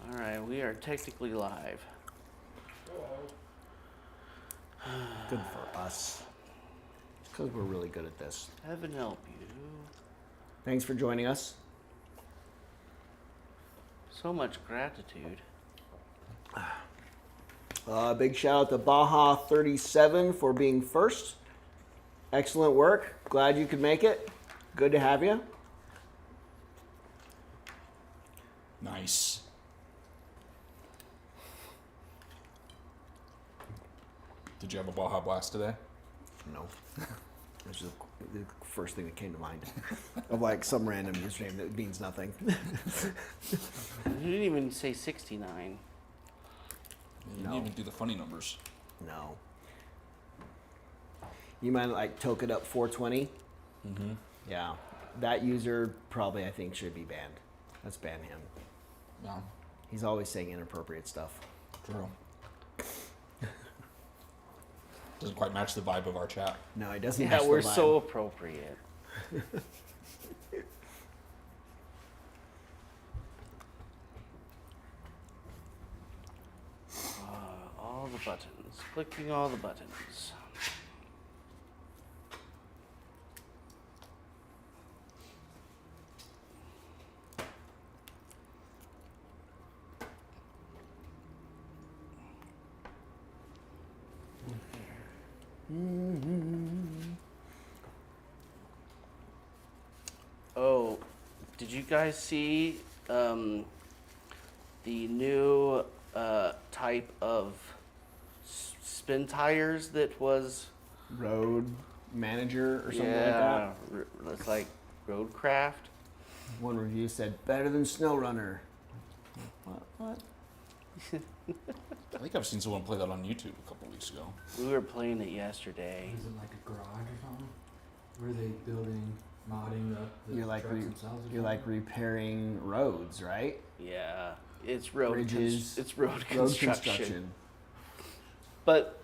All right, we are technically live. Good for us. Because we're really good at this. Heaven help you. Thanks for joining us. So much gratitude. Big shout out to Baja 37 for being first. Excellent work. Glad you could make it. Good to have you. Nice. Did you have a Baja Blast today? No. This is the first thing that came to mind. Of like some random username that means nothing. You didn't even say 69. You No. didn't even do the funny numbers. No. You might like token up 420? Mm-hmm. Yeah. That user probably I think should be banned. Let's ban him. Yeah, He's always saying inappropriate stuff. true. Doesn't quite match the vibe of our chat. No, he doesn't. Yeah, match the we're vibe. so appropriate. All the buttons. Clicking all the buttons. Oh, did you guys see the new type of spin tires that was? Road manager or something like Yeah, that. it's like Roadcraft. One review said better than SnowRunner. What? I think I've seen someone play that on YouTube a couple weeks ago. We were playing it yesterday. Is it like a garage or something? Were they building, modding the You're like trucks themselves? Or you're like repairing roads, right? Yeah, it's road Bridges, it's road Road construction. But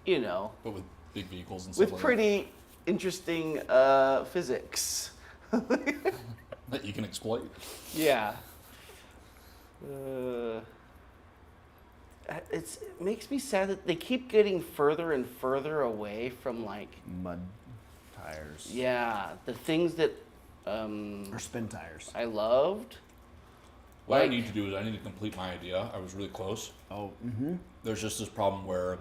you know, But with big vehicles and stuff with like pretty interesting physics. that you can exploit. Yeah. It makes me sad that they keep getting further and further away from like, Mud tires. yeah, the things that Or spin tires. I loved. What I Like- need to do is I need to complete my idea. I was really close. Oh, mm-hmm. There's just this problem where,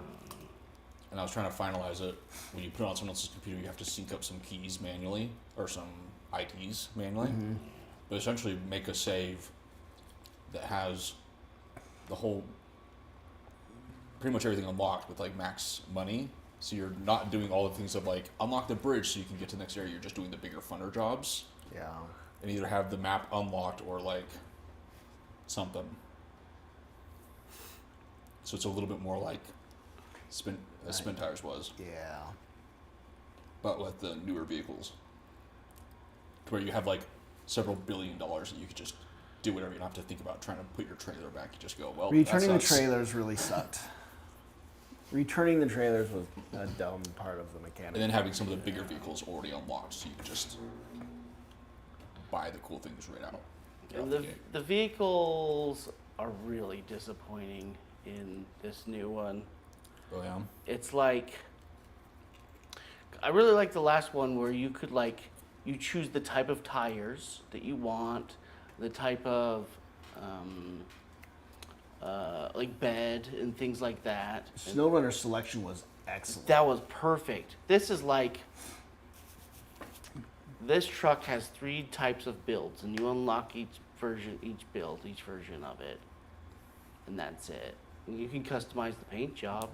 and I was trying to finalize it, when you put it on someone else's computer, you have to sync up some keys manually, or some IDs manually. Mm-hmm. But essentially make a save that has the whole, pretty much everything unlocked with like max money. So you're not doing all the things of like, unlock the bridge so you can get to the next area. You're just doing the bigger, funner jobs. Yeah. And either have the map unlocked or like something. So it's a little bit more like spin tires was, Yeah. but with the newer vehicles, to where you have like several $1 billion that you could just do whatever. You don't have to think about trying to put your trailer back. You just go, well, Returning the that sucks. trailers really sucked. Returning the trailers was a dumb part of the mechanic. And then having some of the bigger vehicles already unlocked, so you can just buy the cool things right out. And the vehicles are really disappointing in this new one. Oh yeah. It's like, I really like the last one where you could like, you choose the type of tires that you want, the type of like bed and things like that. SnowRunner selection was excellent. That was perfect. This is like, this truck has 3 types of builds, and you unlock each version of it, and that's it. And you can customize the paint job,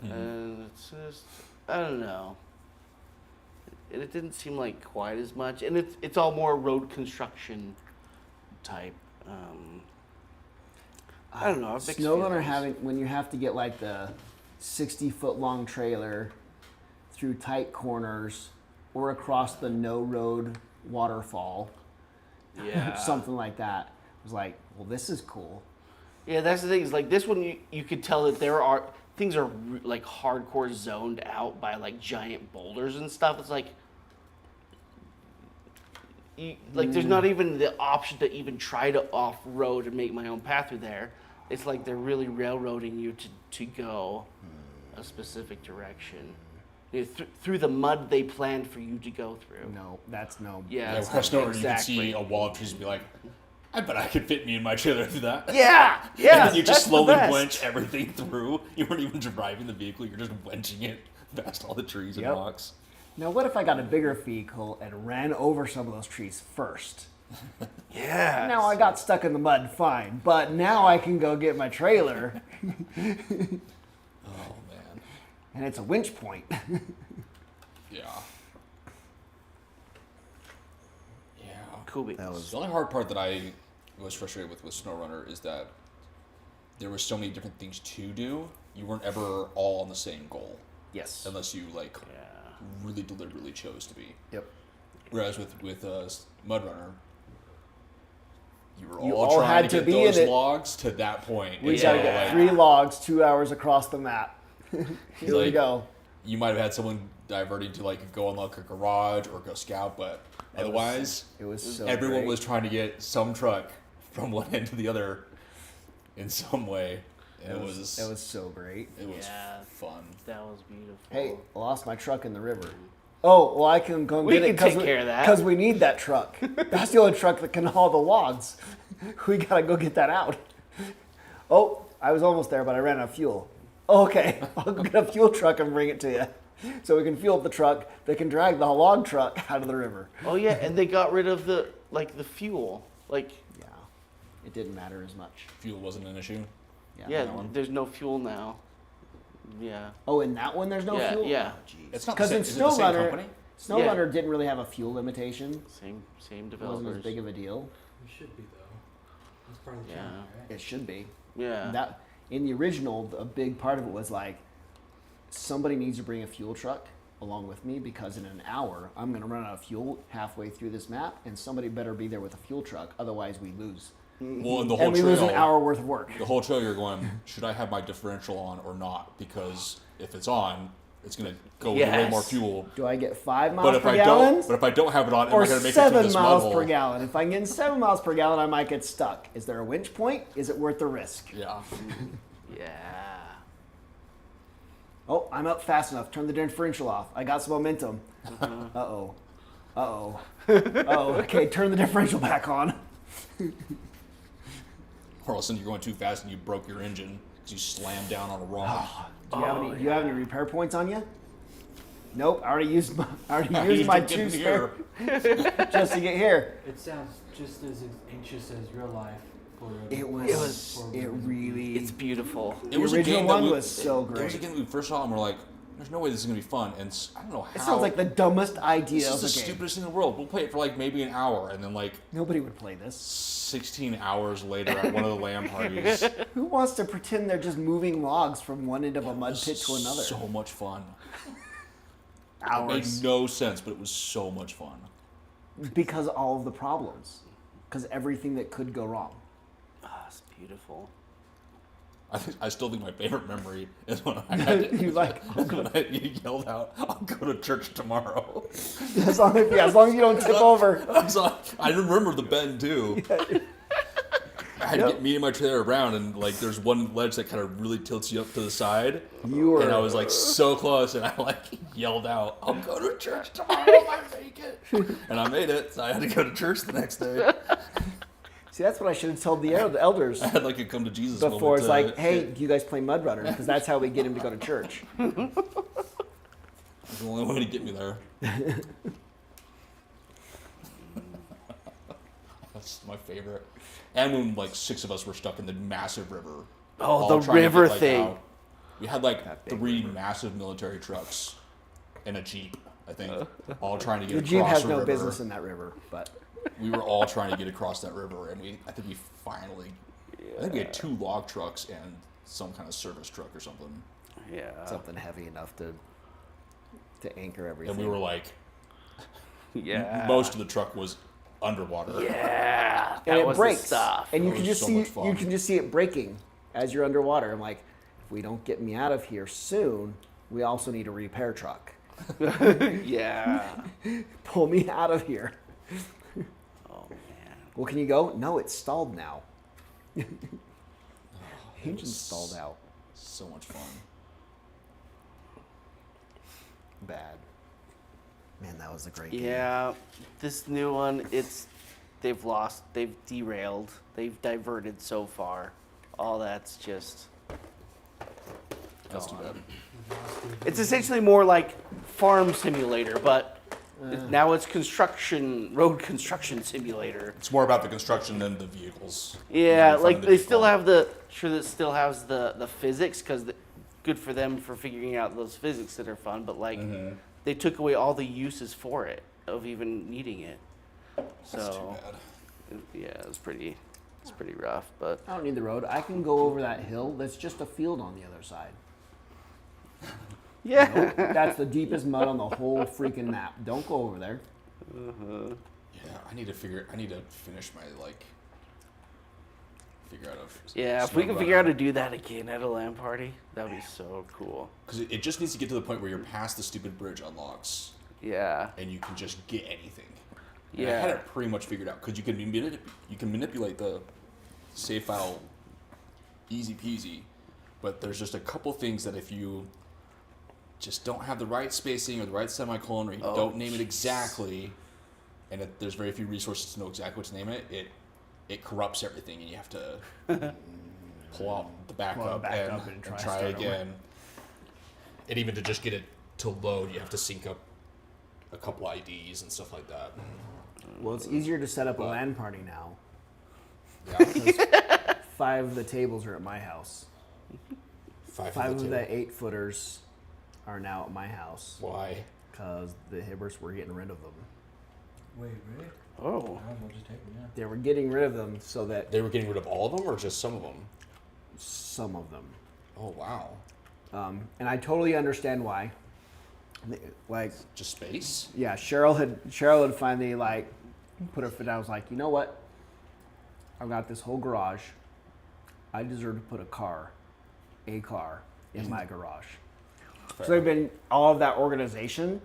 and it's just, I don't know. And it didn't seem like quite as much, and it's all more road construction type. I don't know. I've mixed SnowRunner feelings. when you have to get like the 60-foot long trailer through tight corners or across the no road waterfall, Yeah. something like that. It was like, well, this is cool. Yeah, that's the thing. Is like this one, you could tell that there are things are like hardcore zoned out by like giant boulders and stuff. It's like there's not even the option to even try to off-road and make my own path through there. It's like they're really railroading you to go a specific direction. Through the mud they planned for you to go through. No, that's no. Yeah, Yeah, it's across nowhere you can exactly. see a wall of trees and be like, I bet I could fit me and my trailer through that. Yeah, And yeah. then you just that's the slowly best. wench everything through. You weren't even driving the vehicle, you're just wenching it past all the trees and Yep. rocks. Now, what if I got a bigger vehicle and ran over some of those trees first? Yeah. Now I got stuck in the mud, fine. But now I can go get my trailer, Oh man. and it's a winch point. Yeah. Yeah. Cool. That was The only hard part that I was frustrated with SnowRunner is that there were so many different things to do. You weren't ever all on the same goal, yes. unless you like Yeah. really deliberately chose to be. Yep. Whereas with Mudrunner, you were You all all trying had to to get be in those it. logs to that point. We And gotta so, get like, 3 logs, 2 hours across the map. Here we Like- go. you might have had someone diverting to like go unlock a garage or go scout, but otherwise, It was so everyone great. was trying to get some truck from one end to the other in some way. And it was so great. Yeah. fun. That was beautiful. Hey, I lost my truck in the river. Oh, well, I can go and We get it can take care of that. because we need that truck. That's the only truck that can haul the logs. We gotta go get that out. Oh, I was almost there, but I ran out of fuel. Okay, I'll go get a fuel truck and bring it to you, so we can fuel up the truck that can drag the log truck out of the river. Oh yeah, and they got rid of the fuel. Like Yeah, it didn't matter as much. Fuel wasn't an issue. yeah, that one. there's no fuel now. Yeah. Oh, in that one, there's no Yeah, fuel. yeah. Oh, jeez. It's not because the in same, is it the same SnowRunner, company? SnowRunner didn't really have a fuel limitation. Same It wasn't as developers. big of a deal. It should be though. That's part of the Yeah. challenge, right? It should be. Yeah. That in the original, a big part of it was like somebody needs to bring a fuel truck along with me because in an hour I'm going to run out of fuel halfway through this map, and somebody better be there with a fuel truck, otherwise we lose, Well, and the whole and we trail, lose an hour worth of work. the whole trail, you're going, should I have my differential on or not? Because if it's on, it's gonna go with way more Yes. fuel. Do I get 5 miles But if per I gallon don't, but if I don't have it on, am or I gonna make it through 7 this miles mud per hole? gallon? If I'm getting 7 miles per gallon, I might get stuck. Is there a winch point? Is it worth the risk? Yeah. Yeah. Oh, I'm up fast enough. Turn the differential off. I got some momentum. Uh-oh. Uh-oh. Oh, okay, turn the differential back on. Or all of a sudden you're going too fast and you broke your engine because you slammed down on a rock. Do you have any repair points on you? Nope, I already used my, Used my it getting 2 here. spare just to get here. It sounds just as anxious as real life. For It really. It's beautiful. It The was a original game that one we- was so It was great. a game that we first saw and we're like, there's no way this is gonna be fun. And I don't know how. It sounds like the dumbest idea this of is the a game. stupidest thing in the world. We'll play it for like maybe an hour, and then like Nobody would play this. 16 hours later at one of the LAN parties, Who wants to pretend they're just moving logs from one end of a mud pit to another? so much fun. It Hours. made no sense, but it was so much fun. Because all of the problems. Because everything that could go wrong. Ah, it's beautiful. I still think my favorite memory is when I had to, You like, when I yelled out, "I'll go to church tomorrow." as long as you don't tip over. I remember the bend too. I had to get me and my trailer around, and like there's one ledge that kind of really tilts you up to the side. You were. And I was like so close, and I like yelled out, "I'll go to church tomorrow if I make it." And I made it, so I had to go to church the next day. See, that's what I should have told the elders I had like a come to Jesus before. moment It's to like, hey, hit. do you guys play Mud Runner? Because that's how we get him to go to church. It's the only way to get me there. That's my favorite. And when like 6 of us were stuck in the massive river. Oh, all the trying to river get, like, thing. out. We had like That big 3 massive military trucks and a Jeep, I think, all trying to get The across Jeep has the no river. business in that river, but We were all trying to get across that river, and I think we finally, I think we had 2 log trucks and some kind of service truck or something. Yeah. something heavy enough to anchor everything. And we were like, Yeah. most of the truck was underwater. Yeah. and That it was breaks, the stuff. and you That can was just so see much fun. you can just see it breaking as you're underwater. I'm like, if we don't get me out of here soon, we also need a repair truck. Yeah. Pull me out of here. Well, can you go? No, it's stalled now. It Engine's was stalled out. So much fun. Bad. Man, that was a great game. Yeah, this new one, they've derailed, they've diverted so far. All that's just That's too gone. bad. It's essentially more like farm simulator, but Uh. now it's road construction simulator. It's more about the construction than the vehicles. Yeah, Having fun like in the they still vehicle. have that still has the physics, because good for them for figuring out those physics that are fun, but like Mhm. they took away all the uses for it, of even needing it. So That's too bad. yeah, it's pretty rough, but I don't need the road. I can go over that hill. That's just a field on the other side. yeah. Nope, that's the deepest mud on the whole freaking map. Don't go over there. Yeah, I need to finish my figure out Yeah, if we can figure out how to do that again at a LAN party, that'd be so cool. because it just needs to get to the point where you're past the stupid bridge unlocks Yeah. and you can just get anything. And I had Yeah. it pretty much figured out because you can manipulate the save file easy peasy, but there's just a couple things that if you just don't have the right spacing or the right semicolon, or you Oh, don't name it exactly, and there's very few resources to know exactly what to name it, it corrupts everything, and you have to pull out the backup, and try try start over. again. And even to just get it to load, you have to sync up a couple IDs and stuff like that. Well, it's easier to set up a But- LAN party now. Yeah, 5 of the tables are at my house. 5 of the the 8-footers are now at my house Why? because the Hibbers were getting rid of them. Wait, really? Oh. I will just take them, yeah. They were getting rid of them so that They were getting rid of all of them, or just some of them? some of them. Oh wow! And I totally understand why. Like, Just space? yeah, Cheryl had finally like put her foot down. I was like, you know what? I've got this whole garage. I deserve to put a car in my garage. So they've been all of that organization.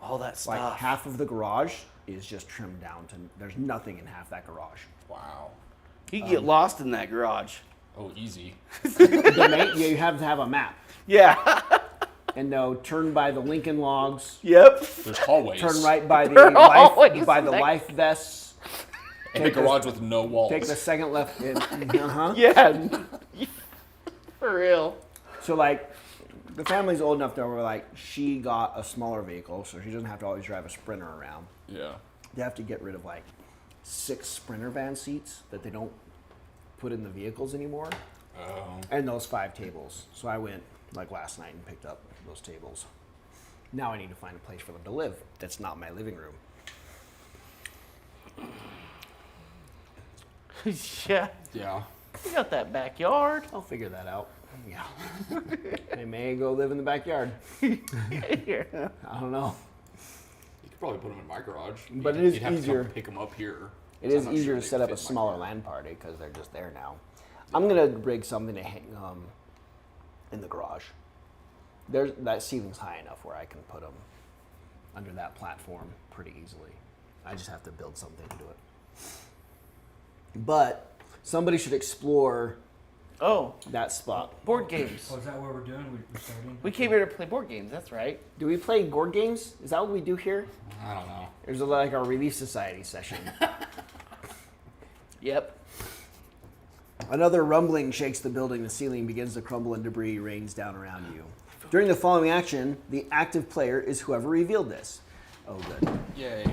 All that Like stuff. half of the garage is just trimmed down to there's nothing in half that garage. Wow. You can get lost in that garage. Oh, easy. You have to have a map. Yeah. And no, turn by the Lincoln logs. Yep. There's hallways. Turn right by the Turn always life vests. In a take the- garage with no walls. Take the second left in. Uh-huh. Yeah. For real. So like, the family's old enough that we're like, she got a smaller vehicle, so she doesn't have to always drive a Sprinter around. Yeah. They have to get rid of like 6 Sprinter van seats that they don't put in the vehicles anymore, and those 5 tables. So I went like last night and picked up those tables. Now I need to find a place for them to live. That's not my living room. Yeah. Yeah. You got that backyard. I'll figure that out. Yeah. They may go live in the backyard. Yeah. I don't know. You could probably put them in my garage. But You'd it is have easier. To come pick them up here. It 'cause is I'm not easier sure to they set up a fit in my smaller car. LAN party because they're just there now. I'm gonna rig something to hang in the garage. There's that ceiling's high enough where I can put them under that platform pretty easily. I just have to build something to do it. But somebody should explore Oh, that spot. board games. Oh, is that what we're doing? We're starting? We came here to play board games. That's right. Do we play board games? Is that what we do here? I don't know. Or is it like our Relief Society session? Yep. Another rumbling shakes the building. The ceiling begins to crumble and debris rains down around you. During the following action, the active player is whoever revealed this. Oh, good. Yay.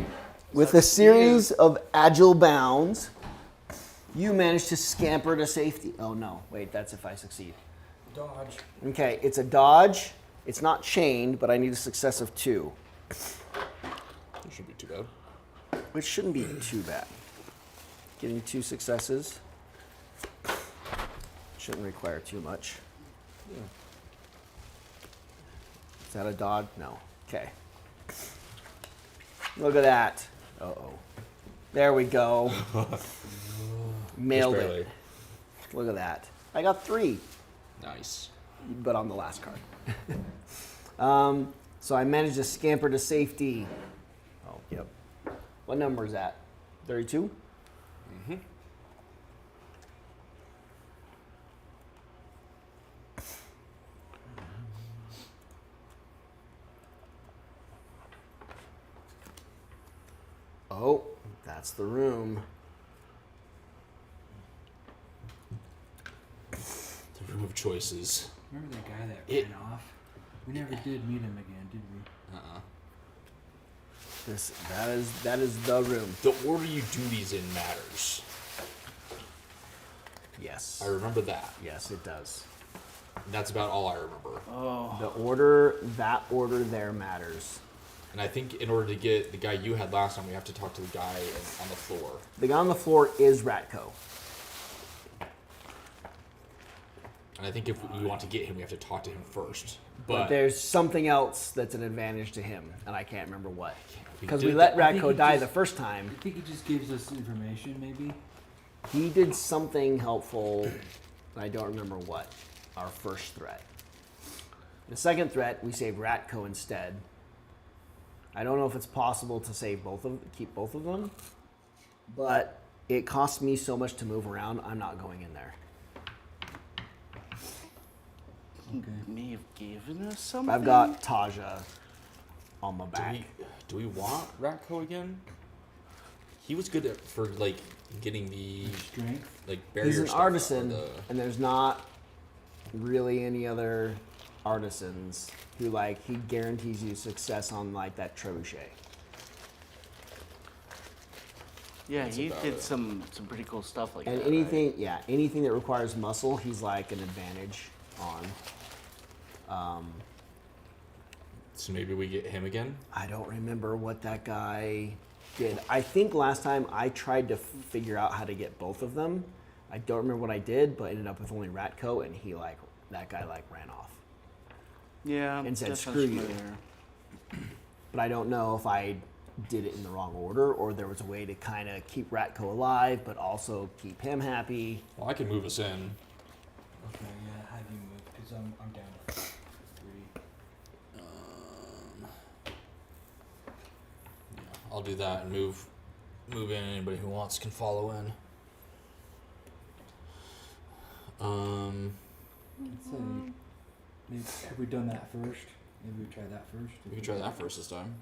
With a series of agile bounds, you manage to scamper to safety. Oh, no. Wait, that's if I succeed. Dodge. Okay, it's a dodge. It's not chained, but I need a success of 2, It shouldn't be too bad. which shouldn't be too bad. Getting 2 successes shouldn't require too much. Is that a dodge? No. Okay. Look at that. Uh-oh. There we go. Mailed Just it. barely. Look at that. I got 3, Nice. but on the last card. So I managed to scamper to safety. Oh, yep. What number is that? 32? Mm-hmm. Oh, that's the room. The room of choices. Remember that guy that It- ran off? We never did meet him again, did we? That is the room. The order you do these in matters. Yes. I remember that. Yes, it does. And that's about all I remember. Oh, That order there matters. And I think in order to get the guy you had last time, we have to talk to the guy on the floor. The guy on the floor is Ratco. And I think if we want to get him, we have to talk to him first. But there's something else that's an advantage to him, and I can't remember what. Because we did let that- I think Ratco he die just- the first time. I think he just gives us information, maybe. He did something helpful, and I don't remember what. Our first threat. The second threat, we saved Ratco instead. I don't know if it's possible to keep both of them, but it costs me so much to move around. I'm not going in there. Okay. may have given us something. I've got Taja on my back. Do we want Ratco again? He was good for like getting the Strength. like barrier. He's an stuff out of artisan, the- and there's not really any other artisans who he guarantees you success on that trebuchet. Yeah, That's he about did it. some pretty cool stuff like And that. anything that requires muscle, he's like an advantage on. So maybe we get him again. I don't remember what that guy did. I think last time I tried to figure out how to get both of them. I don't remember what I did, but ended up with only Ratco, and that guy ran off. Yeah, and said, that sounds "Screw you." familiar. But I don't know if I did it in the wrong order, or there was a way to kind of keep Ratco alive, but also keep him happy. Well, I can move us in. Okay, yeah, have you move? Because I'm down to 3. Yeah, I'll do that and move in. Anybody who wants can follow in. Let's say, maybe, have we done that first? Maybe we try that first. We can try that first this time.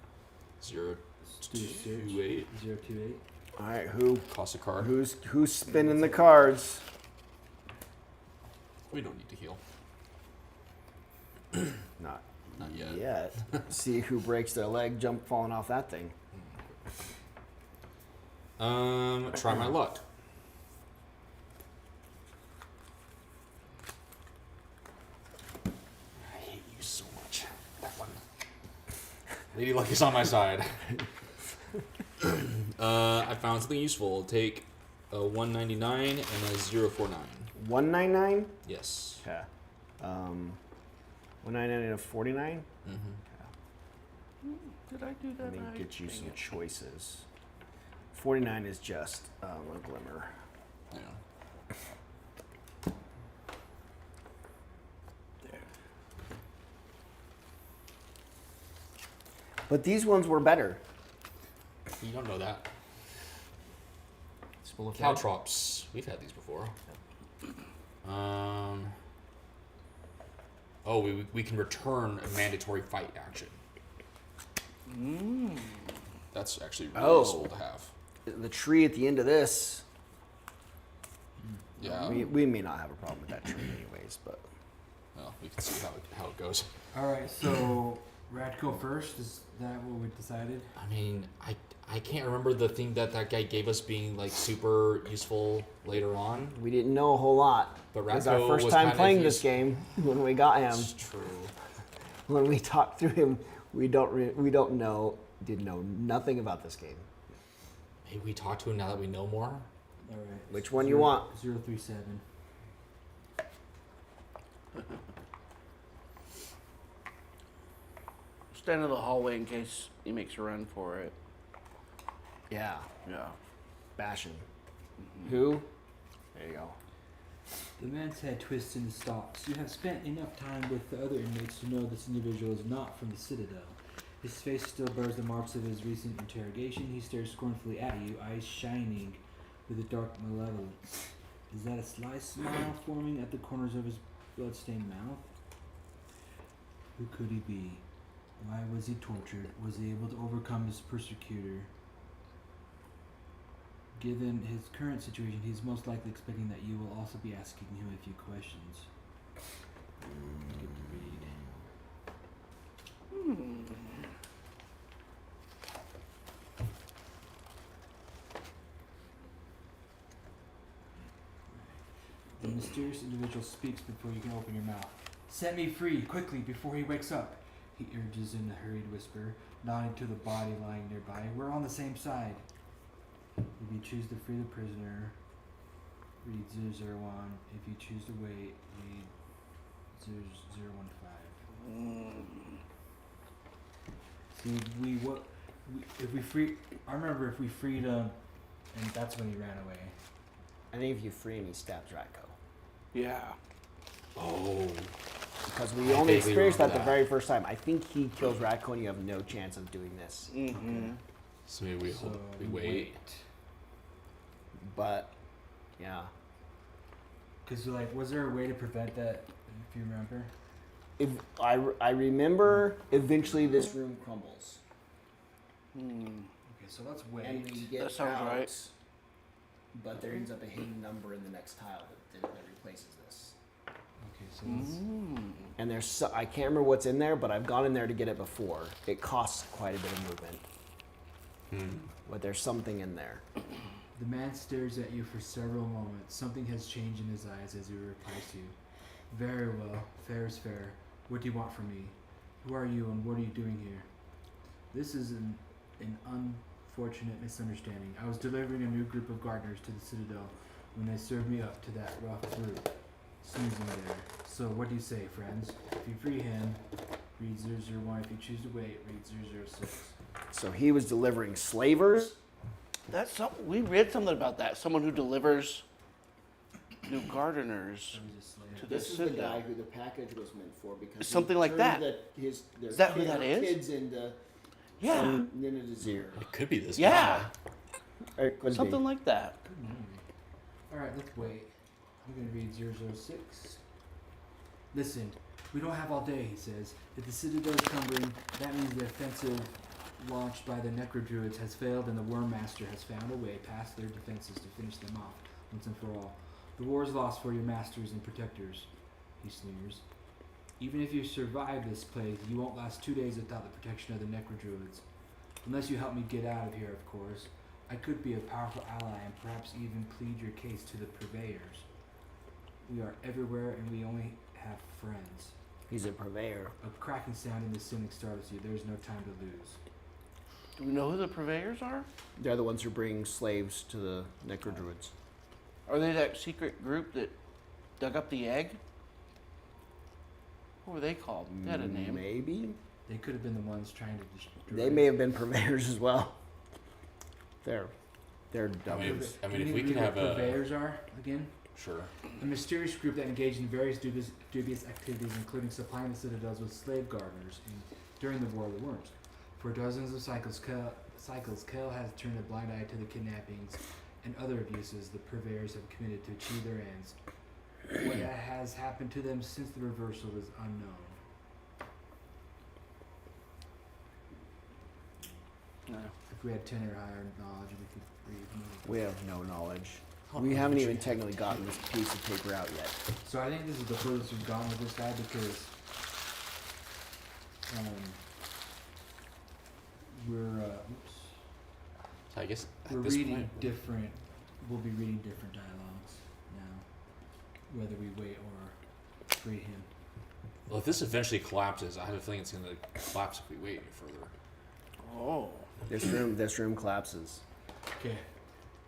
0, Let's do a search. 2, 8. 028. All right, Cost a card. who's spinning the cards? We don't need to heal. Not Not yet. yet. See who breaks their leg falling off that thing. Try my luck. I hate you so much. That one. Lady Luck is on my side. I found something useful. I'll take a 199 and a 049. 199. Yes. Okay. 199 and a 49. Did I do that Let me right? get you Dang some it. choices. 49 is just a glimmer. Yeah. There. But these ones were better. You don't know that. Spool of thread. Caltrops. We've had these before. Oh, we can return a mandatory fight action. That's actually really Oh. useful to have. The tree at the end of this. Yeah. We may not have a problem with that tree, anyways. But Well, we can see how it goes. Alright, so Radco first, is that what we decided? I mean, I can't remember the thing that guy gave us being like super useful later on. we didn't know a whole lot. But It was our Ratco first was time kind of playing his- this game. When we got him, That's true. when we talked through him, we didn't know nothing about this game. Maybe we talk to him now that we know more. Alright. Which one you want? 037. Stand in the hallway in case he makes a run for it. Yeah, Yeah. bashing. Who? There you go. The man's head twists and stops. You have spent enough time with the other inmates to know this individual is not from the Citadel. His face still bears the marks of his recent interrogation. He stares scornfully at you, eyes shining with a dark malevolence. Is that a sly smile forming at the corners of his blood-stained mouth? Who could he be? Why was he tortured? Was he able to overcome his persecutor? Given his current situation, he's most likely expecting that you will also be asking him a few questions. Good to read. The mysterious individual speaks before you can open your mouth. Set me free, quickly, before he wakes up, he urges in a hurried whisper, nodding to the body lying nearby. We're on the same side. If you choose to free the prisoner, read 001. If you choose to wait, read 0015. See, if we free? I remember if we freed him, and that's when he ran away. I think if you free him, he stabs Ratko. Yeah. Oh. Because we I only vaguely experienced that remember the very first time. I think he kills Ratko and you have no chance of doing this. Mm-hmm. So maybe we wait. But, yeah. Because, like, was there a way to prevent that, if you remember? If I remember, eventually this room crumbles. Okay, so let's wait. And we get That sounds out, right. But there ends up a hidden number in the next tile that replaces this. Okay, so let's... And there's I can't remember what's in there, but I've gone in there to get it before. It costs quite a bit of movement. But there's something in there. The man stares at you for several moments. Something has changed in his eyes as he replies to you. Very well. Fair is fair. What do you want from me? Who are you and what are you doing here? This is an unfortunate misunderstanding. I was delivering a new group of gardeners to the Citadel when they served me up to that rough brute, snoozing there. So what do you say, friends? If you free him, read 001. If you choose to wait, read 006. So he was delivering slavers. That's we read something about that. Someone who delivers new gardeners So he's a slave. to the This is the Citadel. guy who the package was meant for because Something he like turned that. Their Is that who that is? Kids into Yeah. some ninja desir. It could be this Yeah. guy. Or it could Something be. like that. Good memory. Alright, let's wait. I'm gonna read 006. Listen, we don't have all day, he says. If the Citadel is crumbling, that means the offensive launched by the Necrodruids has failed and the Worm Master has found a way past their defenses to finish them off once and for all. The war is lost for your masters and protectors, he sneers. Even if you survive this plague, you won't last 2 days without the protection of the Necrodruids. Unless you help me get out of here, of course. I could be a powerful ally and perhaps even plead your case to the purveyors. We are everywhere and we only have friends. He's a purveyor. A cracking sound in the ceiling startles you. There is no time to lose. Do we know who the purveyors are? They're the ones who bring slaves to the Necrodruids. Are they that secret group that dug up the egg? What were they called? They had a name. Maybe. They could have been the ones trying to destroy. They may have been purveyors as well. They're I mean, dummies. if Do you we need can to read have what a purveyors are again? sure. A mysterious group that engaged in various dubious activities, including supplying the citadels with slave gardeners during the War of the Worms. For dozens of cycles, Kel has turned a blind eye to the kidnappings and other abuses the purveyors have committed to achieve their ends. What has happened to them since the reversal is unknown. No. If we had 10 or higher knowledge, we could read more. We have no knowledge. We haven't even technically gotten this piece of paper out yet. So I think this is the furthest we've gone with this guy because So I guess we're at this reading point, different. We'll be reading different dialogues now, whether we wait or free him. well, if this eventually collapses, I have a feeling it's going to collapse if we wait any further. Oh. This room collapses. Okay,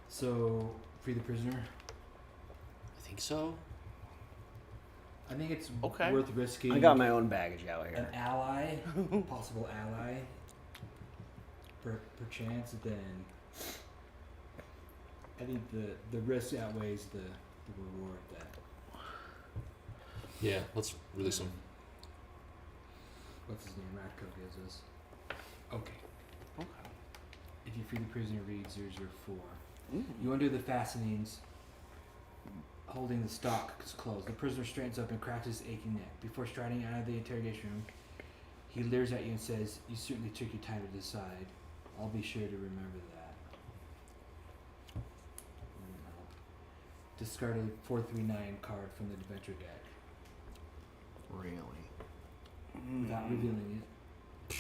so free the prisoner. I think so. I think it's Okay. worth risking. I got my own baggage out an here. ally, possible ally, perchance. Then I think the risk outweighs the reward that. Yeah, let's release him. What's his name? Radko gives us. Okay. Okay. If you free the prisoner, read 004. You undo the fastenings, holding the stock closed. The prisoner straightens up and cracks his aching neck. Before striding out of the interrogation room, he leers at you and says, "You certainly took your time to decide. I'll be sure to remember that." Discard a 439 card from the adventure deck Really? without revealing it.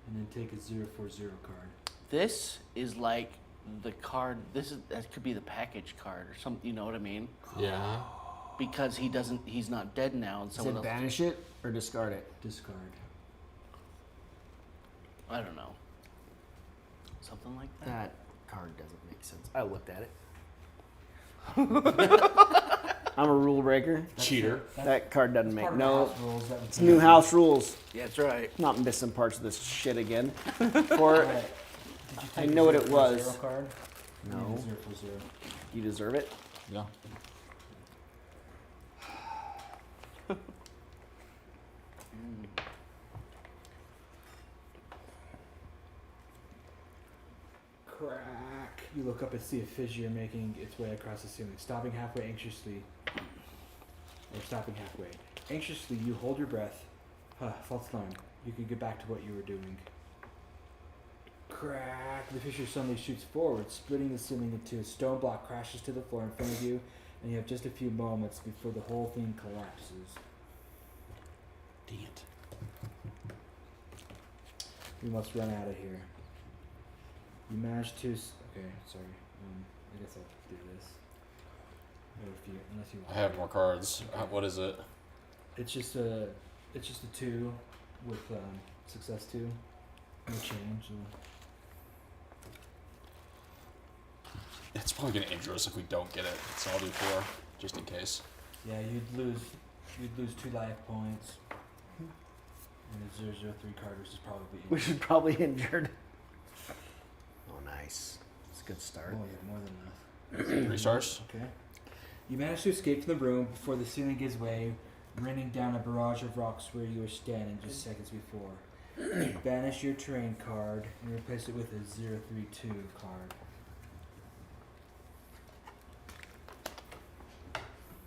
And then take a 040 card. This is like the card. That could be the package card or something. You know what I mean? Yeah. Because he's not dead now, and Is someone it else. banish it or discard it? Discard. I don't know. Something like that. That card doesn't make sense. I looked at it. I'm a rule breaker. Cheater. That card doesn't make Part of no. the house rules that It's new house rules. Yeah, that's right. Not missing parts of this shit again. For Alright. Did you I take know the what it 040 was. Card? No. 040. You deserve it. Yeah. Crack. You look up and see a fissure making its way across the ceiling, stopping halfway anxiously. Or stopping halfway. Anxiously, you hold your breath. False alarm. You can get back to what you were doing. Crack. The fissure suddenly shoots forward, splitting the ceiling into a stone block crashes to the floor in front of you, and you have just a few moments before the whole thing collapses. Dang it. We must run out of here. You managed to. Okay, sorry. I guess I'll do this. Or if you, unless you want. I have more cards. What is it? It's just a 2 with success 2. No change. It's probably gonna injure us if we don't get it. So I'll do 4, just in case. Yeah, you'd lose 2 life points. And the 003 card, which is probably We should probably injured. Oh, nice. It's a good start. Oh yeah, more than enough. 3 stars. Okay. You manage to escape from the room before the ceiling gives way, raining down a barrage of rocks where you were standing just seconds before. Banish your terrain card and replace it with a 032 card.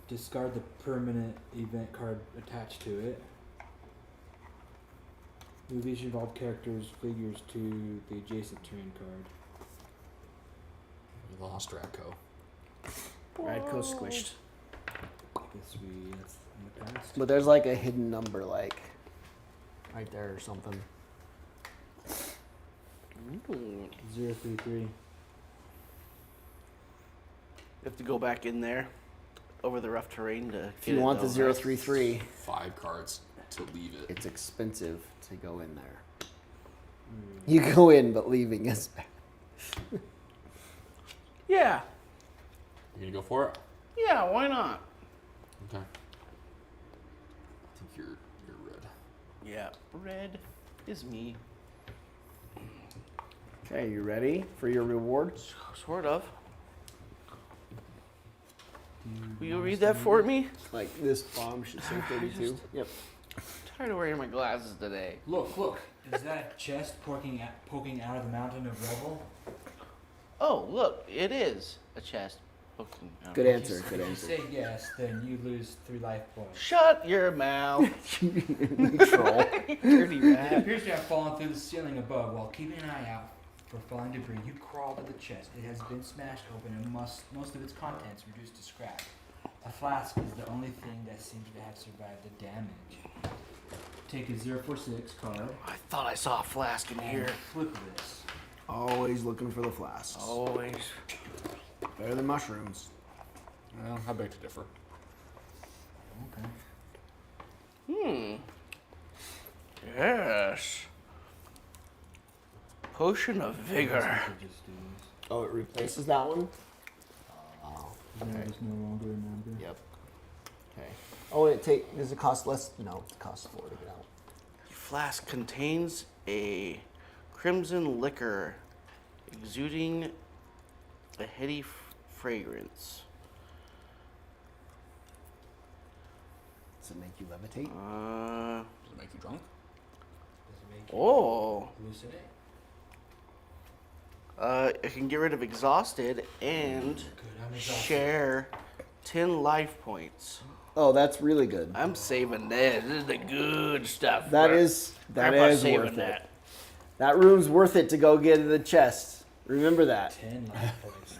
Discard the permanent event card attached to it. Move each involved character's figures to the adjacent terrain card. We lost Radco. Radco squished. I guess that's in the past. But there's like a hidden number, like right there or something. Ooh. 033. You have to go back in there over the rough terrain to If you want the 033, 5 cards to leave it. it's expensive to go in there. You go in, but leaving is bad. Yeah. You gonna go for it? Yeah, why not? Okay. I think you're red. Yeah. Red is me. Okay, you ready for your reward? Sort of. Will you read that for me? Like this bomb should say 32. Yep. I'm tired of wearing my glasses today. Look. Is that a chest poking out of the mountain of rubble? Oh, look, it is a chest. Poking out. Good answer. If Good you answer. say yes, then you lose 3 life points. Shut your mouth, Troll. dirty It rat. appears to have fallen through the ceiling above. While keeping an eye out for falling debris, you crawl to the chest. It has been smashed open and most of its contents reduced to scrap. A flask is the only thing that seems to have survived the damage. Take a 046 card I thought I saw a flask in and here. flip this. Always looking for the flasks. Always. Better than mushrooms. Well, I beg to differ. Okay. Yes. Potion of vigor. I could just do this. Oh, it replaces that one? Oh, Now it's no longer a number. yep. Okay. Oh, does it cost less? No, it costs 4 to get out. Flask contains a crimson liquor exuding a heady fragrance. Does it make you levitate? Does it make you drunk? Does it make you Oh. hallucinate? It can get rid of exhausted and Good, I'm exhausted. share 10 life points. Oh, that's really good. I'm saving this. This is the good stuff. That Grandpa's is saving worth it. that. That room's worth it to go get in the chest. Remember that. 10 life points.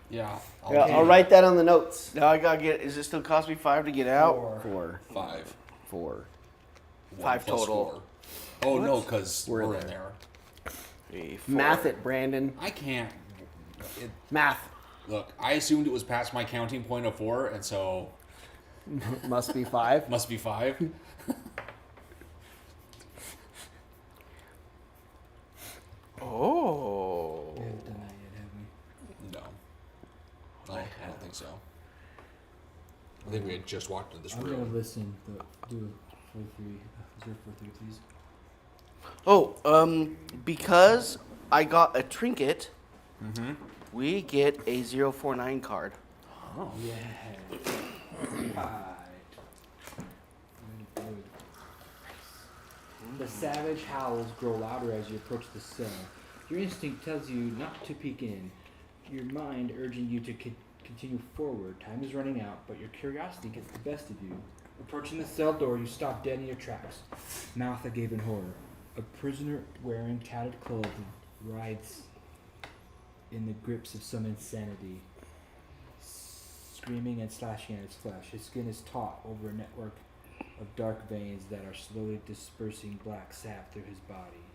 Yeah. Yeah, I'll write that on the notes. Now I gotta get. Is it still cost me 5 to get out? 4. 5. 4. 5 plus total. 4. Oh, What? no, because We're we're in in there. 3, 4. Math it, Brandon. I can't. Math. Look, I assumed it was past my counting point of 4, and so Must be 5. must be 5. Oh. We haven't done that yet, have we? No. I don't think so. I think we had just walked into this I'm gonna room. listen. Do 43. 043, please. Oh, because I got a trinket, Mm-hmm. we get a 049 card. Oh. Yeah. Right. Very good. The savage howls grow louder as you approach the cell. Your instinct tells you not to peek in. Your mind urging you to continue forward. Time is running out, but your curiosity gets the best of you. Approaching the cell door, you stop dead in your tracks, mouth agape in horror. A prisoner wearing tattered clothes writhes in the grips of some insanity, screaming and slashing at his flesh. His skin is taut over a network of dark veins that are slowly dispersing black sap through his body.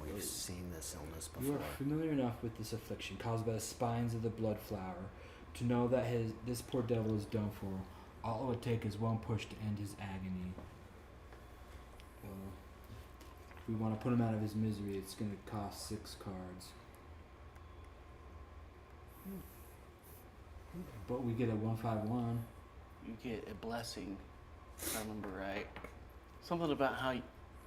We've seen this illness You before. are familiar enough with this affliction caused by the spines of the blood flower to know that this poor devil is done for. All it would take is one push to end his agony. If we want to put him out of his misery, it's going to cost 6 cards. But we get a 151. You get a blessing, if I remember right. Something about how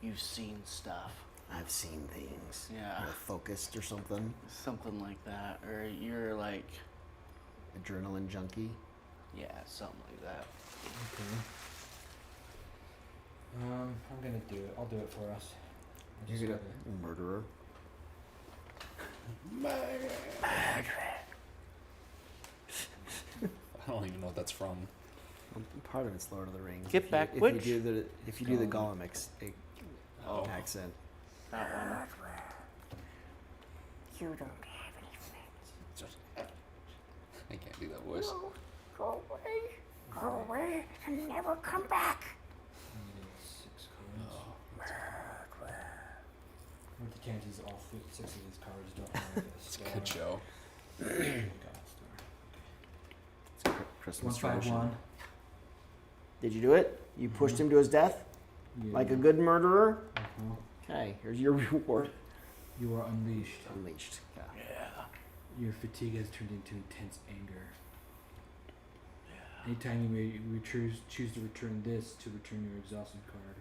you've seen stuff. I've seen things. Yeah. Or focused or something. Something like that. Or you're like, Adrenaline junkie. yeah, something like that. Okay. I'm gonna do it. I'll do it for us. I just You're gotta- a murderer. I don't even know what that's from. Part of it's Lord of the Rings. Get If you- back, if which? you do the Gollum. Gollum Oh. accent. That one. You don't have any friends. I can't do that voice. No, go away. Go away and never come back. I'm gonna get 6 cards. Oh. What the chances all 6 of these cards don't have a It's a star? good show. God, It's a Christmas star. tradition. 151. Did you do it? You pushed him to his death? Yeah. Like a good murderer? Uh-huh. Okay, here's your reward. You are unleashed. Unleashed. Yeah. Yeah. Your fatigue has turned into intense anger. Anytime you may choose to return this to return your exhausted card.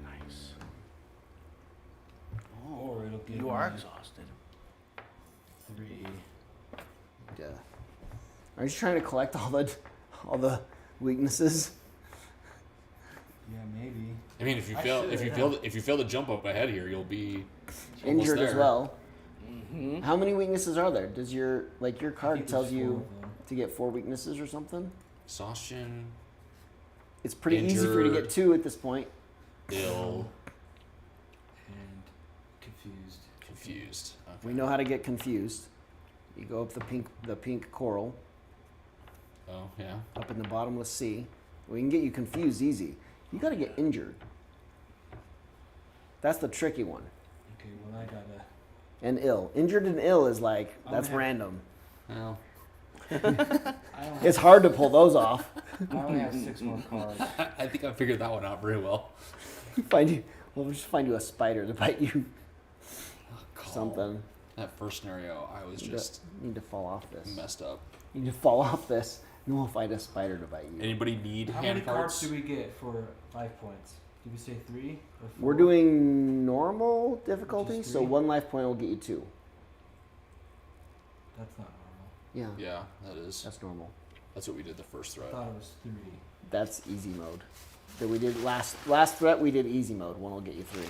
Nice. Or it'll give You are me exhausted. 3. Yeah. Are you just trying to collect all the weaknesses? Yeah, maybe. I mean, if you I fail, should, if you fail to jump up ahead here, you'll be almost Injured as there. well. Mm-hmm. How many weaknesses are there? Does your I card think tells there's 4 you of them. to get 4 weaknesses or something? Exhaustion, It's pretty easy for you to Injured. get 2 at this point. ill, And confused. confused. Okay. We know how to get confused. You go up the pink coral Oh yeah. up in the bottomless sea. We can get you confused easy. You got to get injured. That's the tricky one. Okay, well I gotta. And ill. Injured and ill is like I'm that's gonna have- random. Well, I only, It's hard to pull those off. I only have 6 more cards. I think I figured that one out very well. We'll just find you a spider to bite you. God. Something. That first scenario, I was You just need to fall off this. messed up. You need to fall off this, and we'll find a spider to bite you. Anybody need How hand many cards cards? do we get for 5 points? Did we say 3 or 4? We're doing normal difficulty, Just so 3? 1 life point will get you 2. That's not normal. Yeah, Yeah, that is. that's normal. That's what we did the first I thread. thought it was 3. That's easy mode. That we did last threat. We did easy mode. 1 will get you 3.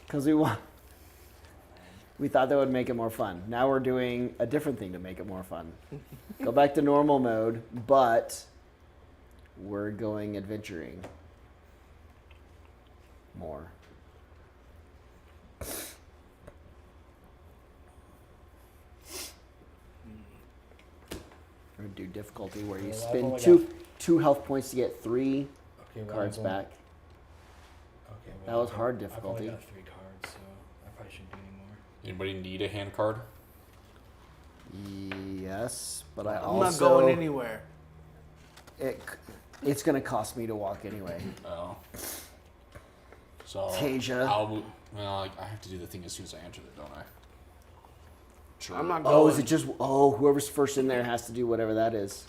Because we thought that would make it more fun. Now we're doing a different thing to make it more fun. Go back to normal mode, but we're going adventuring more. We're gonna do difficulty where you Well, I've spend only two health points to get 3 Okay, well, cards I've only- back. Okay, That was I've hard only- difficulty. I've only got 3 cards, so I probably shouldn't do any more. Anybody need a hand card? Yes, but I I'm also not going anywhere. it's gonna cost me to walk anyway. Oh. So Tasia. I have to do the thing as soon as I enter it, don't I? Sure. I'm not going. Oh, is it just whoever's first in there has to do whatever that is?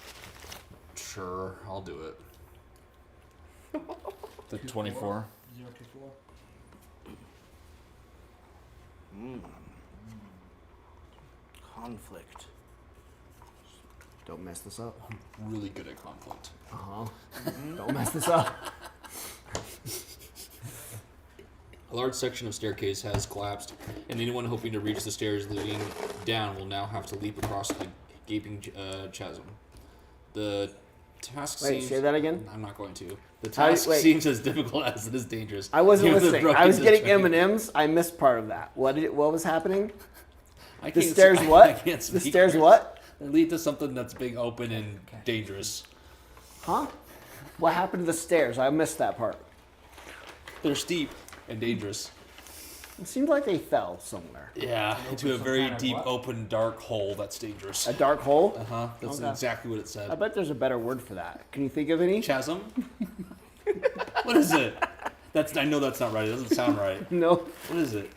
Sure, I'll do it. The 24. 0 to 4. Conflict. Don't mess this up. Really good at conflict. Don't mess this up. A large section of staircase has collapsed, and anyone hoping to reach the stairs leading down will now have to leap across a gaping chasm. The task Wait, seems... say that again? I'm not going to. The How- task wait. seems as difficult as it is dangerous. I wasn't Given the listening. I was brokenness getting train. M&Ms. I missed part of that. What was happening? I The can't stairs s- what? I can't The speak. stairs what? They lead to something that's big, open, and dangerous. Huh? What happened to the stairs? I missed that part. They're steep and dangerous. It seemed like they fell somewhere. Yeah, into a some very kind of deep, what? open, dark hole that's dangerous. A dark hole? Uh-huh, that's Okay. exactly what it I said. bet there's a better word for that. Can you think of any? Chasm? What is it? I know that's not right. It doesn't sound right. No. What is it?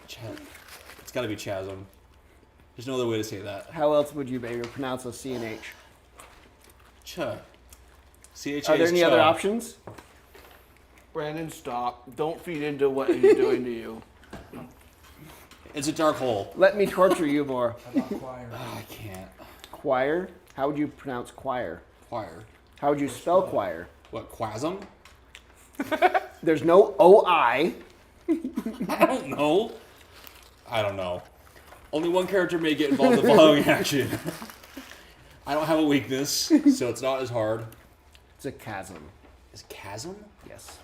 It's got to be chasm. There's no other way to say that. How else would you maybe pronounce a C and H? Ch. C-H-A Are there is any cha. other options? Brandon, stop. Don't feed into what he's doing to you. It's a dark hole. Let me torture you more. How about choir? I can't. Choir? How would you pronounce choir? Choir. How would you spell choir? What, quasm? There's no O-I. I don't know. I don't know. Only one character may get involved in the following action. I don't have a weakness, so it's not as hard. It's a chasm. Is it chasm? Yes.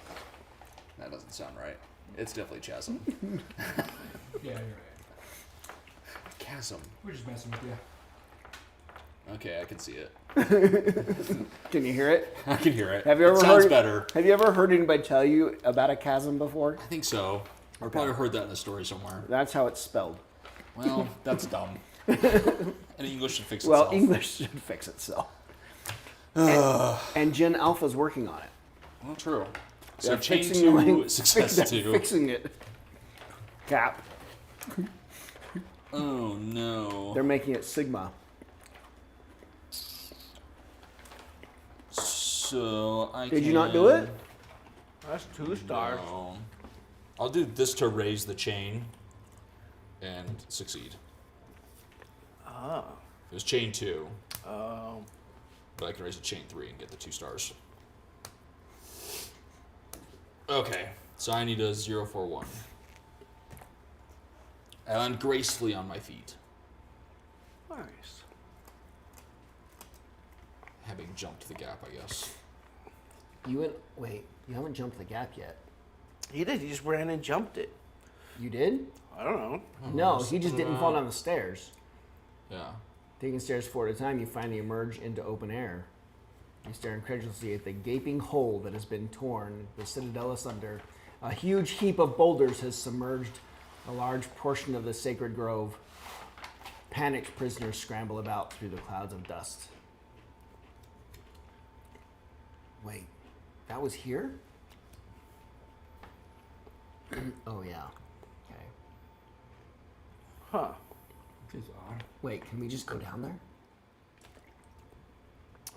That doesn't sound right. It's definitely chasm. Yeah, you're right. Chasm. We're just messing with you. Okay, I can see it. Can you hear it? I can hear it. Have you ever it sounds heard? better. Have you ever heard anybody tell you about a chasm before? I think so. Or probably heard that in a story somewhere. That's how it's spelled. Well, that's dumb. And English should fix Well, itself. English should fix itself. And Gen Alpha's working on it. Well, true. So They're chain fixing 2, it. success They're 2. fixing it. Cap. Oh, no. They're making it Sigma. So, I Did you not do it? That's 2 stars. No. I'll do this to raise the chain and succeed. Oh. It was chain 2, Oh. but I can raise to chain 3 and get the 2 stars. Okay, so I need a 041. I land gracefully on my feet, Nice. having jumped the gap, I guess. Wait, you haven't jumped the gap yet. He did. He just ran and jumped it. You did? I don't know. No, he just didn't fall down the stairs. Yeah. Taking stairs 4 at a time, you finally emerge into open air. You stare incredulously at the gaping hole that has been torn, the Citadel asunder. A huge heap of boulders has submerged a large portion of the sacred grove. Panicked prisoners scramble about through the clouds of dust. Wait, that was here? Oh, yeah. Okay. Huh. It's odd. Wait, can we just go down there?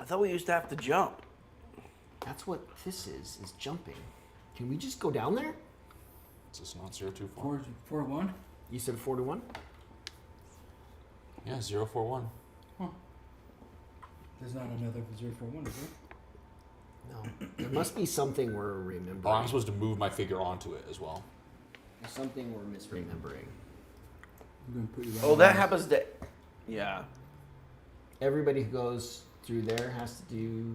I thought we used to have to jump. That's what this is jumping. Can we just go down there? Is this not 024? 4-1? You said 4 to 1? Yeah, 041. There's not another 0-4-1, is there? No. There must be something we're remembering. Oh, I'm supposed to move my figure onto it as well. something we're misremembering. I'm gonna put you right Oh, that on. happens to. Yeah. Everybody who goes through there has to do.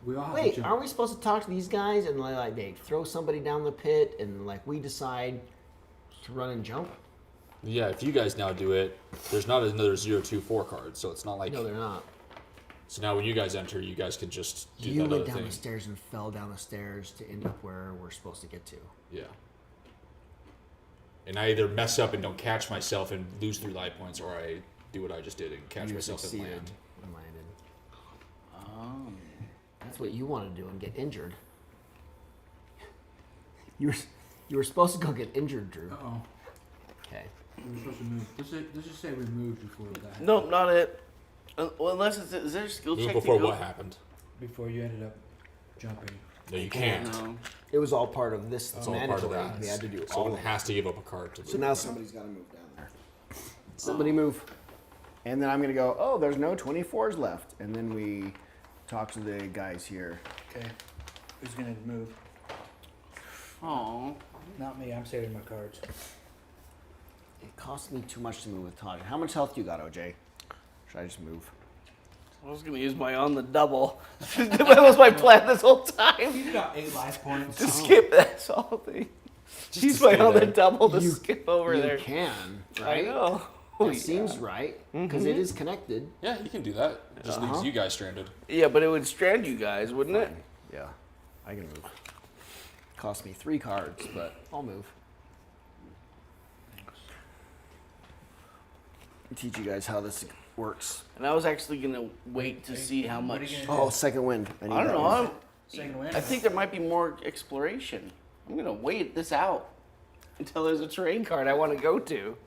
We all have Wait, to jump. aren't we supposed to talk to these guys and like they throw somebody down the pit and like we decide to run and jump? Yeah, if you guys now do it, there's not another 024 card, so it's not like. No, they're not. So now when you guys enter, you guys can just do You that went other down thing. the stairs and fell down the stairs to end up where we're supposed to get to. Yeah. And I either mess up and don't catch myself and lose 3 life points, or I do what I just did and catch You myself and succeeded land. and landed. Oh. That's what you want to do and get injured. You were supposed to go get injured, Drew. Uh-oh. Okay. We were supposed to move. Let's just say we moved before that. Nope, not it. Well, unless it's, is there a skill Move check before to go? what happened? Before you ended up jumping. No, you can't. No. It was all part of this. It's all part of mandatory. that. We had to do all Someone of it. has to give up a card to So now somebody's got to move down there. Somebody move. And then I'm going to go, oh, there's no 24s left. And then we talk to the guys here. Okay. Who's gonna move? Oh. Not me. I'm saving my cards. It costs me too much to move with Todd. How much health do you got, OJ? Should I just move? I was gonna use my on the double. That was my plan this whole time. You got 8 life points. To skip that whole thing. Just Use to my stay on the there. double to You- skip over you there. can, I right? know. It Oh, yeah. seems right because it is connected. Yeah, you can do that. Just leaves you guys stranded. Yeah, but it would strand you guys, wouldn't it? Yeah, I can move. Cost me 3 cards, but I'll move. Teach you guys how this works. And I was actually gonna wait to see how What are much. you gonna Oh, second wind. need I don't that know. one. Second win. I think there might be more exploration. I'm gonna wait this out until there's a terrain card I want to go to.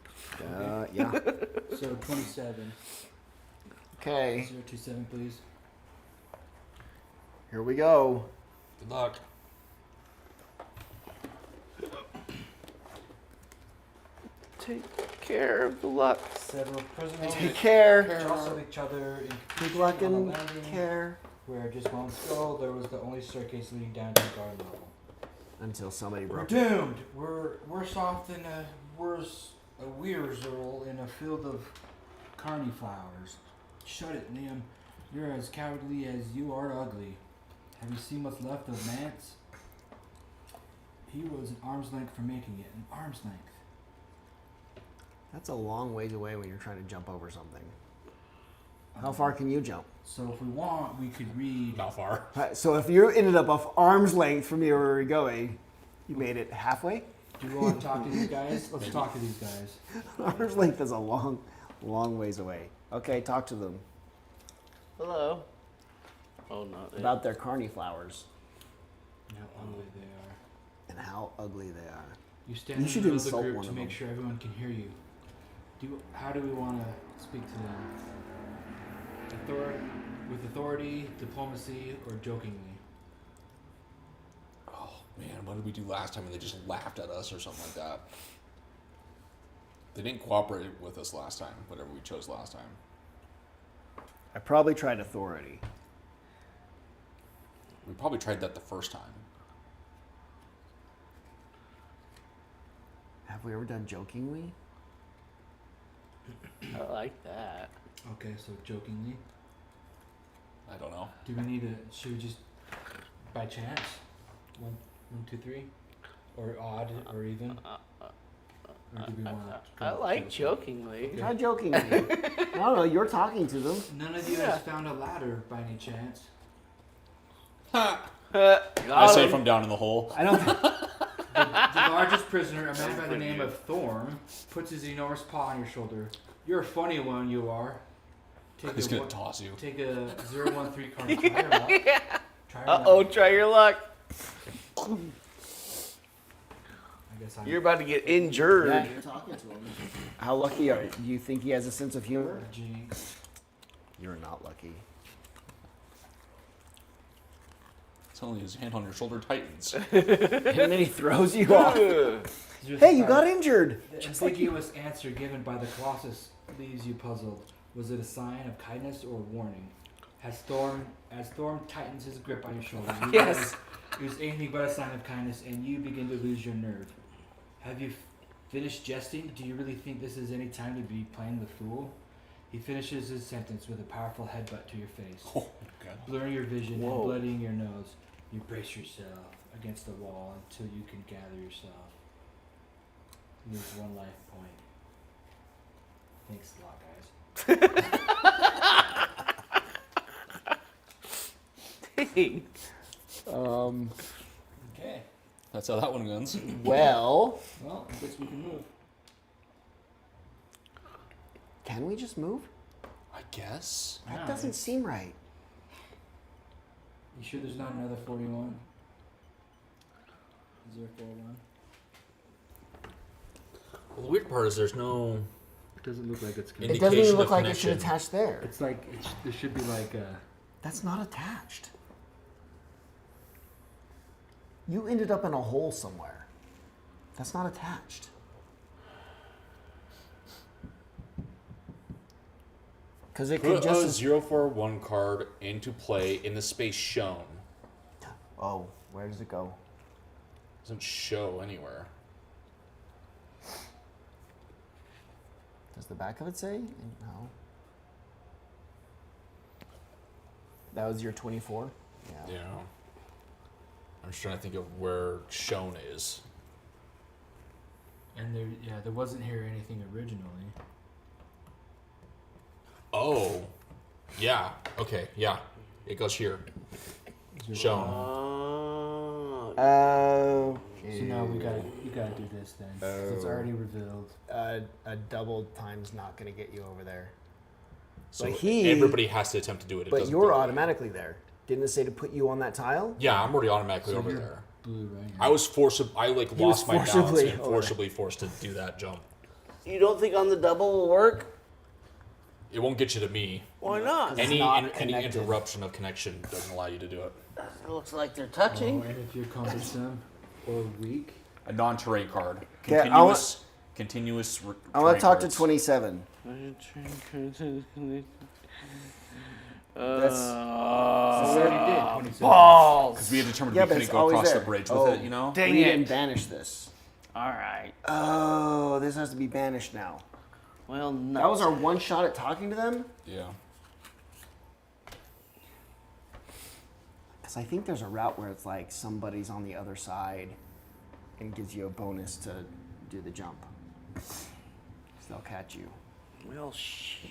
Yeah. So 27. Okay, 027, please. here we go. Good luck. Take care of the luck. Several prisoners. Take care. Jostled each other in Good luck on the and landing, care. where just moments ago there was the only staircase leading down to the guard level. Until somebody We're broke. doomed. We're worse off than a Weirzel in a field of carny flowers. Shut it, Liam. You're as cowardly as you are ugly. Have you seen what's left of Mance? He was an arm's length from making it. An arm's length. That's a long ways away when you're trying to jump over something. How far can you jump? So if we want, we could read. Not far. So if you ended up off arm's length from where you were going, you made it halfway? Do you want to talk to these guys? Let's talk to these guys. Arm's length is a long ways away. Okay, talk to them Hello. Oh no. about their carny flowers And how ugly they are. and how ugly they are. You stand You in should the middle of the insult group one to of make them. sure everyone can hear you. How do we want to speak to them? With authority, diplomacy, or jokingly? Oh man, what did we do last time? And they just laughed at us or something like that. They didn't cooperate with us last time. Whatever we chose last time. I probably tried authority. We probably tried that the first time. Have we ever done jokingly? I like that. Okay, so jokingly. I don't know. Do we need to? Should we just by chance? 1, 2, 3, or odd, or even? Or do we want? I like jokingly. Okay. Try jokingly. I don't know, you're talking to them. None of you Yeah. has found a ladder by any chance. I say from down in the hole. I don't think The largest prisoner, a man by the name of Thorm, puts his enormous paw on your shoulder. You're a funny one, you are. Take He's a gonna one- toss you. Take a 013 card. Try your luck. Try your Uh oh, luck. try your luck. I guess I'm You're about to get injured. yeah, you're talking to him. How lucky are you? Do you think he has a sense of humor? jinx. You're not lucky. Suddenly his hand on your shoulder tightens. And then he throws you off. Ugh. Hey, you got injured. The ambiguous answer given by the Colossus leaves you puzzled. Was it a sign of kindness or warning? As Thorm tightens his grip on your shoulder, you Yes. realize it was anything but a sign of kindness, and you begin to lose your nerve. Have you finished jesting? Do you really think this is any time to be playing the fool? He finishes his sentence with a powerful headbutt to your face, blurring your vision and bloodying your nose. You brace yourself against the wall until you can gather yourself. Lose 1 life point. Thanks a lot, guys. Dang. Okay. That's how that one goes. Well, Well, I guess we can move. can we just move? I guess. That Nah, doesn't it's- seem right. You sure there's not another 41? Is there a 41? Well, the weird part is there's no. It doesn't look like it's It connected. doesn't even Indication look of like it should connection. attach there. It's like, there should be like a... That's not attached. You ended up in a hole somewhere. That's not attached. Because it could Put just. a 041 card into play in the space shown. Oh, where does it go? Doesn't show anywhere. Does the back of it say? No. That was your 24? Yeah. I'm just trying to think of where shown is. And there wasn't here anything originally. Oh. Yeah. Okay. Yeah. It goes here. Shown. Oh. So now you gotta do this then. 'Cause it's already revealed. A double time's not going to get you over there. So But he- everybody has to attempt to do it. It But doesn't you're do it. automatically there. Didn't it say to put you on that tile? Yeah, I'm already automatically So over you're there. blue, right? I was I was lost my balance forcibly and over. forcibly forced to do that jump. You don't think on the double will work? It won't get you to me. Why not? It's Any not connected. interruption of connection doesn't allow you to do it. It looks like they're Oh, touching. and if you're cumbersome or weak, A non-terrain card. Okay, Continuous. I want to talk to cards. 27. That's I already did 27. balls. Because we had determined Yeah, we but couldn't it's go always across there. the bridge Oh. with it, you know? Dang we it. didn't banish this. All right. Oh, this has to be banished now. Well, no. That was our one shot at talking to them? Yeah. Because I think there's a route where it's like somebody's on the other side and gives you a bonus to do the jump. So they'll catch you. Well, shoot.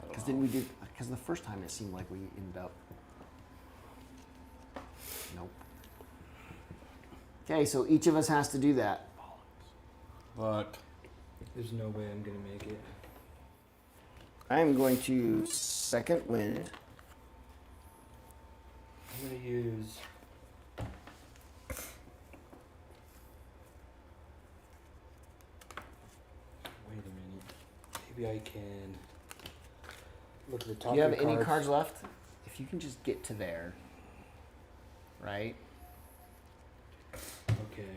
Because didn't we do? Because the first time it seemed like we ended up. Nope. Okay, so each of us has to do that. Look. There's no way I'm gonna make it. I am going to second wind. I'm gonna use. Wait a minute. Maybe I can look at the top. Do you of have the any cards. cards left? If you can just get to there, right? Okay.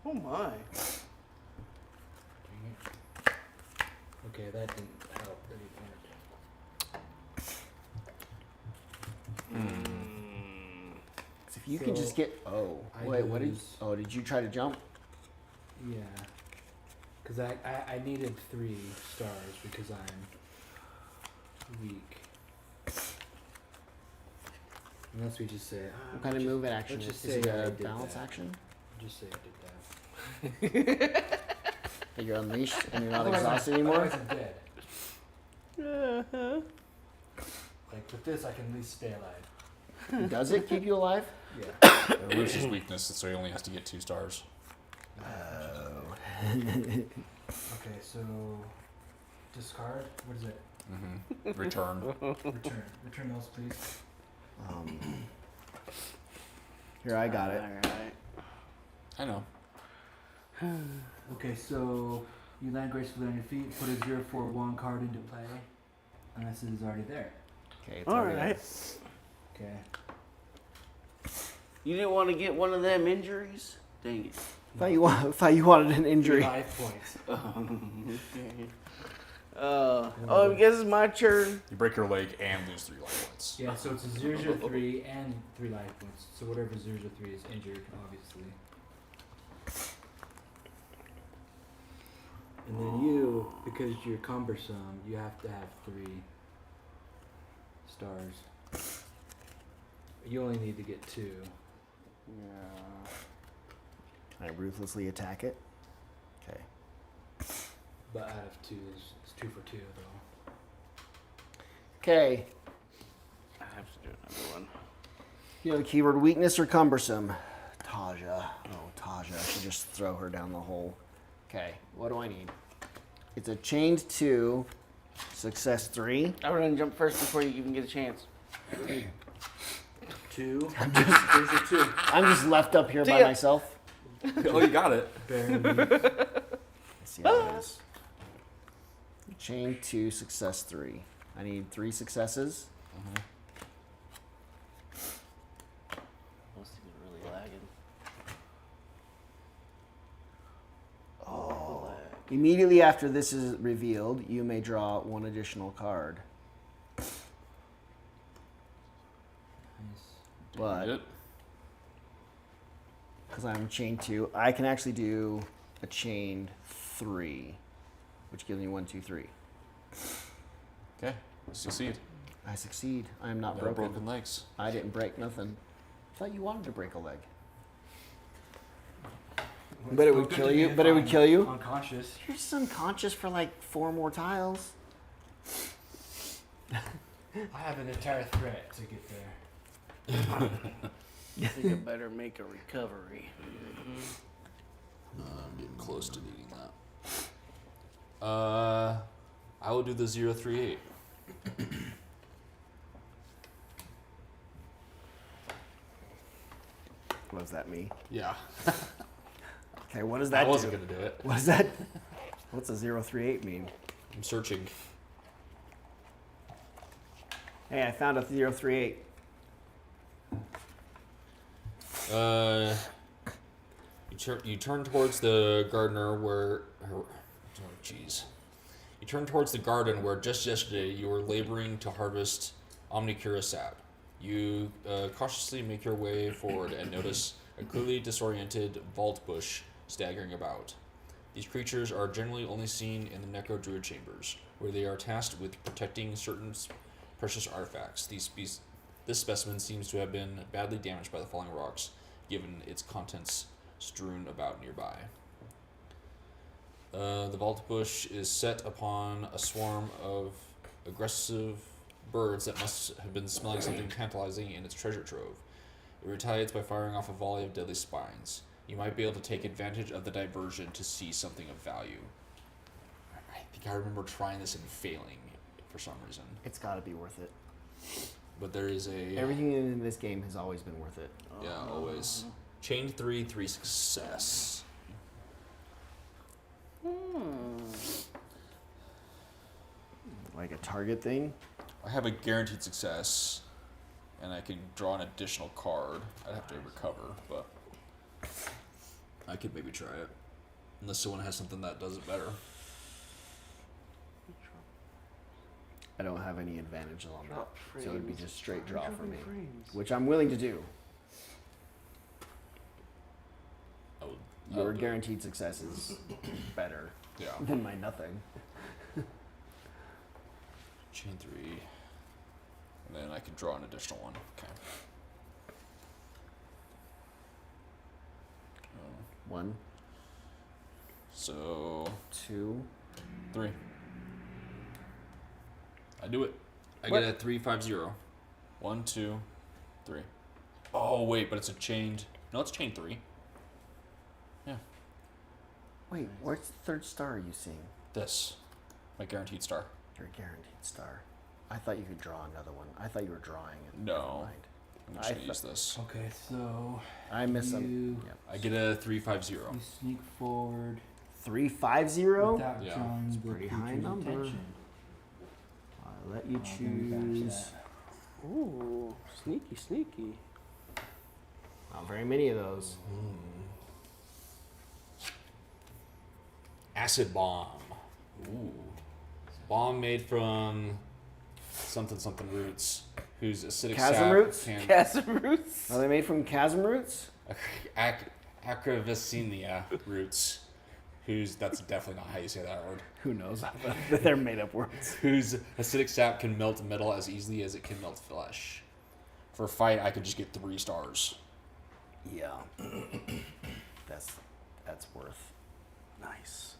Oh my. Dang it. Okay, that didn't help any part. 'Cause if you can just So, get. Oh, I wait, what did? use- Oh, did you try to jump? Yeah. Because I needed 3 stars because I'm weak. Unless we just say. What kind of move action? let's just Is say it I a did balance that. action? Just say I did that. That you're unleashed and you're not Otherwise I'm- exhausted anymore? Otherwise I'm dead. Like with this, I can at least stay alive. Does it keep you alive? Yeah. Roots his weakness, so he only has to get 2 stars. Okay, so discard. What is it? Mm-hmm. Return. Return. Return those, please. Here, I got it. All right. I know. Okay, so you land gracefully on your feet. Put a 041 card into play, unless it is already there. Okay, it's All already right. Okay. You didn't want to get one of them injuries? Dang it. I thought you wanted an injury. 5 points. Okay. I guess it's my turn. You break your leg and lose 3 life points. Yeah, so it's a 003 and 3 life points. So whatever 003 is injured, obviously. And then you, because you're cumbersome, you have to have 3 stars. You only need to get 2. Yeah. Can I ruthlessly attack it? Okay. But out of 2, it's 2 for 2 though. Okay. I have to do another one. You know the keyword weakness or cumbersome? Taja. Oh, Taja. I should just throw her down the hole. Okay. What do I need? It's a chained 2, success 3. I'm gonna jump first before you even get a chance. 2. There's your 2. I'm just left up here See by ya. myself. Oh, you got it. Barely. Let's see how it is. Chain 2, success 3. I need 3 successes. Those things are really lagging. Oh. Immediately after this is revealed, you may draw 1 additional card. But It. because I'm chain 2, I can actually do a chain 3, which gives me 1, 2, 3. Okay. Succeed. I succeed. I am not No broken. broken legs. I didn't break nothing. I thought you wanted to break a leg. But it would Good kill to you. be But it would kill you. Unconscious. You're just unconscious for like 4 more tiles. I have an entire threat to get there. I think I better make a recovery. I'm getting close to needing that. I will do the 038. What does that mean? Yeah. Okay, what does I that wasn't do? gonna do it. What does that? What's a 038 mean? I'm searching. Hey, I found a 038. You turn towards the gardener where. Oh, jeez. You turn towards the garden where just yesterday you were laboring to harvest Omnicura sap. You cautiously make your way forward and notice a clearly disoriented vault bush staggering about. These creatures are generally only seen in the Necro Druid chambers, where they are tasked with protecting certain precious artifacts. This specimen seems to have been badly damaged by the falling rocks, given its contents strewn about nearby. The vault bush is set upon a swarm of aggressive birds that must have been smelling something tantalizing in its treasure trove. It retaliates by firing off a volley of deadly spines. You might be able to take advantage of the diversion to see something of value. I think I remember trying this and failing for some reason. It's got to be worth it. But there is a... Everything in this game has always been worth it. Yeah, always. Chain 3 success. Like a target thing. I have a guaranteed success, and I can draw an additional card. I'd have to recover, but I could maybe try it. Unless someone has something that does it better. I don't have any advantage on that, Drop so it would be frames. just straight draw for me, Frames. which I'm willing to do. I would, Your guaranteed success is better Yeah. than my nothing. Chain 3. And then I can draw an additional one. Okay. 1, So 2. 3. I do it. I What? get a 350. 1, 2, 3. Oh wait, but it's a chained. No, it's chain 3. Yeah. Wait, where's the 3rd star are you seeing? This. My guaranteed star. Your guaranteed star. I thought you could draw another one. I thought you were drawing it. No. Never mind. I'm just I gonna use this. Okay, so I miss you, them. Yep. I get a 350. you sneak forward 350. without Yeah. drawing It's a the pretty high creature's number. attention. I'll let you I'll give you back choose. that. Ooh, sneaky, sneaky. Not very many of those. Acid bomb. Ooh. bomb made from something roots, whose acidic Chasm sap roots? can Chasm roots. Are they made from chasm roots? Acravicina roots, that's definitely not how you say that word. Who knows? They're made up words. Whose acidic sap can melt metal as easily as it can melt flesh. For a fight, I could just get 3 stars. Yeah. That's worth. Nice.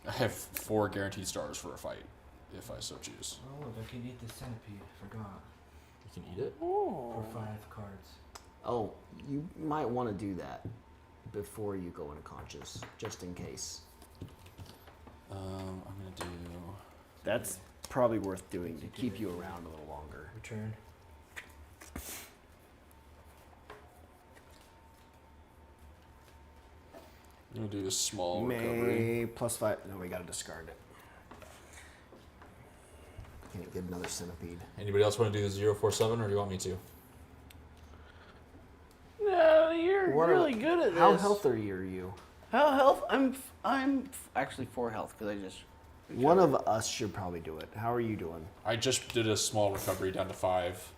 I have 4 guaranteed stars for a fight, if I so choose. Oh, look, I can eat the centipede. Forgot. You can eat it? For 5 cards. Oh, you might want to do that before you go unconscious, just in case. I'm gonna do. That's probably worth doing to keep you around a little longer. Return. I'm gonna do a small recovery. May +5. No, we gotta discard it. Can't get another centipede. Anybody else want to do the 047, or do you want me to? No, you're really good at this. How healthy are you? How health? I'm actually 4 health because I just. One of us should probably do it. How are you doing? I just did a small recovery down to 5,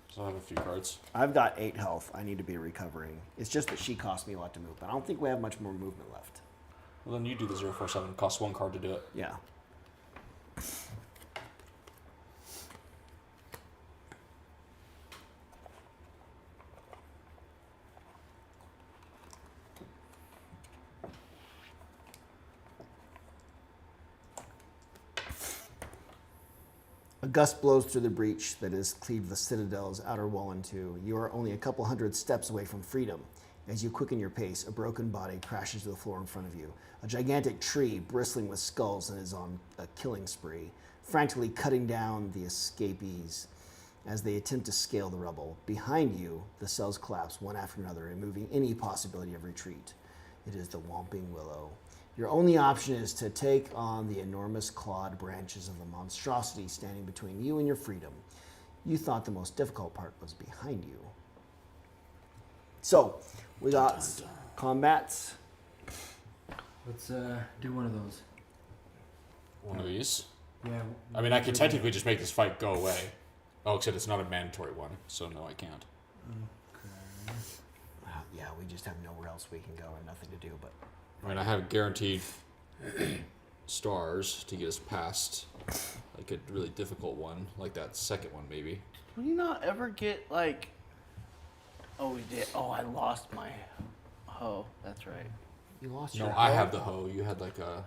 so I have a few cards. I've got 8 health. I need to be recovering. It's just that she cost me a lot to move, but I don't think we have much more movement left. Well, then you do the 047. It costs 1 card to do it. Yeah. A gust blows through the breach that has cleaved the Citadel's outer wall in two. You are only a couple hundred steps away from freedom. As you quicken your pace, a broken body crashes to the floor in front of you. A gigantic tree, bristling with skulls, and is on a killing spree, frantically cutting down the escapees as they attempt to scale the rubble. Behind you, the cells collapse one after another, removing any possibility of retreat. It is the Whomping Willow. Your only option is to take on the enormous clawed branches of the monstrosity standing between you and your freedom. You thought the most difficult part was behind you. So, we got combats. Let's do one of those. One of these? Yeah. I mean, I could technically just make this fight go away. Oh, except it's not a mandatory one, so no, I can't. Okay. Yeah, we just have nowhere else we can go and nothing to do but... I mean, I have guaranteed stars to get us past like a really difficult one, like that second one maybe. Will you not ever get like? Oh, we did. Oh, I lost my hoe. That's right. You lost No, your I hoe? have the hoe. You had like a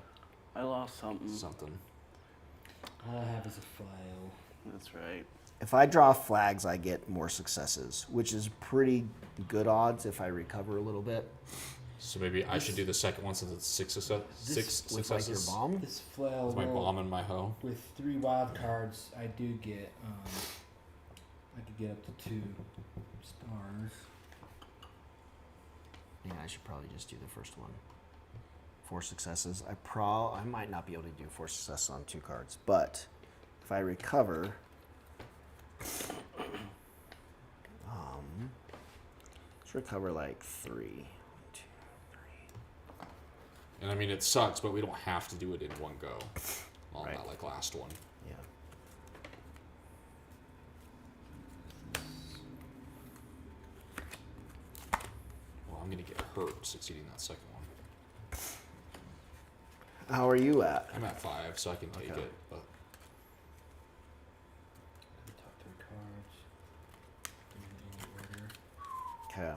I lost something. something. All I have is a file. That's right. If I draw flags, I get more successes, which is pretty good odds if I recover a little bit. So maybe I should do the second one since it's 6 successes. With like your bomb? This flail With my will- bomb and my hoe. with 3 wild cards, I do get I could get up to 2 stars. Yeah, I should probably just do the first one. 4 successes. I might not be able to do 4 successes on 2 cards, but if I recover, let's recover like 3. And I mean, it sucks, but we don't have to do it in one go on Right. that like last one. Yeah. Well, I'm gonna get hurt succeeding that second one. How are you at? I'm at 5, so I can take Okay. it. But The top 3 cards. In order. Okay.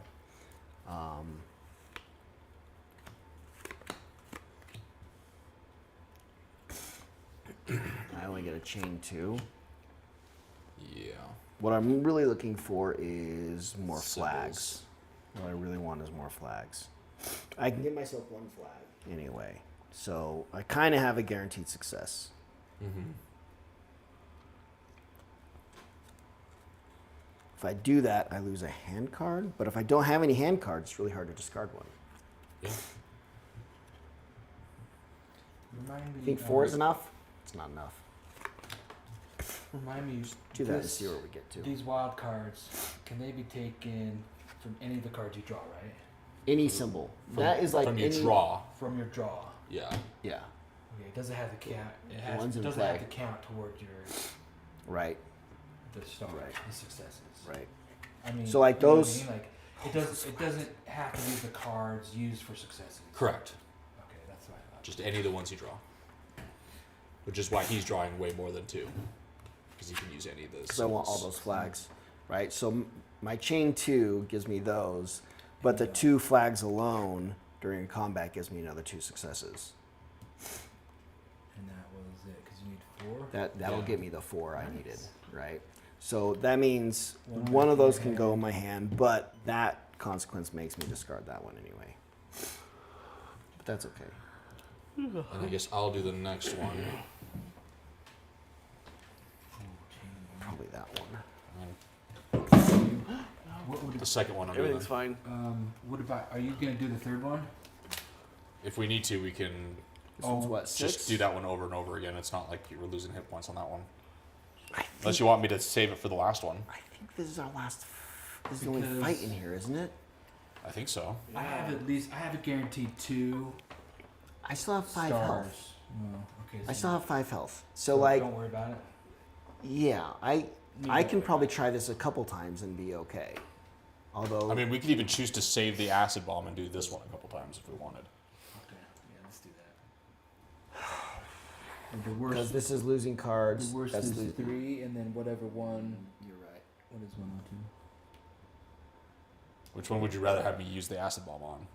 I only get a chain 2. yeah, What I'm really looking for is more Symbols. flags. What I really want is more flags. I can give myself 1 flag anyway. So I kind of have a guaranteed success. mm-hmm. If I do that, I lose a hand card. But if I don't have any hand cards, it's really hard to discard one. Yeah. Remind me. You think 4 is enough? It's not enough. Remind me. Do that and this- see where we get to. These wild cards, can they be taken from any of the cards you draw, right? Any symbol. That is like from your any... draw. From your draw. Yeah. Yeah. Okay, it doesn't have to count. It One's in doesn't have play. to count toward your Right. the stars, Right. the successes. Right. I mean, So, like, you know what I those- mean? Like, it doesn't have to use the cards used for successes. Correct. Okay, that's what I thought. Just any of the ones you draw. Which is why he's drawing way more than 2. Because he can use any of those. Because I want all those flags, right? So my chain 2 gives me those, but the 2 flags alone during combat gives me another 2 successes. And that was it, because you need 4. That'll Yeah. get me the 4 I needed, Nice. right? So that means One one back of in those your can hand. go in my hand, but that consequence makes me discard that one anyway. But that's okay. And I guess I'll do the next one. Probably that one. What would The second one I'm doing. Everything's fine. what about? Are you gonna do the third one? If we need to, we can This one's what, just 6? do that one over and over again. It's not like you're losing hit points on that one. I Unless think, you want me to save it for the last one. I think this is our last. This is the only Because- fight in here, isn't it? I think so. I have I have a guaranteed 2 I still have 5 stars. health. Oh, okay. I so still have 5 health. So like, don't worry about it. yeah, I don't can worry probably try this a couple times and be okay. Although I mean, we could even choose to save the acid bomb and do this one a couple times if we wanted. Okay, yeah, let's do that. And the worst. because this is losing cards. The worst that's is losing. 3, and then whatever one. You're right. What is 102? Which one would you rather have me use the acid bomb on?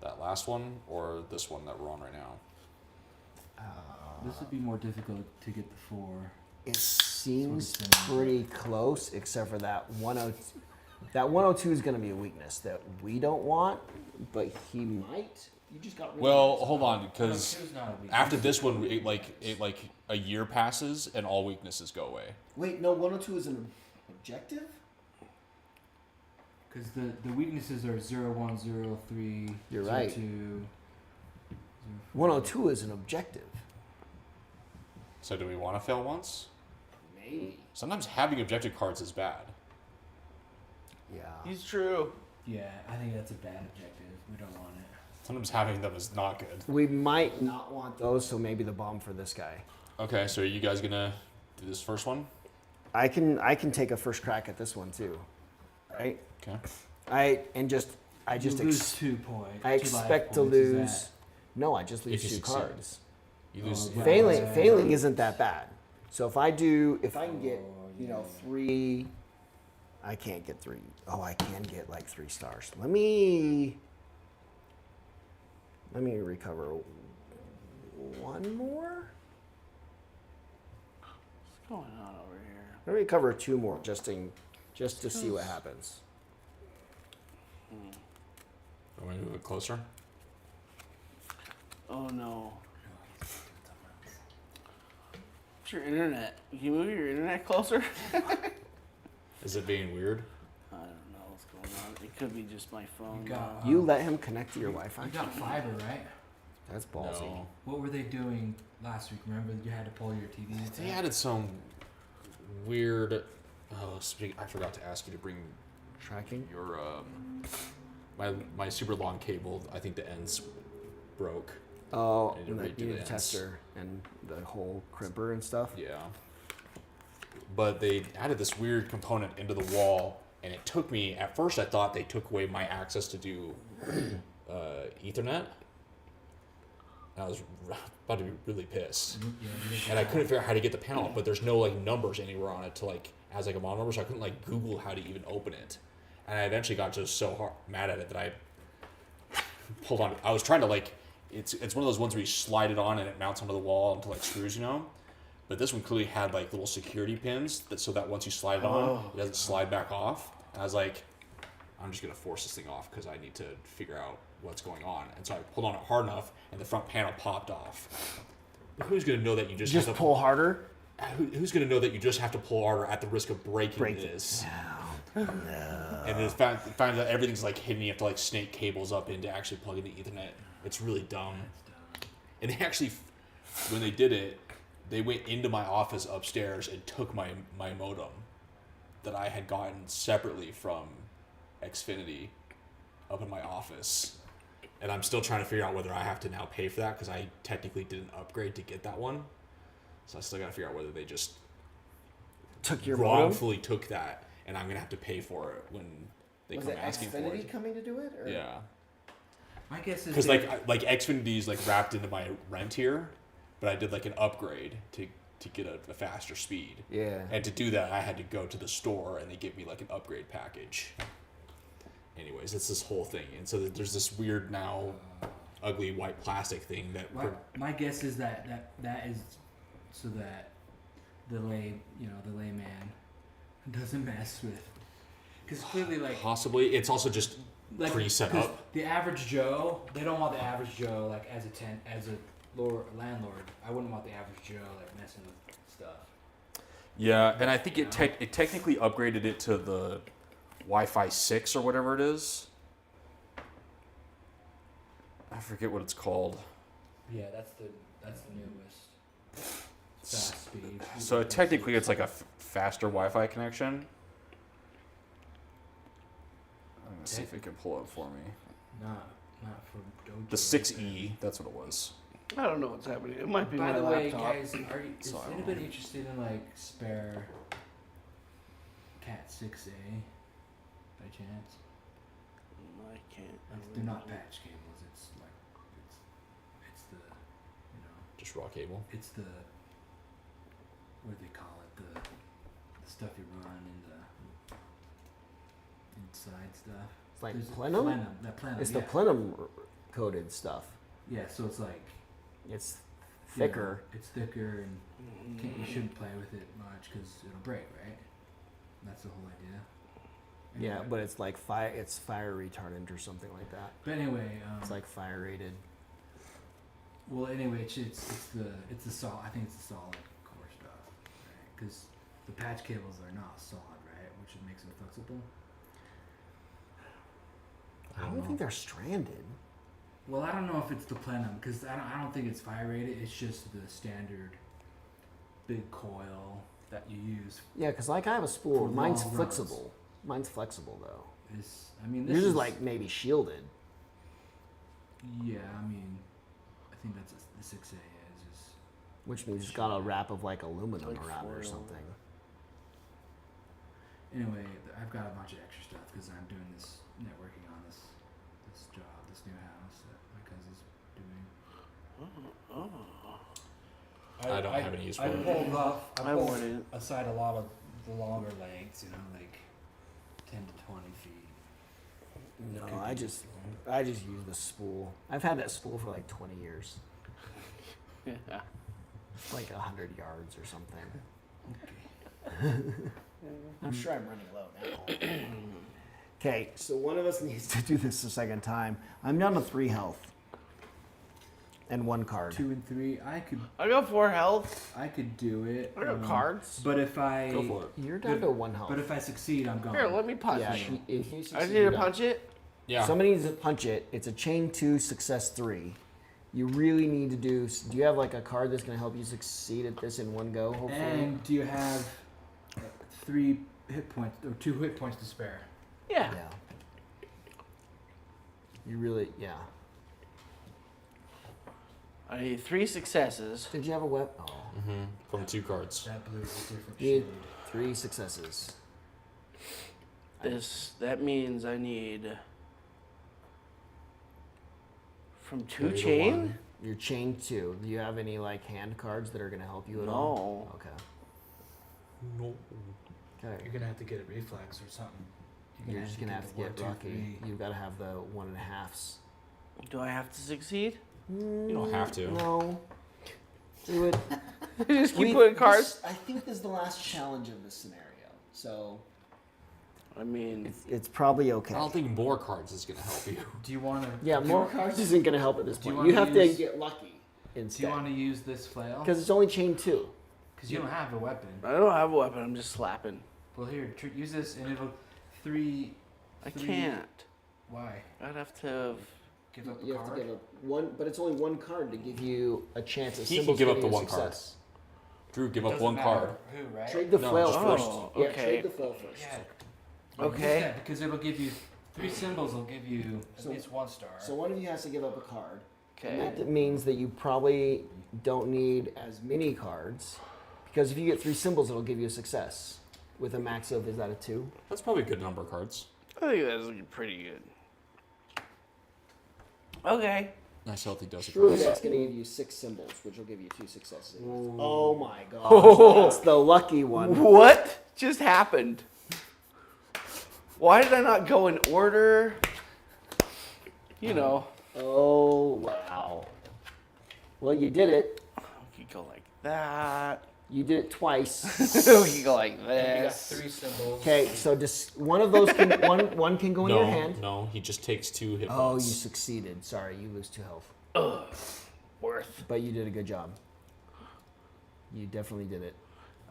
That last one or this one that we're on right now? This would be more difficult to get the 4. It seems Sort of similar. pretty close, except for that 102. That 102 is going to be a weakness that we don't want, but he might. You just got. Well, hold on, because 102's not a weakness. after this one, it like a year passes and all weaknesses go away. Wait, no, 102 is an objective. Because the weaknesses are 0, 1, 0, 3. You're 0, right. 2, 0, 4. 102 is an objective. So do we want to fail once? Maybe. Sometimes having objective cards is bad. Yeah. He's true. Yeah, I think that's a bad objective. We don't want it. Sometimes having them is not good. We might not want those, so maybe the bomb for this guy. Okay, so are you guys gonna do this first one? I can take a first crack at this one too, right? Okay. I You just lose 2 points. I 2 life expect to points, is lose. that- No, I just If lose you 2 succeed. cards. You lose. Oh, Failing right. failing isn't that bad. So if I can get Oh, 3, I can't get 3. Oh, I can get like 3 stars. Let me recover 1 more. What's going on over here? Let me recover 2 more just to see what happens. Want me to move it closer? Oh no. It's your internet. Can you move your internet closer? Is it being weird? I don't know what's going on. It could be just my phone. You got- You let him connect to your Wi-Fi? You got fiber, right? That's ballsy. No. What were they doing last week? Remember you had to pull your TV? They added some weird. Oh, I forgot to ask you to bring Tracking? your my super long cable. I think the ends broke. Oh, And you and redo the the ends. tester and the whole crimper and stuff. Yeah. But they added this weird component into the wall, and it took me. At first, I thought they took away my access to do Ethernet. And I was about to be really pissed. And I couldn't figure out how to get the panel up, but there's no like numbers anywhere on it to like as like a model number, so I couldn't like Google how to even open it. And I eventually got just so mad at it that I pulled on. I was trying to like, it's one of those ones where you slide it on and it mounts onto the wall into like screws, you know. But this one clearly had like little security pins so that once you slide it on, it doesn't slide back off. And I was like, I'm just gonna force this thing off because I need to figure out what's going on. And so I pulled on it hard enough, and the front panel popped off. But who's gonna know that you just Just have to pull harder. Who's gonna know that you just have to pull harder at the risk of breaking this? And then found that everything's like hidden. You have to like snake cables up in to actually plug into Ethernet. It's really dumb. And they actually, when they did it, they went into my office upstairs and took my modem that I had gotten separately from Xfinity up in my office. and I'm still trying to figure out whether I have to now pay for that because I technically didn't upgrade to get that one. So I still got to figure out whether they just Took your modem? wrongfully took that, and I'm gonna have to pay for it when they Was come it asking for Xfinity it. coming to do it? Or? Yeah, My guess is because they- like Xfinity is like wrapped into my rent here, but I did like an upgrade to get a faster speed. Yeah. And to do that, I had to go to the store, and they give me like an upgrade package. Anyways, it's this whole thing, and so there's this weird now ugly white plastic thing that my guess is that is so that the layman doesn't mess with, because clearly like possibly it's also just like pre-set 'cause up. the average Joe, they don't want the average Joe like as a landlord. I wouldn't want the average Joe like messing with stuff. Yeah, and I think it technically upgraded it to the Wi-Fi 6 or whatever it is. I forget what it's called. Yeah, that's the newest fast speed. So technically, it's like a faster Wi-Fi connection. I'm gonna see if it can pull up for me. not for Dojo. The 6E, that's what it was. I don't know what's happening. It might be By my the way, laptop. guys, is So I don't anybody know. interested in like spare Cat 6A by chance? I can't. Like, they're not patch cables. It's like it's the Just raw cable. it's the what do they call it, the stuff you run in the inside stuff. It's like There's plenum? That plenum. It's yeah. the plenum coated stuff. Yeah, so it's like It's thicker. Yeah, it's thicker, and you shouldn't play with it much because it'll break, right? That's the whole idea. Yeah, Anyway. but it's like it's fire retardant or something like that. But anyway, It's like fire rated. well, anyway, it's the solid. I think it's the solid core stuff, right? Because the patch cables are not solid, right? Which makes them flexible. I don't think they're stranded. Well, I don't know if it's the plenum because I don't think it's fire rated. It's just the standard big coil that you use. Yeah, because like I have a spool. For Mine's long flexible. Mine's flexible though. This Yours is is like maybe shielded. yeah. I mean, I think that's the 6A is. Which means it's got a wrap of like aluminum Like around it or foil. something. Anyway, I've got a bunch of extra stuff because I'm doing this networking on this job, this new house that my cousin's doing. I don't have any use for it. I wouldn't. aside a lot of the longer lengths, like 10 to 20 feet. No, I just use the spool. I've had that spool for like 20 years. Yeah. Like 100 yards or something. Okay. I'm sure I'm running low now. Okay, so one of us needs to do this a second time. I'm down to 3 health. And 1 card. 2 and 3, I got 4 health. I could do it. I got cards. But if I Go for it. You're down to 1 health. But if I succeed, I'm gone. Here, let me punch yeah, it. if you I succeed, need you're to done. punch it. Yeah. Somebody needs to punch it. It's a chain 2, success 3. You really need to do you have like a card that's going to help you succeed at this in one go, hopefully? And do you have 3 hit points or 2 hit points to spare? Yeah. Yeah. You really, yeah. I need 3 successes. Did you have a weapon? Oh. Mm-hmm. From 2 cards. That blue is a different You need shade. 3 successes. That means I need from 2 Maybe the chain. one. You're chain 2. Do you have any like hand cards that are going to help you at all? No. Okay. No. Okay. You're gonna have to get a reflex or something. You're just going to have to the get 1, 2, lucky. 3. You've got to have the 1.5s. Do I have to succeed? You don't have to. No. Do it. Just keep putting cards. I think this is the last challenge of this scenario. So I mean, it's probably okay. I don't think more cards is gonna help you. Do you want to? Yeah, more cards isn't going to help at this Do you point. You wanna have to use- get lucky Do you instead. want to use this flail? Because it's only chain 2. Because you don't have a weapon. I don't have a weapon. I'm just slapping. Well, here, use this, and it'll 3. I 3 can't. Why? I'd have to. Give up You a have to card. give up one, but it's only 1 card to give you a chance of He can symbols give up getting the a 1 card. success. Drew, give up Doesn't 1 matter card. Who, right? Trade the No, flail just first. Oh, Yeah, okay. trade the flail first. Yeah. Okay. Use that because it'll give you 3 symbols will give you at So- least 1 star. So one of you has to give up a card. And Okay. that means that you probably don't need as many cards, because if you get 3 symbols, it'll give you a success. With a max of, is that a 2? That's probably a good number of cards. I think that's looking pretty good. Okay. Nice healthy dose of Surely cards. that's going to give you 6 symbols, which will give you 2 successes. Ooh. Oh my god. That's the lucky one. What just happened? Why did I not go in order? You know. Oh, wow. Well, you did it. We could go like that. You did it twice. We could go like You got this. 3 symbols. Okay, so just one of those can one can go in your hand. No, he just takes 2 hit Oh, you points. succeeded. Sorry, you lose 2 health. Worth. But you did a good job. You definitely did it.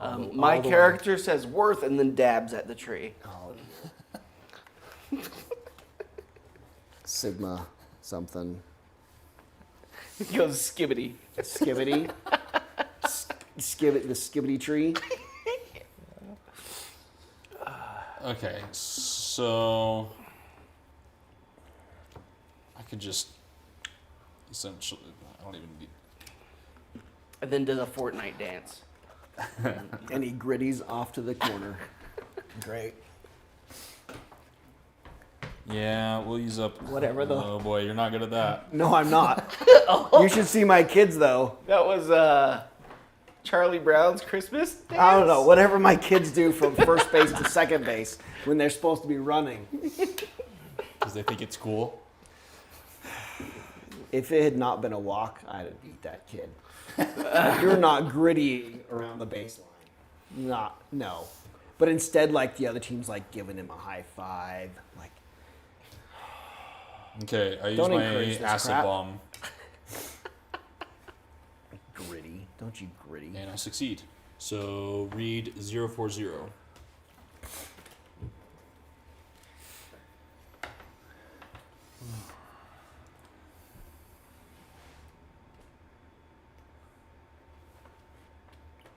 My all the way. character says worth and then dabs at the tree. Oh. Sigma something. He goes skibbity. Skibbity. The skibbity tree. Okay, so I could just essentially. I don't even need. And then does a Fortnite dance. And he gritties off to the corner. Great. Yeah, we'll use up. Whatever the- Oh boy, you're not good at that. No, I'm not. You should see my kids though. That was Charlie Brown's Christmas dance? I don't know. Whatever my kids do from first base to second base when they're supposed to be running. Because they think it's cool. If it had not been a walk, I'd have beat that kid. You're not gritty around the baseline. No. But instead, like the other team's like giving him a high five. Like, Okay, I use Don't my encourage this acid crap. bomb gritty. Don't you gritty. and I succeed. So read 040.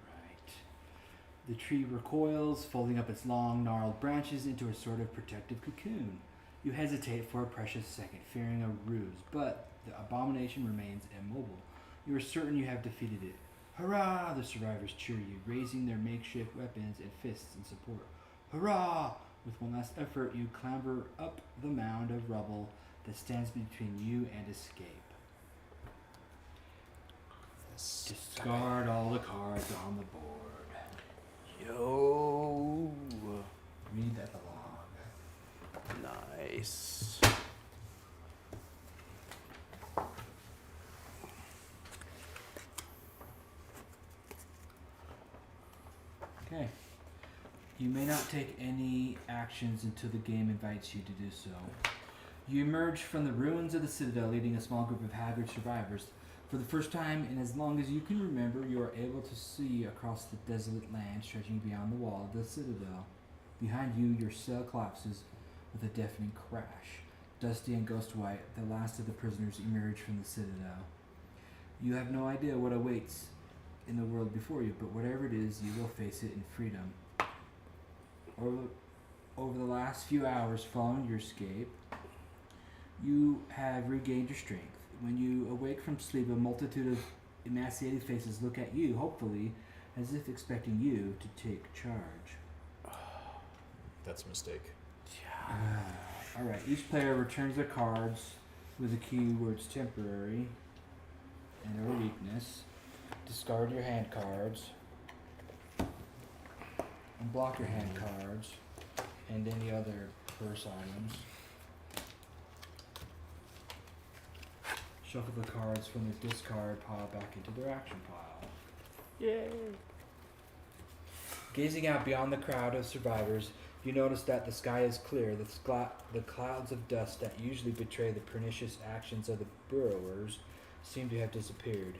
Right. The tree recoils, folding up its long, gnarled branches into a sort of protective cocoon. You hesitate for a precious second, fearing a ruse, but the abomination remains immobile. You are certain you have defeated it. Hurrah! The survivors cheer you, raising their makeshift weapons and fists in support. Hurrah! With one last effort, you clamber up the mound of rubble that stands between you and escape. Discard all the cards on the board. Yo. Read that along. Nice. Okay. You may not take any actions until the game invites you to do so. You emerge from the ruins of the Citadel leading a small group of haggard survivors. For the first time in as long as you can remember, you are able to see across the desolate land stretching beyond the wall of the Citadel. Behind you, your cell collapses with a deafening crash. Dusty and ghost white, the last of the prisoners emerge from the Citadel. You have no idea what awaits in the world before you, but whatever it is, you will face it in freedom. Over the last few hours following your escape, you have regained your strength. When you awake from sleep, a multitude of emaciated faces look at you, hopefully, as if expecting you to take charge. That's a mistake. Alright, each player returns their cards with the keywords temporary and or weakness. Discard your hand cards. Unblock your hand cards and any other purse items. Shuffle the cards from the discard pile back into their action pile. Yay. Gazing out beyond the crowd of survivors, you notice that the sky is clear. The clouds of dust that usually betray the pernicious actions of the burrowers seem to have disappeared.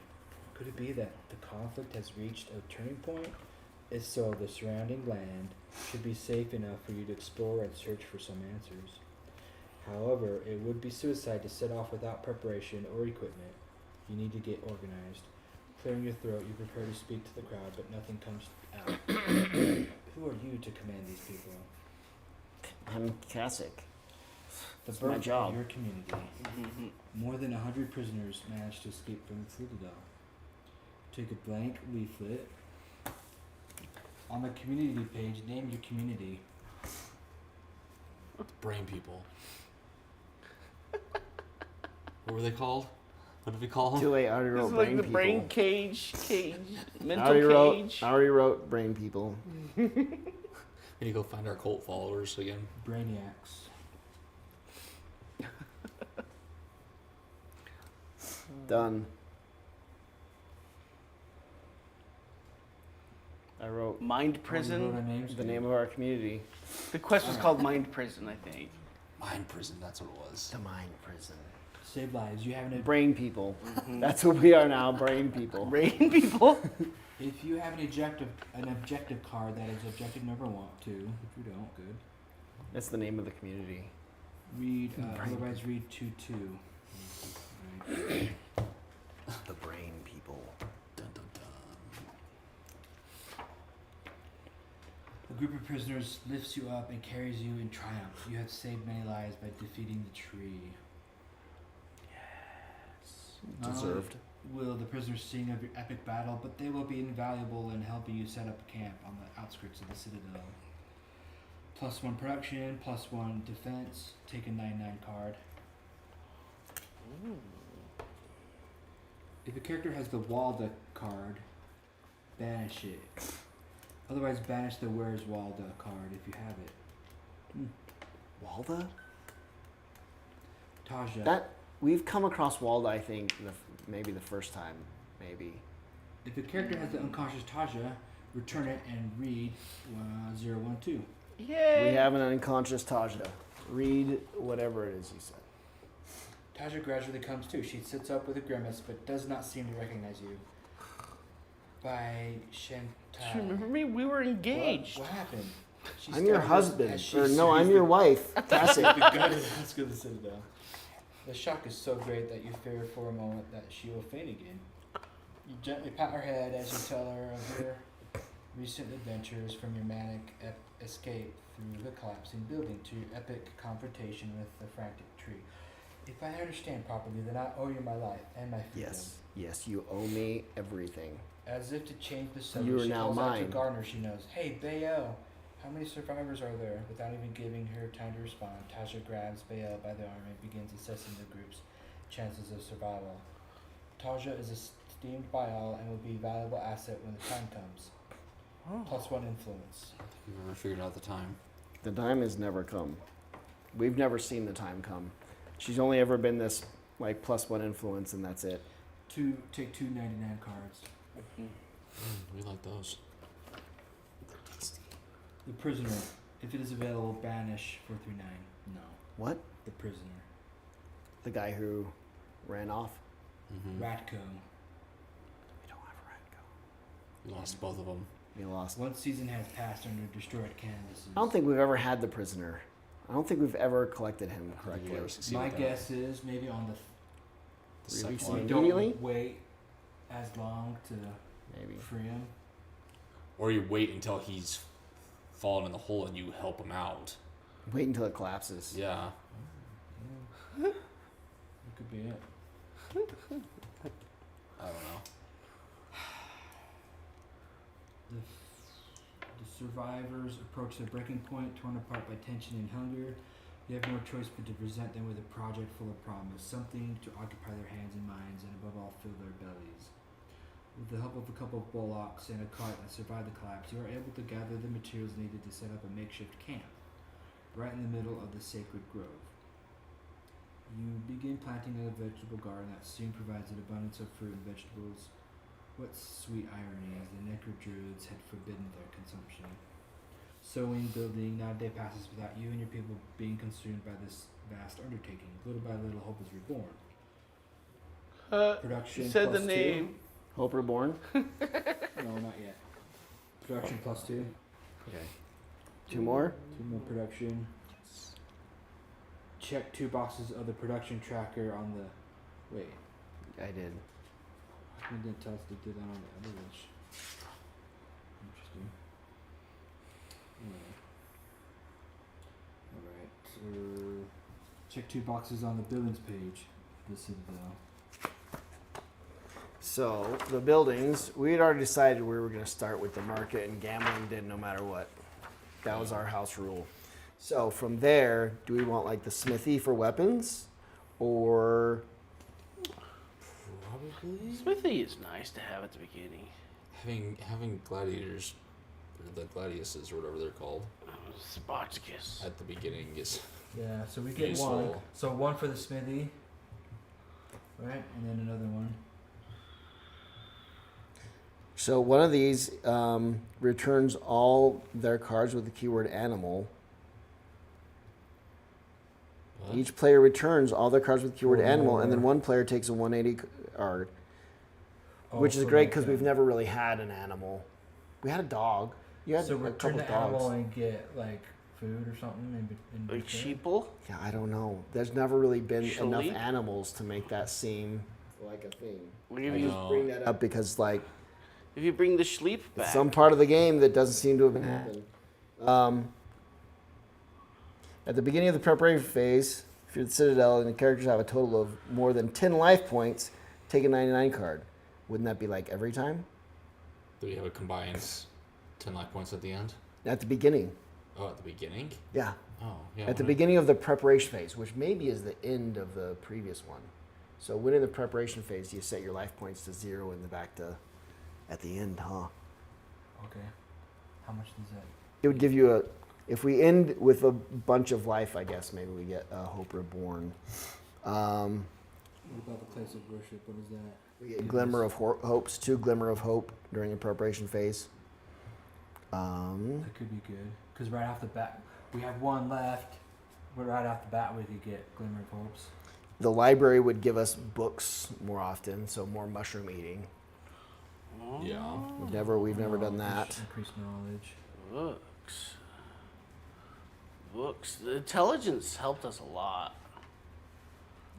Could it be that the conflict has reached a turning point? If so, the surrounding land should be safe enough for you to explore and search for some answers. However, it would be suicide to set off without preparation or equipment. You need to get organized. Clearing your throat, you prepare to speak to the crowd, but nothing comes out. Who are you to command these people? I'm Kasich. The It's my birth job. of your community. More than 100 prisoners managed to escape from the Citadel. Take a blank leaflet. On the community page, name your community. Brain people. What were they called? What did we call them? Too late. I already This wrote is brain like the people. brain cage, I mental already cage. wrote. I already wrote brain people. We need to go find our cult followers again. Brainiacs. Done. I wrote Mind Oh, you wrote prison. our names? the name of our community. The quest was called Mind Prison, I think. Mind prison, that's what it was. The mind prison. Save lives. You have an Brain people. That's what we are now. Brain people. Brain people. If you have an objective card that is objective number 1, 2. If you don't, good. That's the name of the community. Read. Brain. Otherwise, read 2-2. The brain people. Dun, dun, dun. A group of prisoners lifts you up and carries you in triumph. You have saved many lives by defeating the tree. Not only Deserved. will the prisoners sing of your epic battle, but they will be invaluable in helping you set up a camp on the outskirts of the Citadel. +1 production, +1 defense. Take a 9/9 card. If a character has the Walda card, banish it. Otherwise, banish the Where's Walda card if you have it. Walda? Taja. That we've come across Walda. I think maybe the first time. Maybe. If a character has the unconscious Taja, return it and read 012. Yay. We have an unconscious Tajda. Read whatever it is you said. Taja gradually comes to. She sits up with a grimace, but does not seem to recognize you. By Chantal. Remember me? We were engaged. What happened? She I'm your started husband. as she Or no, I'm your wife. Cassie. the guard is asked of the Citadel. The shock is so great that you fear for a moment that she will faint again. You gently pat her head as you tell her of your recent adventures, from your manic escape through the collapsing building to your epic confrontation with the frantic tree. If I understand properly, then I owe you my life and my freedom. Yes. Yes, you owe me everything. As if to change the subject, You are she now calls out mine. to Gardner she knows. Hey, Bayo, how many survivors are there? Without even giving her time to respond, Tasha grabs Bayo by the arm and begins assessing the group's chances of survival. Taja is esteemed by all and will be a valuable asset when the time comes. +1 influence. We never figured out the time. The time has never come. We've never seen the time come. She's only ever been this like +1 influence, and that's it. Take 2 99 cards. We like those. The prisoner. If it is available, banish 439. No. What? The prisoner. The guy who ran off? Mm-hmm. Ratko. We don't have Radko. We lost both of them. We lost. One season has passed under destroyed canvases. I don't think we've ever had the prisoner. I don't think we've ever collected him Did correctly. we ever succeed My with that? guess is maybe on the Really? second So one. we immediately? don't wait as long to Maybe. free him. Or you wait until he's fallen in the hole and you help him out. Wait until it collapses. Yeah. That could be it. I don't know. The survivors approach the breaking point, torn apart by tension and hunger. You have no choice but to present them with a project full of promise, something to occupy their hands and minds, and above all, fill their bellies. With the help of a couple of bullocks and a cart that survived the collapse, you are able to gather the materials needed to set up a makeshift camp, right in the middle of the sacred grove. You begin planting a vegetable garden that soon provides an abundance of fruit and vegetables. What sweet irony, as the Necro Druids had forbidden their consumption. Sowing, building, not a day passes without you and your people being consumed by this vast undertaking. Little by little, hope is reborn. Production You said the +2. name. Hope Reborn? No, not yet. Production +2. Okay. 2 more? 2 more production. Check 2 boxes of the production tracker on the. Wait, I did. you didn't tell us to do that on the other list. Interesting. Alright. Check 2 boxes on the buildings page of the Citadel. So the buildings, we had already decided we were going to start with the market, and gambling did no matter what. That was our house rule. So from there, do we want like the smithy for weapons, or Probably Smithy is nice to have at the beginning. having gladiators, or the gladiuses or whatever they're called, Spartacus. at the beginning is Yeah, so we get Useful. one. So one for the smithy, right? And then another one. so one of these returns all their cards with the keyword animal. what? Each player returns all their cards with keyword animal, and then Or- one player takes a 180 card, Oh, which is so great like because that. we've never really had an animal. We had a dog. You had So a return couple the animal dogs. and get like food or something in Like between? sheeple? Yeah, I don't know. There's never really been enough Shaleep? animals to make that seem like a thing. What if I you, just bring that up because like if you bring the Schleep it's back? some part of the game that doesn't seem to have been happened. At the beginning of the preparation phase, if you're the Citadel and the characters have a total of more than 10 life points, take a 99 card. Wouldn't that be like every time? Do we have a combined 10 life points at the end? At the beginning. Oh, at the beginning? Yeah. Oh, yeah. At the why not? beginning of the preparation phase, which maybe is the end of the previous one. So when in the preparation phase, you set your life points to 0 and the back to at the end, huh? Okay. How much does that? It would give you a, if we end with a bunch of life, I guess maybe we get a Hope Reborn. What about the place of worship? What is that? We get Glimmer of Hopes, 2 Glimmer of Hope during the preparation phase. That could be good. Because right off the bat, we have one left. But right off the bat, we could get Glimmer of Hopes. The library would give us books more often, so more mushroom eating. Yeah. We've never done that. Increased knowledge. Books. Books. The intelligence helped us a lot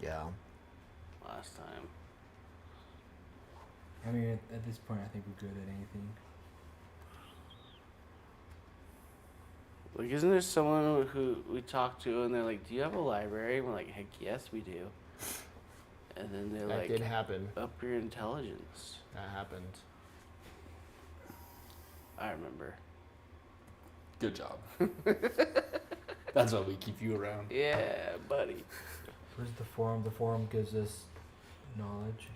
Yeah. last time. I mean, at this point, I think we're good at anything. Like, isn't there someone who we talked to and they're like, "Do you have a library?" And we're like, "Heck yes, we do." And then they're That like, did happen. "Up your intelligence." That happened. I remember. Good job. That's why we keep you around. Yeah, buddy. Where's the forum? The forum gives us knowledge.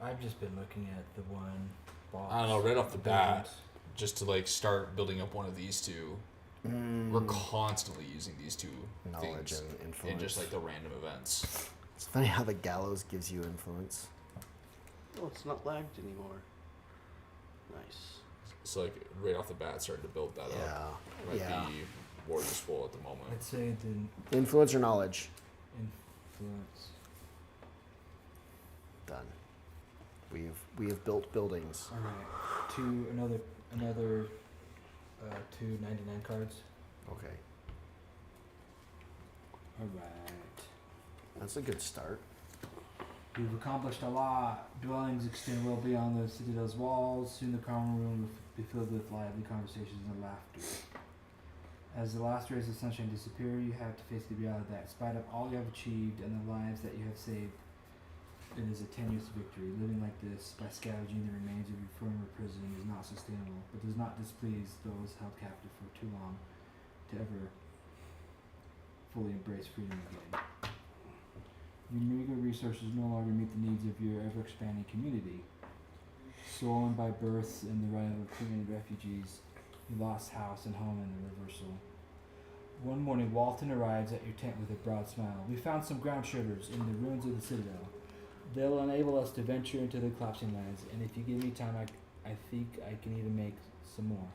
I've just been looking at the one box. I don't know, right off the bat, buildings. just to like start building up one of these two, we're constantly using these two Knowledge things and influence. in just like the random events. It's funny how the gallows gives you influence. Oh, it's not lagged anymore. Nice. So like right off the bat, starting to build that up. Yeah. Might Yeah. be more useful at the moment. I'd say the Influence or knowledge? influence. Done. We have built buildings. All right. Another 299 cards. Okay. All right. That's a good start. We've accomplished a lot. Dwellings extend well beyond the Citadel's walls. Soon the common room will be filled with lively conversations and laughter. As the last rays of sunshine disappear, you have to face the reality that, in spite of all you have achieved and the lives that you have saved, it is a tenuous victory. Living like this, by scavenging the remains of your former prison, is not sustainable, but does not displease those held captive for too long to ever fully embrace freedom again. Your meager resources no longer meet the needs of your ever-expanding community. Swollen by births and the arrival of too many refugees, you lost house and home in the reversal. One morning, Walton arrives at your tent with a broad smile. We found some ground shivers in the ruins of the Citadel. They'll enable us to venture into the collapsing lands, and if you give me time, I think I can even make some more.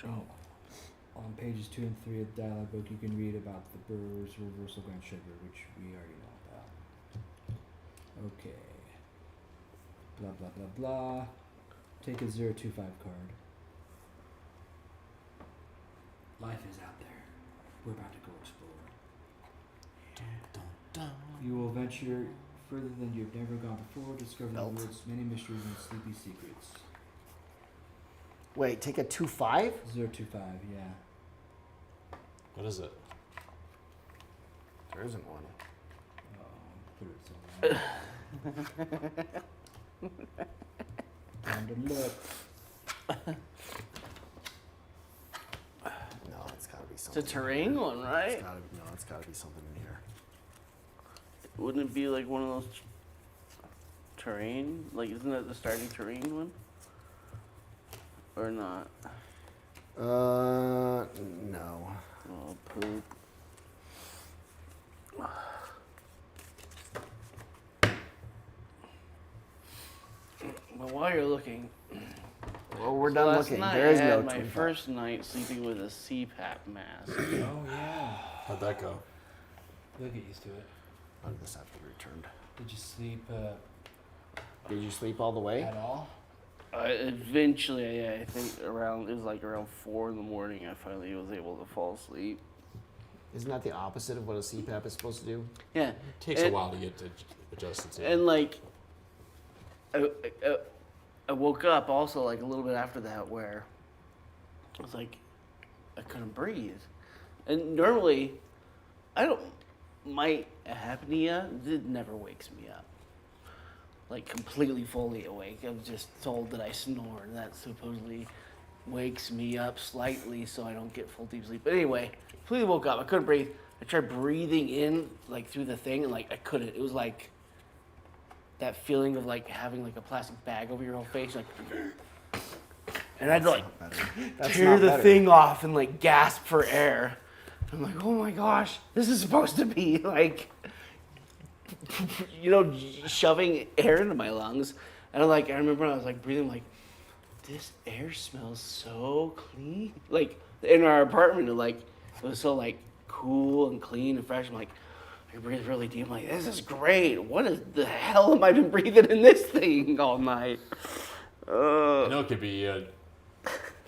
So, On pages 2 and 3 of the dialogue book, you can read about the Burr's reversal ground shiver, which we already know about. Okay. Blah, blah, blah, blah. Take a 025 card. Life is out there. We're about to go explore. You will venture further than you've never gone before, discovering the world's many mysteries and sleepy secrets. Wait, take a 2/5? 025, yeah. What is it? There isn't one. Put it somewhere. Time to look. No, it's got to be It's something. a terrain one, right? It's got to be something in here. Wouldn't it be like one of those terrain? Like, isn't that the starting terrain one? Or not? No. Oh, poop. Well, while you're looking, Well, we're done last looking. night There is I had no my 25. first night sleeping with a CPAP mask. Oh, yeah. How'd that go? You'll get used to it. How did this have to be returned? Did you sleep Did you sleep all the way? at all? Eventually, I think it was like around 4 in the morning, I finally was able to fall asleep. Isn't that the opposite of what a CPAP is supposed to do? Yeah. It takes a And- while to get to adjusted to. And like, I woke up also like a little bit after that where I was like, I couldn't breathe. And normally, my apnea never wakes me up. Like completely fully awake. I'm just told that I snore, and that supposedly wakes me up slightly so I don't get full deep sleep. But anyway, completely woke up. I couldn't breathe. I tried breathing in like through the thing, and like I couldn't. It was like that feeling of like having like a plastic bag over your whole face, like. And I'd like That's tear not the better. thing off and like gasp for air. I'm like, oh my gosh, this is supposed to be like, shoving air into my lungs. And I remember when I was like breathing, like, this air smells so clean. Like in our apartment, it was so like cool and clean and fresh. I'm like, I breathe really deep. I'm like, this is great. What is the hell am I been breathing in this thing all night? I know it could be an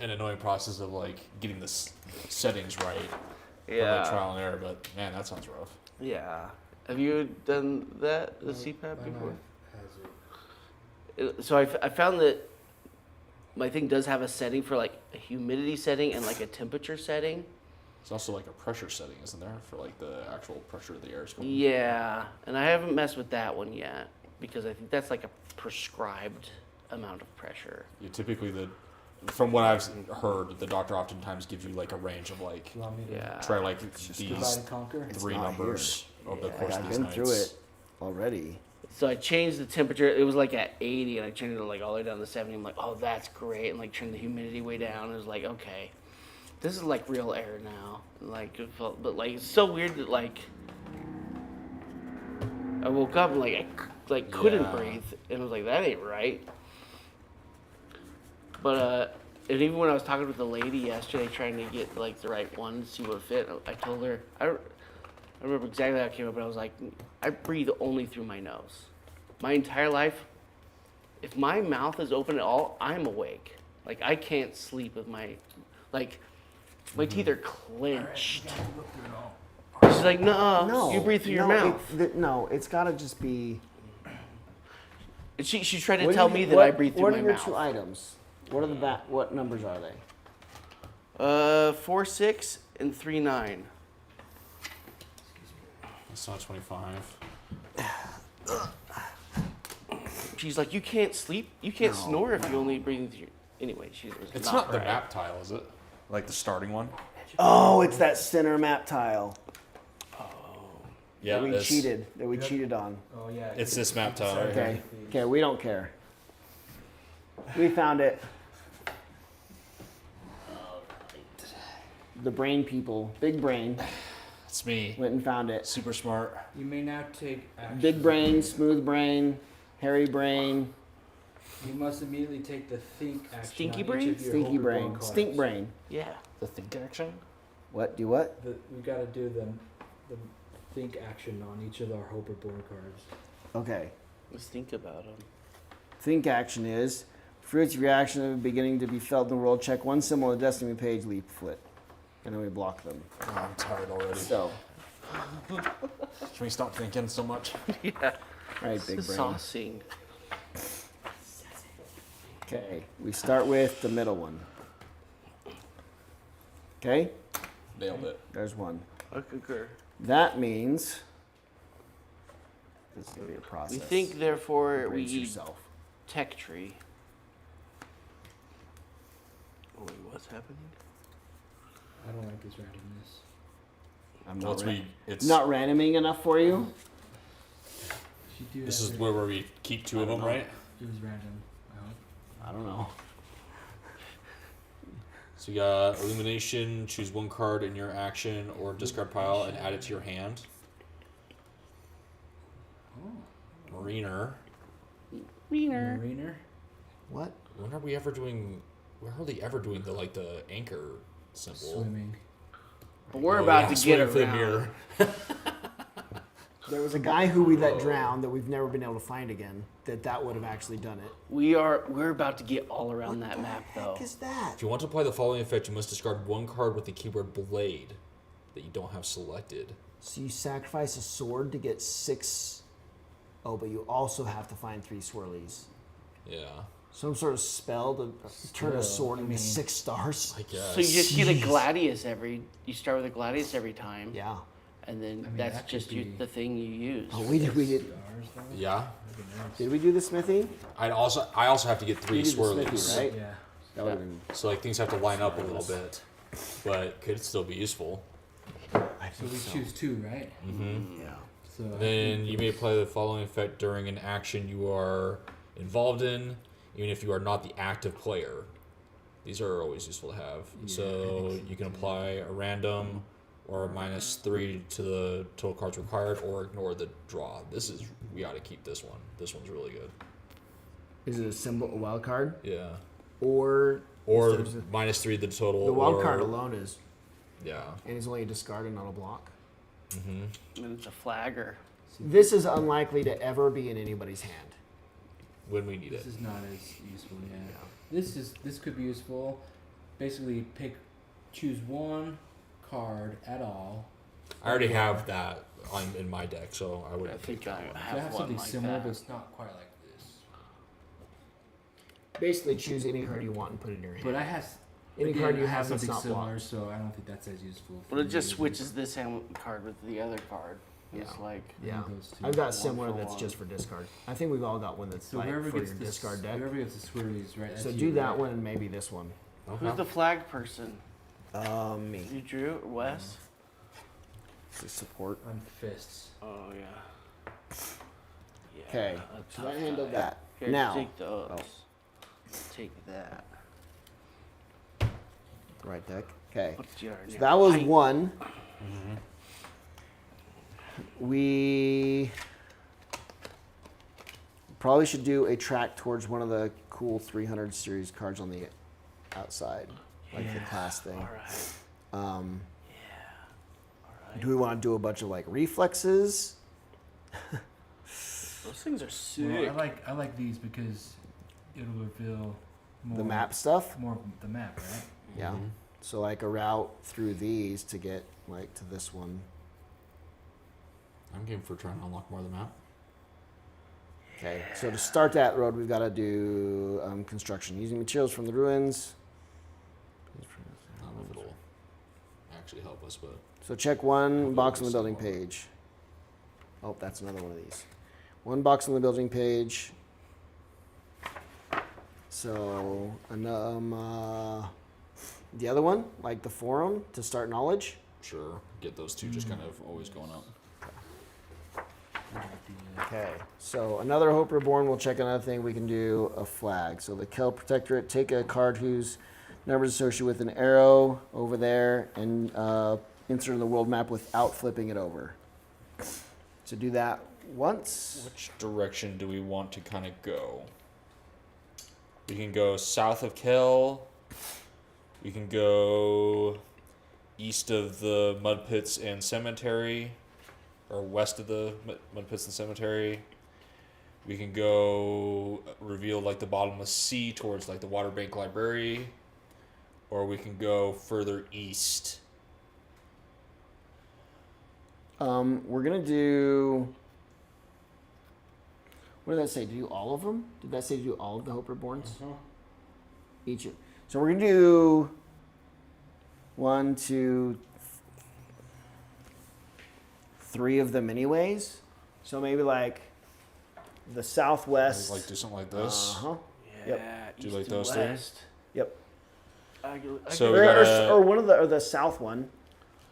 annoying process of like getting the settings right for like trial and error, but man, that sounds rough. Yeah. Have you done that, the CPAP My before? wife has it. So I found that my thing does have a setting for like a humidity setting and like a temperature setting. It's also like a pressure setting, isn't there, for like the actual pressure of the air is going? Yeah, and I haven't messed with that one yet because I think that's like a prescribed amount of pressure. You typically from what I've heard, the doctor oftentimes gives you like a range of like You want me to try like divide these and conquer? three not numbers over the Yeah. course Like, of I've these been nights. through it already. So I changed the temperature. It was like at 80, and I changed it like all the way down to 70. I'm like, oh, that's great, and like turned the humidity way down. It was like, okay, this is like real air now. Like, it felt, but like it's so weird that like I woke up and like I couldn't Yeah. breathe, and I was like, that ain't right. But and even when I was talking with the lady yesterday, trying to get like the right one to see what fit, I told her I remember exactly how it came up, but I was like, I breathe only through my nose. My entire life, if my mouth is open at all, I'm awake. Like I can't sleep with my teeth are clenched. She's like, no, you breathe through your mouth. It's got to just be. And she tried to What do tell you- me that what- I breathe through What my are your mouth. two items? What are what numbers are they? 4-6 and 3-9. It's not 25. She's like, you can't sleep, you can't snore if you only breathe through. Anyway, she's It's not the right. map tile, is it? Like the starting one? Oh, it's that center map tile Yeah, that we it's- cheated. That we cheated on. Oh, yeah. It's this map tile right here. Okay. Okay, we don't care. We found it. The brain people, big brain, It's me. went and found it. Super smart. You may now take action. Big brain, smooth brain, hairy brain, You must immediately take the think action. Stinky on brain? Each of your stinky Hope brain, Reborn cards. stink brain. Yeah. The think action? What? Do what? We got to do the think action on each of our Hope Reborn cards. Okay. Let's think about them. Think action is fruits of reaction are beginning to be felt in the world. Check one symbol on the destiny page, leap foot. And then we block them. Oh, I'm tired already. So, Can we stop thinking so much? Yeah. all right, big brain. Saucing. Okay, we start with the middle one. Okay, Nailed it. there's one. I concur. That means this is gonna be a process. We think, therefore, we Brace eat yourself. tech tree. Oh, wait, what's happening? I don't like this randomness. I'm Well, not, it's not randoming enough for you. Should do this that is where we keep two of them, right? It was random. I hope. I don't know. So you got illumination. Choose one card in your action or discard pile and add it to your hand. Oh. Mariner. Mariner. What? When are we ever doing? We're hardly ever doing the anchor symbol. Swimming. But we're Oh, about yeah, to get swimming it for the around. mirror. There was a guy who we let drown that we've never been able to find again. That would have actually done it. We're about to get all around that What map, the though. heck is that? If you want to apply the following effect, you must discard one card with the keyword blade that you don't have selected. So you sacrifice a sword to get 6. Oh, but you also have to find 3 swirlies. Yeah, Some sort of spell to turn a Still, sword I into mean- 6 stars. I guess. So you just get a Jeez. gladius you start with a gladius every time, Yeah. and then I mean, that's that could just be- the thing you use. Oh, we did. Stars, though? Yeah. That'd be nice. Did we do the smithy? I also have to get 3 We did the swirlies. smithy, right? Yeah. That would have been. So things have to line up a little bit, but could still be useful. I So think we choose 2, right? Mm-hmm. Yeah. So Then you may apply the following effect during an action you are involved in, even if you are not the active player. These are always useful to have. Yeah, I So think so you can too. apply a random or a -3 to the total cards required, or ignore the draw. We ought to keep this one. This one's really good. Is it a symbol, a wild card, Yeah. or Or there's a- -3 the total. the wild or, card alone is, Yeah. and is only discarded on a block? Mm-hmm. And it's a flagger. This is unlikely to ever be in anybody's hand. When we need this it. is not as useful. Yeah. This could be useful. Basically, choose 1 card at all. I already have that in my deck, so I would I think I So I have have one something like similar, that. but it's not quite like this. Basically, choose any card you want and put it in your hand. But I have Any again, card you I have that's something not similar, blocked. so I don't think that's as useful. But for it just users. switches this hand card with the other card. It's Yeah. like I Yeah, need those 2. I've got One similar for that's one. just for discard. I think we've all got one that's So like whoever for gets your the discard deck. whoever gets the swirlies, right? So that's do you, that right? one and maybe this one. who's the flag person? Me. You drew it, Wes? To support. On fists. Oh yeah. Yeah. Okay, a so tough I handled guy. that. Here, Now, take those. Take that. right deck. Okay, What's your so that was height? one. We probably should do a track towards one of the cool 300 series cards on the outside, like the Yeah. class thing. All right. Um, All right. do we want to do a bunch of like reflexes? Those things are sick. Well, I like these because it'll reveal more The map stuff? more of the map, right? Yeah. So like a route through these to get like to this one. I'm game for trying to unlock more of the map. Okay. So to start that road, we've got to do construction using materials from the ruins. I don't know if it'll actually help us, but So check one box on the building page. Oh, that's another one of these. One box on the building page. So, the other one, like the forum to start knowledge. sure, get those two just kind of always going up. I like the, Okay. So another Hope Reborn. We'll check another thing. We can do a flag. So the Kel Protectorate. Take a card whose number is associated with an arrow over there and insert in the world map without flipping it over. So do that once. Which direction do we want to kind of go? We can go south of Kel. We can go east of the mud pits and cemetery, or west of the mud pits and cemetery. We can go reveal like the bottomless sea towards like the water bank library, or we can go further east. We're gonna do. What did that say? To do all of them? Did that say to do all of the Hope Reborns? Each. So we're gonna do 1, 2, 3 of them anyways. So maybe like the southwest. Like do something like this. Uh-huh. Yeah. Yep. Do East like and those three? west. Yep. So Or, we gotta- or one of the or the south one.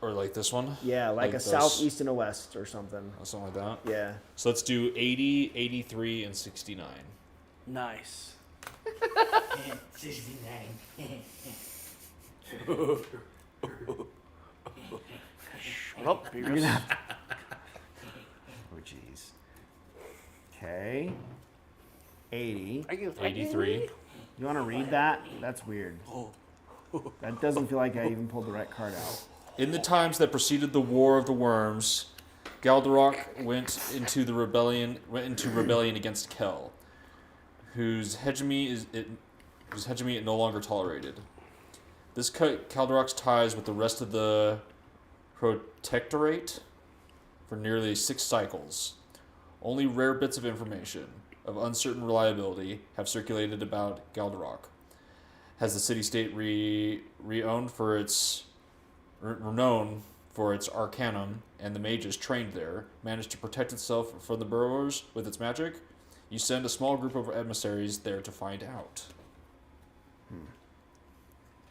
Or like this one. Yeah, like a those- southeast and a west or something. Or something like that. Yeah. So let's do 80, 83, and 69. Nice. 69. Shut up, You're Beerus. gonna have Oh jeez. Okay. 80. I can- 83. You want to read that? That's weird. Oh. That doesn't feel like I even pulled the right card out. In the times that preceded the War of the Worms, Galdarok went into rebellion against Kel, whose hegemony it no longer tolerated. This cut Galdarok's ties with the rest of the Protectorate for nearly 6 cycles. Only rare bits of information of uncertain reliability have circulated about Galdarok. Has the city-state renowned for its arcanum and the mages trained there managed to protect itself from the burrowers with its magic? You send a small group of emissaries there to find out.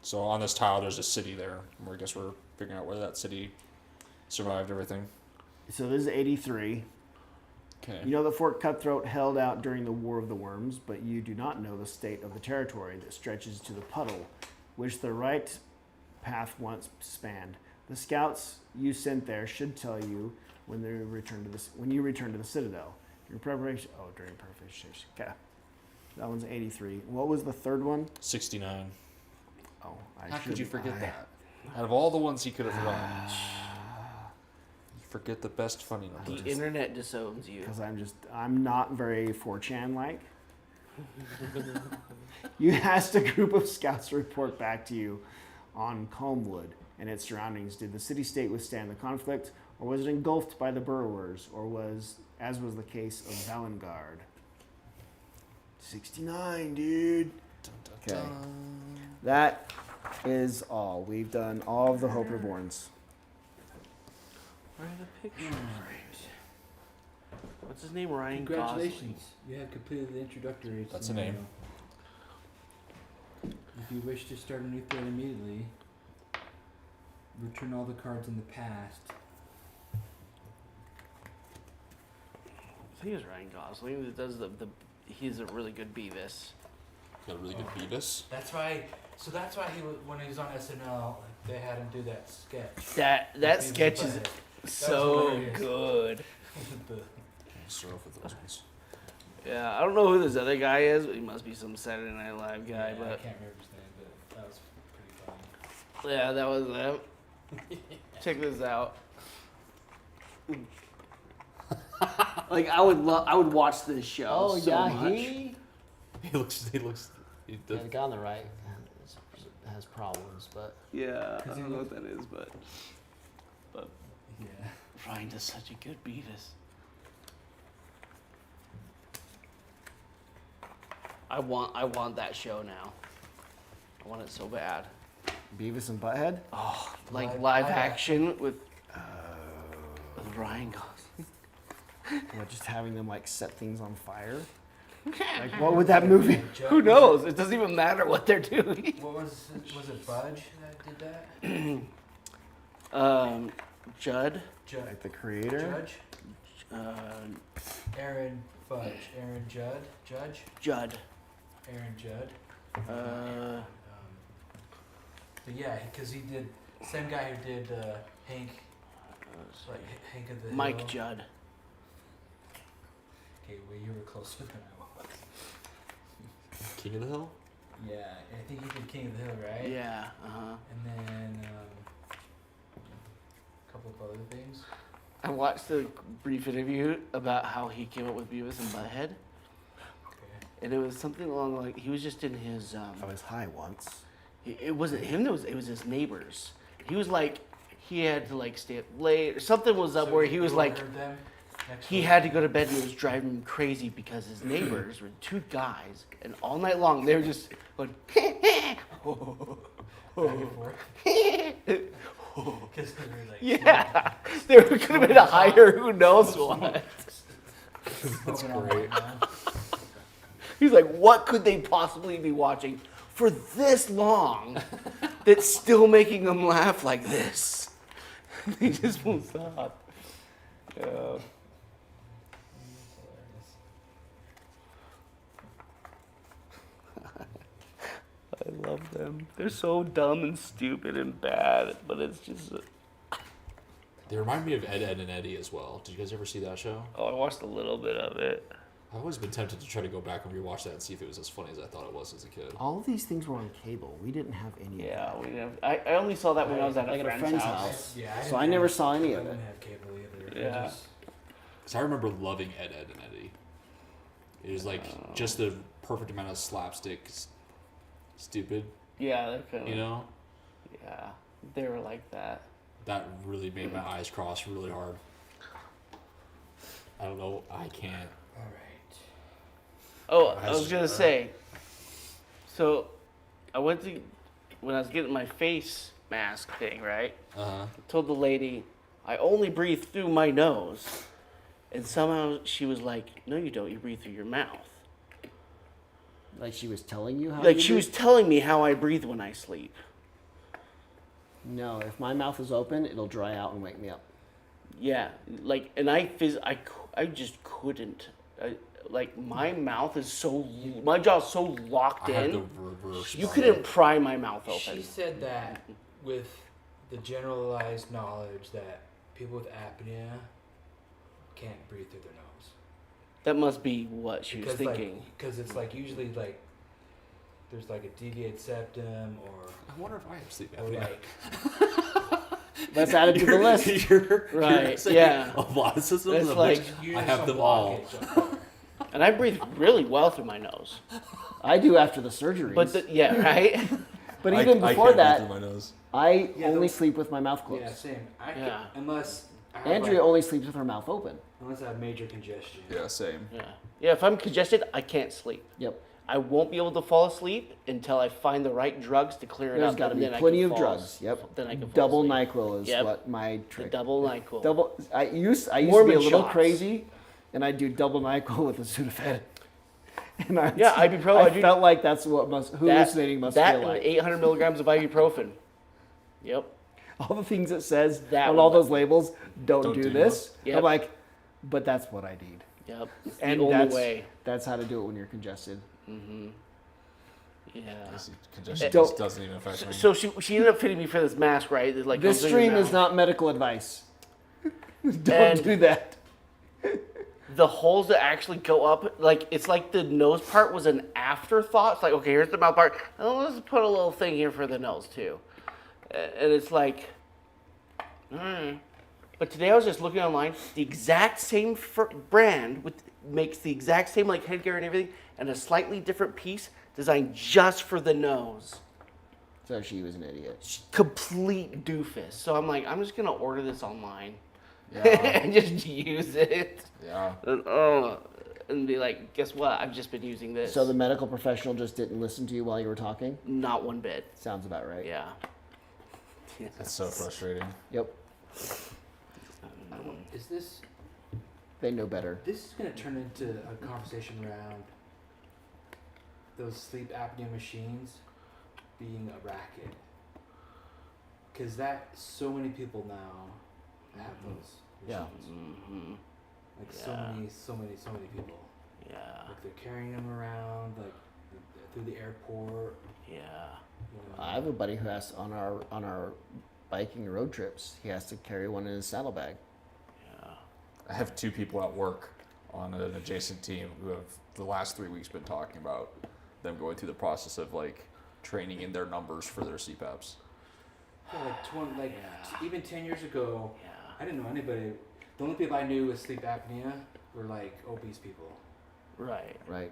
So on this tile, there's a city there. I guess we're figuring out whether that city survived everything. So this is 83. Okay. You know that Fort Cutthroat held out during the War of the Worms, but you do not know the state of the territory that stretches to the puddle, which the right path once spanned. The scouts you sent there should tell you when you return to the Citadel. Your preparation. Oh, during preparation. Okay. That one's 83. What was the third one? 69. Oh, How could you forget I- that? Out of all the ones he could have forgotten, you forget the best funny The numbers. internet disowns you. Because I'm not very 4chan like. You asked a group of scouts to report back to you on Calmwood and its surroundings. Did the city-state withstand the conflict, or was it engulfed by the burrowers, or as was the case of Valengard? 69, dude. Okay. That is all. We've done all of the Hope Reborns. Where are the pictures? What's his name? Ryan Gosling. Congratulations. You have completed the introductory That's a name. scenario. If you wish to start a new thread immediately, return all the cards in the past. I think it's Ryan Gosling that does the he's a really good Beavis. Got a really good Beavis. That's why. So that's why when he was on SNL, they had him do that sketch. That Beavis sketch and is Butthead. so hilarious. good. Start off with those ones. Yeah, I don't know who this other guy is, but he must be some Saturday Night Live guy. Yeah, I But can't remember his name, but that was pretty funny. yeah, that was them. Check this out. Like I would watch this show so much. he He looks. yeah, the guy on the right has problems, but Yeah, I 'Cause he don't know looked- what that is, but Yeah. Ryan does such a good Beavis. I want that show now. I want it so bad. Beavis and Butthead? Oh, like Live- live live action with Ryan Gosling. Just having them like set things on fire? Like, what would that movie? Who knows? It doesn't even matter what they're doing. What was it? Budge that did that? Judd, Like the creator? Judge. Aaron Fudge. Aaron Judd. Judge. Judd. Aaron Judd. Uh, But yeah, because he did same guy who did Hank. Like Hank of the Mike Hill. Judd. Okay, well you were closer than I was. King of the Hill. Yeah, I think he did King of the Hill, right? Yeah. Uh-huh. And then a couple of other things. I watched a brief interview about how he came up with Beavis and Butthead, Okay. and it was something along like he was just in his. I was high once. It wasn't him. It was his neighbors. He was like he had to like stay up late or something was up So where you he was like ordered them next he week? had to go to bed and it was driving him crazy because his neighbors were 2 guys and all night long they were just going and forth. Because we were like, Yeah, there could have been a higher who knows what. That's great. He's like, what could they possibly be watching for this long that's still making them laugh like this? They just won't stop. Yeah. I love them. They're so dumb and stupid and bad, but it's just. They remind me of Ed, Ed, and Eddie as well. Did you guys ever see that show? Oh, I watched a little bit of it. I've always been tempted to try to go back and rewatch that and see if it was as funny as I thought it was as a kid. All of these things were on cable. We didn't have any Yeah, of we didn't have, I only saw that when I was at Like a at a friend's friend's house. house. yeah. So I never saw any I of it. didn't have cable either. Yeah. I just, Because I remember loving Ed, Ed, and Eddie. It was like just the perfect amount of slapstick, stupid, Yeah, they're kind of. you know? Yeah, they were like that. That really made my eyes cross really hard. I don't know. I can't. all right. Oh, I was gonna say. So, I went to when I was getting my face mask thing, right? Uh-huh. I told the lady I only breathe through my nose, and somehow she was like, "No, you don't. You breathe through your mouth." Like she was telling you how. Like you she did? was telling me how I breathe when I sleep. No, if my mouth is open, it'll dry out and wake me up. Yeah, like, and I just couldn't. Like my mouth is so, my jaw's so locked I had in. the reverse. You problem. couldn't pry my mouth open. She said that with the generalized knowledge that people with apnea can't breathe through their nose. That must be what she was thinking. Because it's like usually like there's like a deviated septum or I wonder if I have sleep or apnea. like Let's add it to the list. You're Right, saying yeah. A lot of systems, It's of like- which I usually have some them all. blockage up there. And I breathe really well through my nose. I do after the surgeries. But yeah, right? But even I before can't that, breathe through my nose. I Yeah, only the- sleep with my mouth closed. Yeah, same. I Yeah. can, unless I have, Andrea like, only sleeps with her mouth open. unless I have major congestion. Yeah, same. Yeah. Yeah, if I'm congested, I can't sleep. Yep. I won't be able to fall asleep until I find the right drugs to clear it There's up. got to and be then I plenty can of fall drugs. as- Yep. Then I can fall Double asleep. NyQuil is Yep. what my The trick. double NyQuil. Double. I used to Mormon be a little shots. crazy, and I'd do double NyQuil with a Sudafed. And I, Yeah, ibuprofen. I felt like that's what hallucinating must that feel and like. 800 milligrams of ibuprofen. Yep. All the things it says That on all one. those labels, don't Don't do do this. Yep. I'm like, but that's what I need. Yep. It's And the only that's way. that's how to do it when you're congested. Yeah. Congestion Don't- just doesn't even affect me. So she ended up fitting me for this mask, right? That, like, This comes in your stream is mouth. not medical advice. Don't And- do that. The holes that actually go up, like, it's like the nose part was an afterthought. It's like, okay, here's the mouth part. Oh, let's put a little thing here for the nose too. And it's like, But today I was just looking online. The exact same brand makes the exact same like headgear and everything, and a slightly different piece designed just for the nose. So she was an idiot. Complete doofus. So I'm like, I'm just gonna order this online Yeah. and just use it. Yeah. And be like, guess what? I've just been using this. So the medical professional just didn't listen to you while you were talking? Not one bit. Sounds about right. Yeah. That's so frustrating. Yep. Is this They know better. this is gonna turn into a conversation around those sleep apnea machines being a racket? Because that so many people now have those Yeah. machines. Mm-hmm. Like Yeah. so many people. Yeah. Like they're carrying them around like through the airport. Yeah. You know. I have a buddy who has on our biking road trips. He has to carry one in his saddlebag. Yeah. I have two people at work on an adjacent team who have the last 3 weeks been talking about them going through the process of like training in their numbers for their CPAPs. Yeah, like Yeah. even 10 years ago, Yeah. I didn't know anybody. The only people I knew with sleep apnea were like obese people, Right. Right.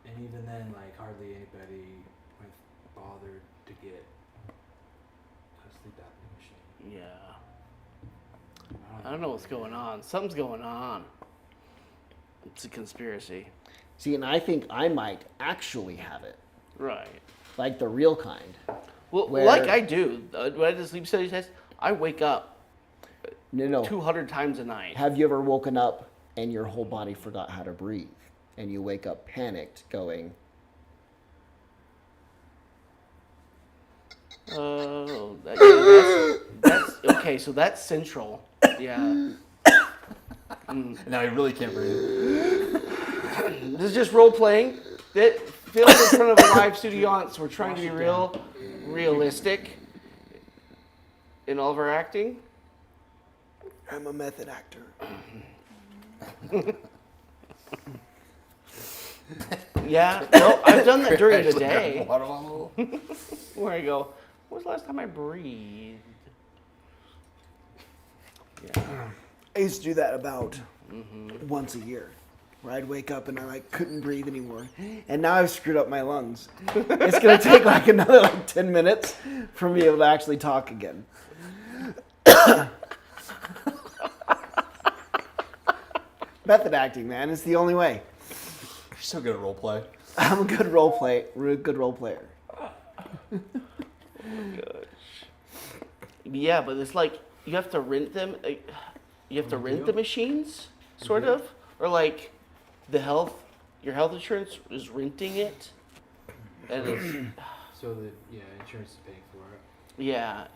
and even then, like hardly anybody went bothered to get a sleep apnea machine. Yeah. I don't know what's going on. Something's going on. It's a conspiracy. See, and I think I might actually have it. Right. Like the real kind. Well, where- like I do. When I do the sleep study test, I wake up No. 200 times a night. Have you ever woken up and your whole body forgot how to breathe? And you wake up panicked going, Oh, that's okay. So that's central. Yeah. Now I really can't breathe. This is just role playing. That filmed in front of a live studio audience. We're trying to be realistic in all of our acting. I'm a method actor. Yeah. No, I've done that during the Actually got day. water bottle. Where I go, when was the last time I breathed? Yeah. I used to do that about once a year, where I'd wake up and I like couldn't breathe anymore. And now I've screwed up my lungs. It's gonna take like another like 10 minutes for me to be able to actually talk again. Method acting, man, it's the only way. You're so good at role play. I'm a good role player. Yeah, but it's like you have to rent them. You have to rent the machines, sort of, or like your health insurance is renting it, and it's So the insurance is paying for it. yeah,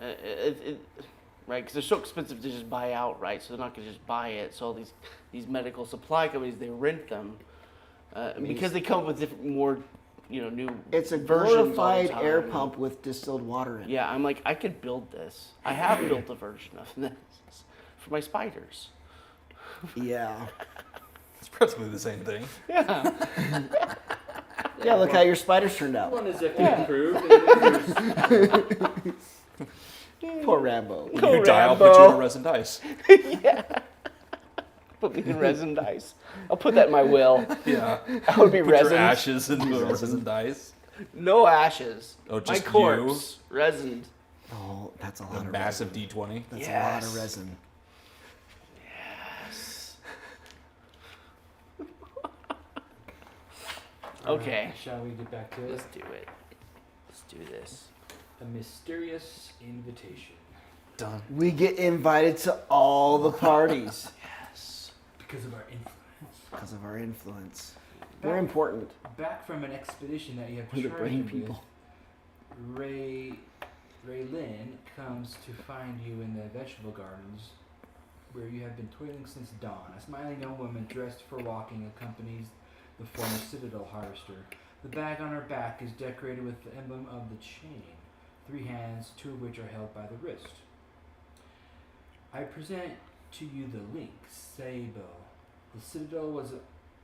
right, because they're so expensive to just buy outright, so they're not gonna just buy it. So all these medical supply companies, they rent them because they come up with different, more, new It's a versions all the glorified air time. pump with distilled water in it. Yeah, I'm like, I could build this. I have built a version of this for my spiders. Yeah. It's practically the same thing. Yeah. Yeah, look how your spiders turned out. One is FDA approved. And the other's Poor Rambo. Go, You die, I'll put Rambo. you in a resin dice. Put me in resin dice. I'll put that in my will. Yeah. I would be Put resin. your ashes into a resin dice. No ashes. Oh, my just corpse. Resined. Oh, that's a A lot of massive resin. D20. That's a lot Yes. of resin. Yes. Okay. Shall we get back to it? Let's do it. Let's do this. A mysterious invitation. Done. We get invited to all the parties Yes. Because of our influence. because of our influence. We're important. Back from an expedition that you have We're the charged brain with, people. Ray Lynn comes to find you in the vegetable gardens where you have been toiling since dawn. A smiling young woman dressed for walking accompanies the former Citadel harvester. The bag on her back is decorated with the emblem of the chain, 3 hands, 2 of which are held by the wrist. I present to you the link, Sable. The Citadel was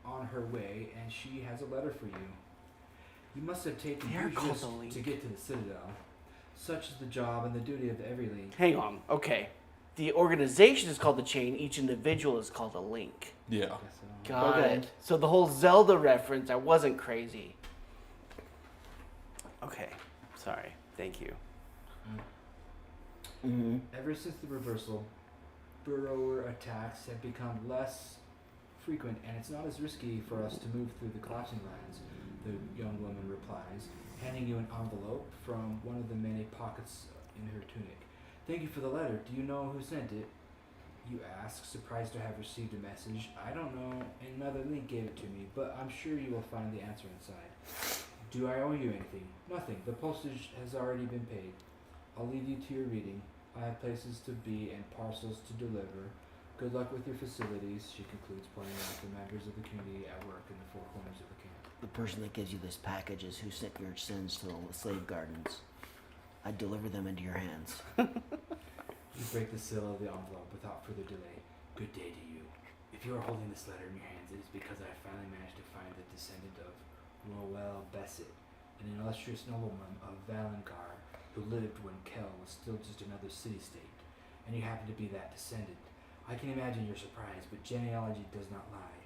on her way, and she has a letter for you. You must have taken They are huge called risks the Link. to get to the Citadel. Such is the job and the duty of every link. Hang on. Okay. The organization is called the chain. Each individual is called a link. Yeah. Got Okay. it. So the whole Zelda reference, I wasn't crazy. Okay. Sorry. Thank you. Mm-hmm. Ever since the reversal, burrower attacks have become less frequent, and it's not as risky for us to move through the collapsing lands, the young woman replies, handing you an envelope from one of the many pockets in her tunic. Thank you for the letter. Do you know who sent it? You ask, surprised to have received a message. I don't know. Another link gave it to me, but I'm sure you will find the answer inside. Do I owe you anything? Nothing. The postage has already been paid. I'll leave you to your reading. I have places to be and parcels to deliver. Good luck with your facilities, she concludes, pointing out the members of the community at work in the 4 corners of the camp. The person that gives you this package is who sent your sins to the slave gardens. I deliver them into your hands. You break the seal of the envelope without further delay. Good day to you. If you are holding this letter in your hands, it is because I have finally managed to find the descendant of Roel Besset, an illustrious nobleman of Valencar who lived when Kel was still just another city-state, and you happen to be that descendant. I can imagine your surprise, but genealogy does not lie.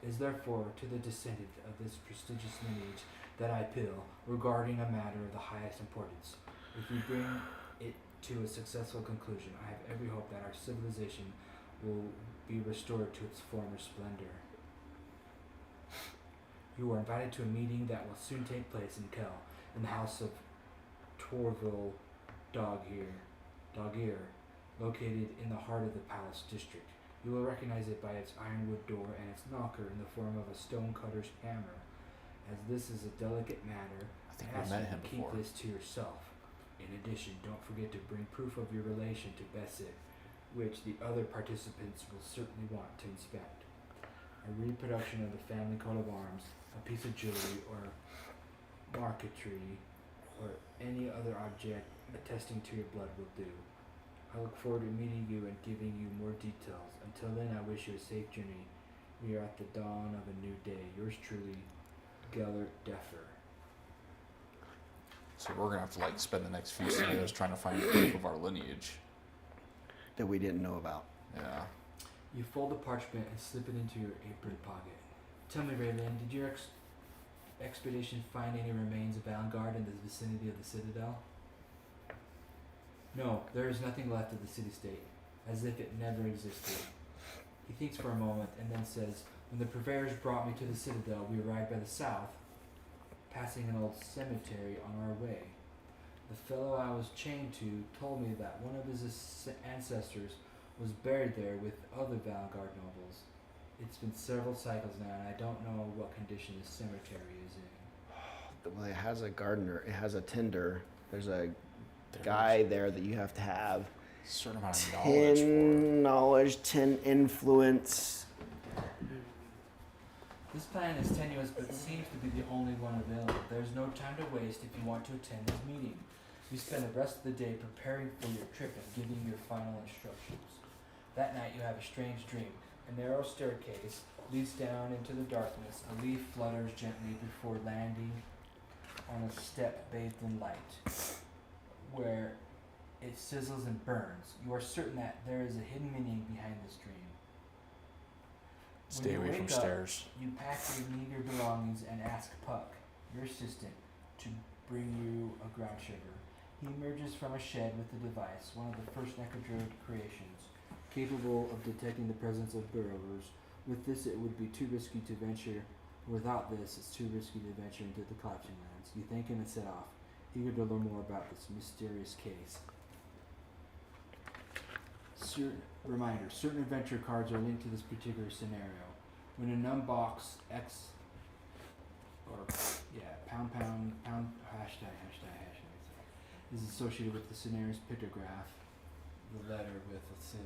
It is therefore to the descendant of this prestigious lineage that I appeal regarding a matter of the highest importance. If we bring it to a successful conclusion, I have every hope that our civilization will be restored to its former splendor. You are invited to a meeting that will soon take place in Kel, in the house of Torville Dogir, located in the heart of the palace district. You will recognize it by its ironwood door and its knocker in the form of a stonecutter's hammer. As this is a delicate matter, I think I we ask met you him to keep before. this to yourself. In addition, don't forget to bring proof of your relation to Bessit, which the other participants will certainly want to inspect. A reproduction of the family coat of arms, a piece of jewelry or marquetry, or any other object attesting to your blood will do. I look forward to meeting you and giving you more details. Until then, I wish you a safe journey. We are at the dawn of a new day. Yours truly, Gellert Deffer. So we're gonna have to like spend the next few scenarios trying to find proof of our lineage. That we didn't know about. Yeah. You fold the parchment and slip it into your apron pocket. Tell me, Raylan, did your expedition find any remains of Vanguard in the vicinity of the Citadel? No, there is nothing left of the city-state, as if it never existed. He thinks for a moment and then says, when the purveyors brought me to the Citadel, we arrived by the south, passing an old cemetery on our way. The fellow I was chained to told me that one of his ancestors was buried there with other Vanguard nobles. It's been several cycles now, and I don't know what condition this cemetery is in. Well, it has a gardener. It has a tender. There's a guy there that you have to have Certain amount of knowledge for. 10 knowledge, 10 influence. This plan is tenuous, but seems to be the only one available. There's no time to waste if you want to attend this meeting. You spend the rest of the day preparing for your trip and giving your final instructions. That night you have a strange dream. A narrow staircase leads down into the darkness. A leaf flutters gently before landing on a step bathed in light, where it sizzles and burns. You are certain that there is a hidden meaning behind this dream. Stay When you away from wake up, stairs. You pack your meager belongings and ask Puck, your assistant, to bring you a ground shiver. He emerges from a shed with a device, one of the first Necrodroid creations, capable of detecting the presence of burrowers. With this, it would be too risky to venture. Without this, it's too risky to venture into the collapsing lands. You thank him and set off, eager to learn more about this mysterious case. Reminder, certain adventure cards are linked to this particular scenario. When a numbox pound hashtag is associated with the scenario's pictograph, the letter with a sealed,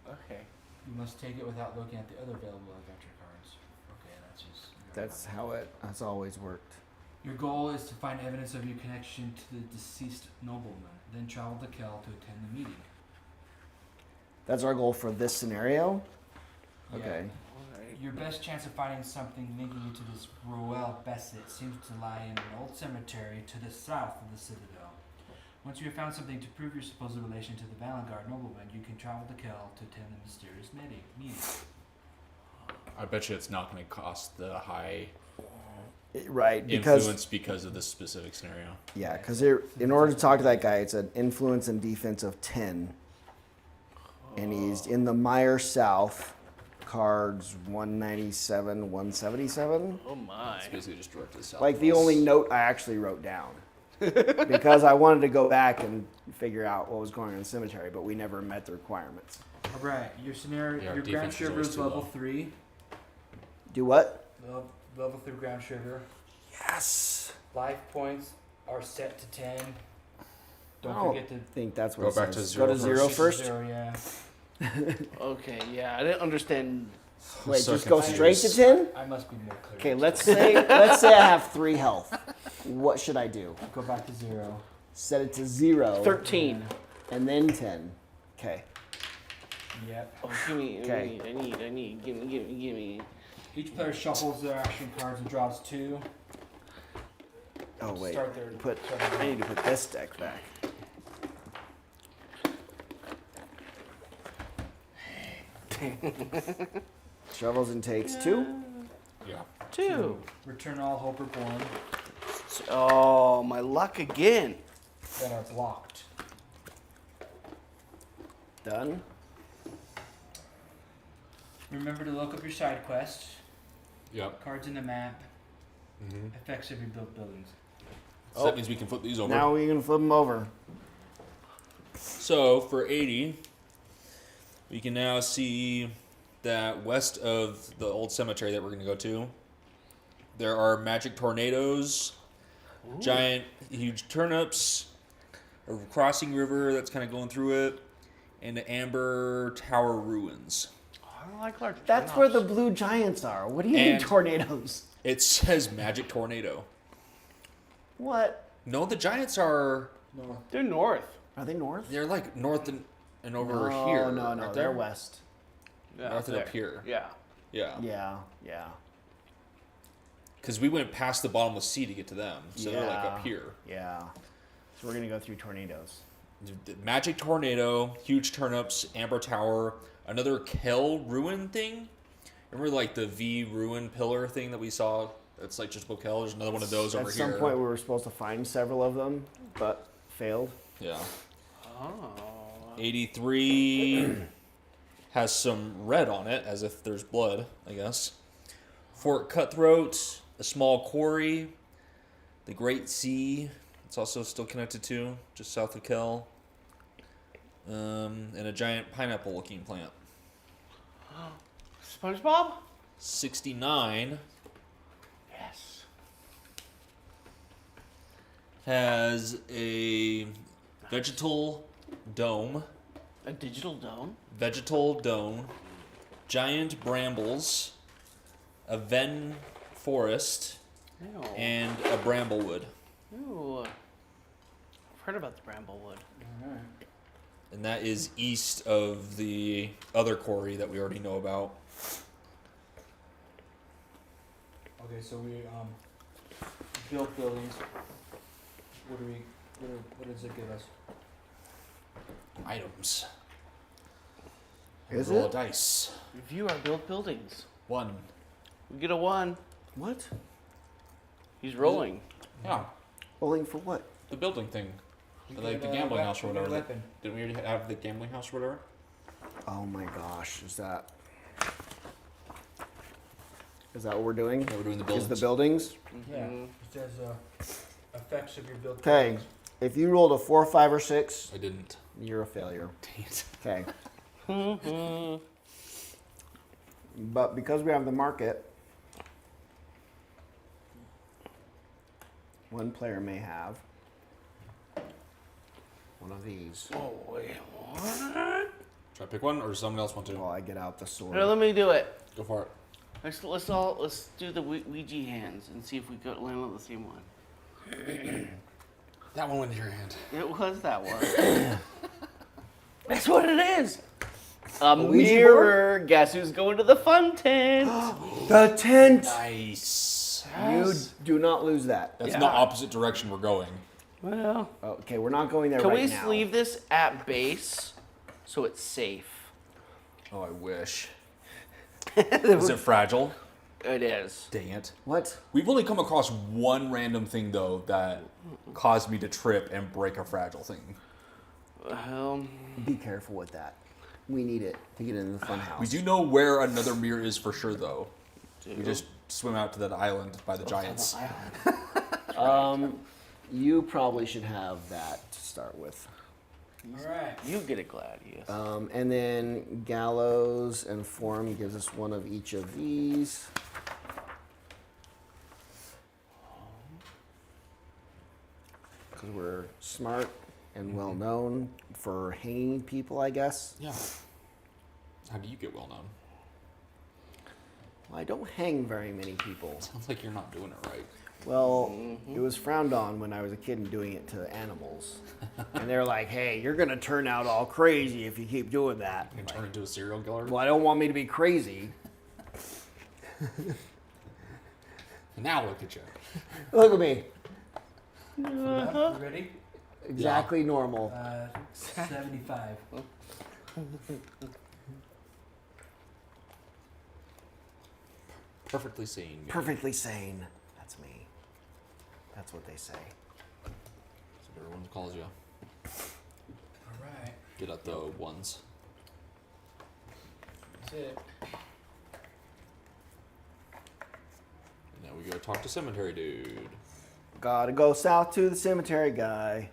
Okay. you must take it without looking at the other available adventure cards. Okay, that's just. That's how that's always worked. Your goal is to find evidence of your connection to the deceased nobleman, then travel to Kel to attend the meeting. That's our goal for this scenario. Yeah. Okay. Alright. Your best chance of finding something linking you to this Roel Bessit seems to lie in an old cemetery to the south of the Citadel. Once you have found something to prove your supposed relation to the Vanguard nobleman, you can travel to Kel to attend the mysterious meeting. I bet you it's not going to cost the high Right, because influence because of this specific scenario. yeah, because in order to talk to that guy, it's an influence and defense of 10, and he's in the Meyer South, cards 197, 177. Oh my. It's basically just direct to the south. Like the only note I actually wrote down, because I wanted to go back and figure out what was going on in the cemetery, but we never met the requirements. Alright, your scenario, Yeah, our your ground defense is shiver always is too level low. 3. Do what? Level 3 ground shiver. Yes. Life points are set to 10. Don't Oh. forget to I think that's what Go it back to says. zero Go to zero first. first. 0, yeah. Okay, yeah, I didn't understand. Wait, So just go straight to confused. 10. I must be more clear. Okay, let's say I have 3 health. What should I do? Go back to 0. Set it to 0. 13. And then 10. Okay. Yep. Oh, give me, Okay. I need, give me. Each player shuffles their action cards and draws 2. Oh wait. Start their I need to put this deck back. Shovels and takes 2. Yeah. 2. Return all hope reborn Oh, my luck again. that are blocked. Done. Remember to look up your side quest. Yep. Cards in the map. Effects of your built buildings. So that means we can flip these over. Now we can flip them over. So for 80, we can now see that west of the old cemetery that we're going to go to, there are magic tornadoes, giant, huge turnips, a crossing river that's kind of going through it, and the Amber Tower ruins. I don't like large That's turnips. where the blue giants are. What do you mean And- tornadoes? It says magic tornado. What? No, the giants are, North. They're north. Are they north? they're like north and over no, here. No, aren't they're they? west. Yeah, North and there. up here. Yeah. Yeah. Yeah. Because we went past the bottomless sea to get to them. So they're like Yeah. up here. Yeah. So we're gonna go through tornadoes. The magic tornado, huge turnips, Amber Tower, another Kel ruin thing. Remember like the V ruin pillar thing that we saw? That's like just Kel. There's another one of those over At here. some point, we were supposed to find several of them, but failed. Yeah. Oh. 83 has some red on it, as if there's blood, I guess. Fort Cutthroat, a small quarry, the Great Sea, it's also still connected to, just south of Kel, and a giant pineapple-looking plant. SpongeBob? 69 Yes. has a vegetal dome, A digital dome? giant brambles, a ven forest, Ew. and a bramblewood. Ew. I've heard about the Bramblewood. Alright. And that is east of the other quarry that we already know about. Okay, so we built buildings. What does it give us? Items. Is Roll it? a dice. Review our built buildings. 1. We get a 1. What? He's rolling. Yeah, Bowling for what? the building thing. You Like get the a gambling house or you get a whatever. weapon. Didn't we already have the gambling house or whatever? Oh my gosh, is that what we're doing? Yeah, we're doing the Is buildings. the buildings? Yeah. Mhm. It says effects of your built Okay. buildings. If you rolled a 4, 5, or 6, I didn't. you're a failure. Dang it. Okay. But because we have the market, one player may have one of these. Oh, wait. What? Should I pick one or does someone else want to? While I get out the sword. Here, let me do it. Go for it. Let's do the Ouija hands and see if we could land on the same one. That one went in your hand. It was that one. That's what it is. A Ouija mirror. Guess who's going to the fun tent? The tent! Nice. You do not lose that. That's Yeah. not opposite direction we're going. Well, Okay, we're not going there can right we now. sleeve this at base so it's safe? Oh, I wish. Is it fragile? It is. Dang it. What? We've only come across one random thing, though, that caused me to trip and break a fragile thing. Be careful with that. We need it to get into the fun house. We do know where another mirror is for sure, though. We just swim out to that island by the giants. You probably should have that to start with. Alright. You get it, Gladius. And then gallows and forum gives us one of each of these. Because we're smart and well known for hanging people, I guess. Yeah. How do you get well known? Well, I don't hang very many people. Sounds like you're not doing it right. Well, it was frowned on when I was a kid and doing it to animals. And they're like, hey, you're going to turn out all crazy if you keep doing that. You can turn into a serial killer. Well, I don't want me to be crazy. Now look at you. Look at me. You ready? Exactly normal. 75. Perfectly sane. Perfectly sane. That's me. That's what they say. That's what everyone calls you. Alright. Get at the ones. That's it. Now we go talk to cemetery dude. Gotta go south to the cemetery guy.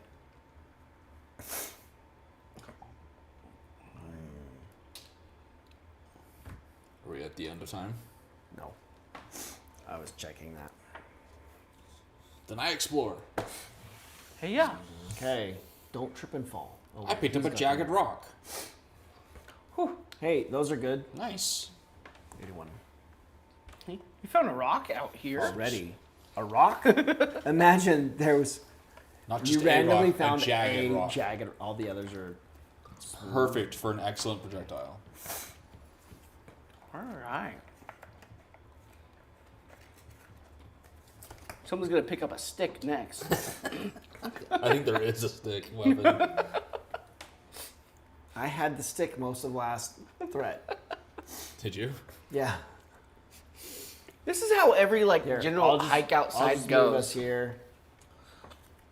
Are we at the end of time? No. I was checking that. Then I explore. Hey, yeah. Okay. Don't trip and fall. Oh, I picked up he's a got jagged them. rock. Hey, those are good. Nice. 81. You found a rock out here. Already. A rock? Imagine there was. Not You just randomly a rock, found a jagged rock. jagged. All the others are. Perfect for an excellent projectile. All right. Someone's gonna pick up a stick next. I think there is a stick weapon. I had the stick most of last threat. Did you? Yeah. This is how every Here, general I'll just- hike I'll outside just move us goes. here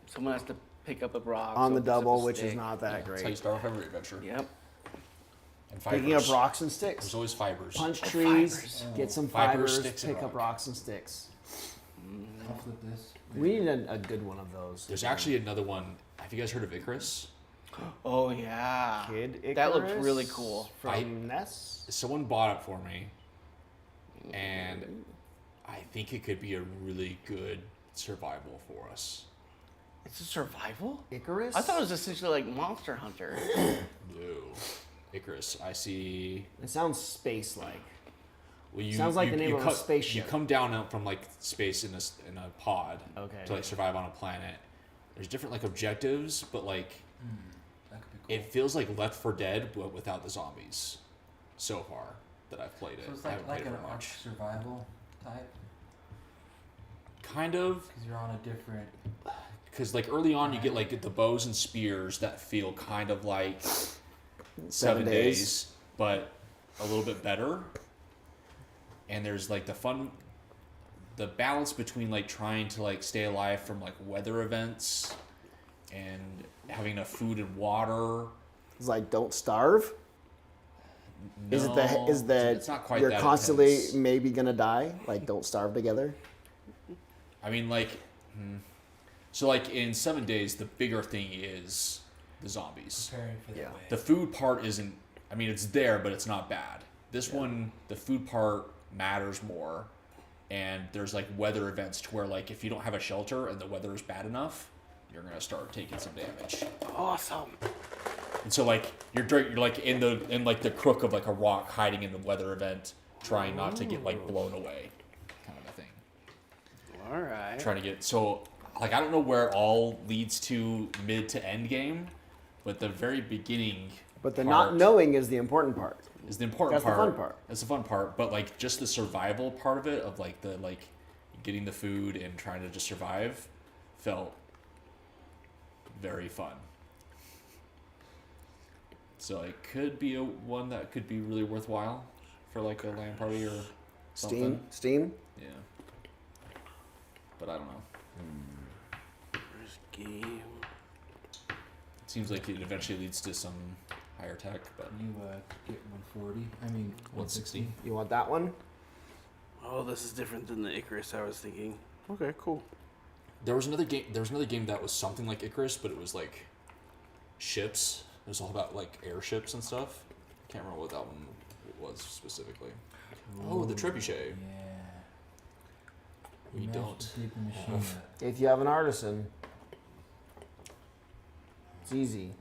Someone has to pick up a rock on the someone picks up a double, which is stick. not that That's how you great. start off every adventure. Yep. And fibers. Picking up rocks and There's sticks. always fibers. Punch Oh, trees, fibers. get some Fibers, fibers, sticks, and pick up rock. rocks and sticks. I'll flip this. We need a good one of those. There's actually another one. Have you guys heard of Icarus? Oh yeah. Kid That looks Icarus really cool. From Ness. Someone bought it for me, and I think it could be a really good survival for us. It's a survival? Icarus? I thought it was essentially like Monster Hunter. No. Icarus. I see. It sounds space-like. Well, Sounds like the name of a spaceship. You come down out from like space in a pod Okay. to like survive on a planet. There's different like objectives, but like That could be cool. it feels like Left 4 Dead, but without the zombies. So far that I've played it, So it's I like, haven't like played an it very arch much. survival type, Kind of, because you're on a different. because like early on you get like the bows and spears that feel kind of like 7 days, but a little bit better. And there's like the balance between like trying to like stay alive from like weather events and having enough food and water. It's like don't starve. Is it the No, it's not quite you're that constantly intense. maybe gonna die? Like don't starve together. I mean, like, so like in 7 days, the bigger thing is the zombies. Preparing for the Yeah. wave. The food part isn't. I mean, it's there, but it's not bad. This one, the food part matters more, and there's like weather events to where like if you don't have a shelter and the weather is bad enough, you're gonna start taking some damage. Awesome. And so like you're like in like the crook of like a rock hiding in the weather event, trying not to get like blown away, kind of a thing. All right. Trying to get so like I don't know where it all leads to mid to end game, but the very beginning. But the part not knowing is the important part. is the important That's the part. fun part. That's the fun part. But like just the survival part of it, of like the like getting the food and trying to just survive, felt very fun. So it could be one that could be really worthwhile for like a LAN party or something. Steam. Yeah. But I don't know. Game. It seems like it eventually leads to some higher tech, but You get 140. I mean 160. You want that one? Oh, this is different than the Icarus I was thinking. Okay, cool. There was another game that was something like Icarus, but it was like ships. It was all about like airships and stuff. I can't remember what that one was specifically. Oh, the trebuchet. Yeah. We You managed don't to take the machine have- up. If you have an artisan, it's easy.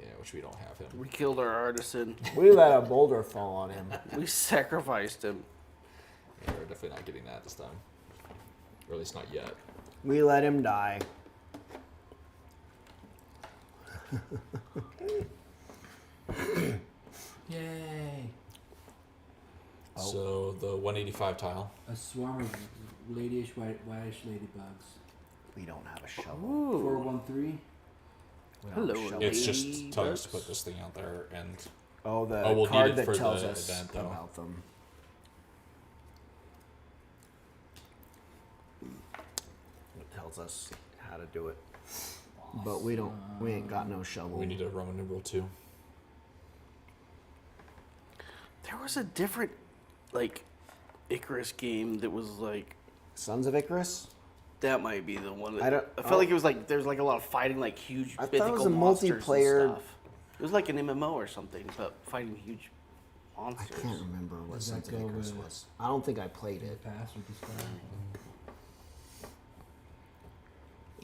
Yeah, which we don't have him. We killed our artisan. We let a boulder fall on him. We sacrificed him. Yeah, we're definitely not getting that this time. Or at least not yet. We let him die. Yay! Oh. So the 185 tile. A swarm of whitish ladybugs. We don't have a shovel. Ooh. 413. We don't have a Hello, shovel. It's just Ladybugs. telling us to put this thing out there, and Oh, the Oh, we'll need card it that for tells the us event, though. about them. It tells us how to do it. But we don't. We ain't got no shovel. we need a Roman numeral 2. There was a different, like, Icarus game that was like Sons of Icarus? That might be the one. I don't- I felt like it was like there's like a lot of fighting, like huge I thought it was mythical a monsters multiplayer- and stuff. It was like an MMO or something, but fighting huge I monsters. can't remember what Does Sons that of go Icarus with- was. I don't think I played it. Pass or discard?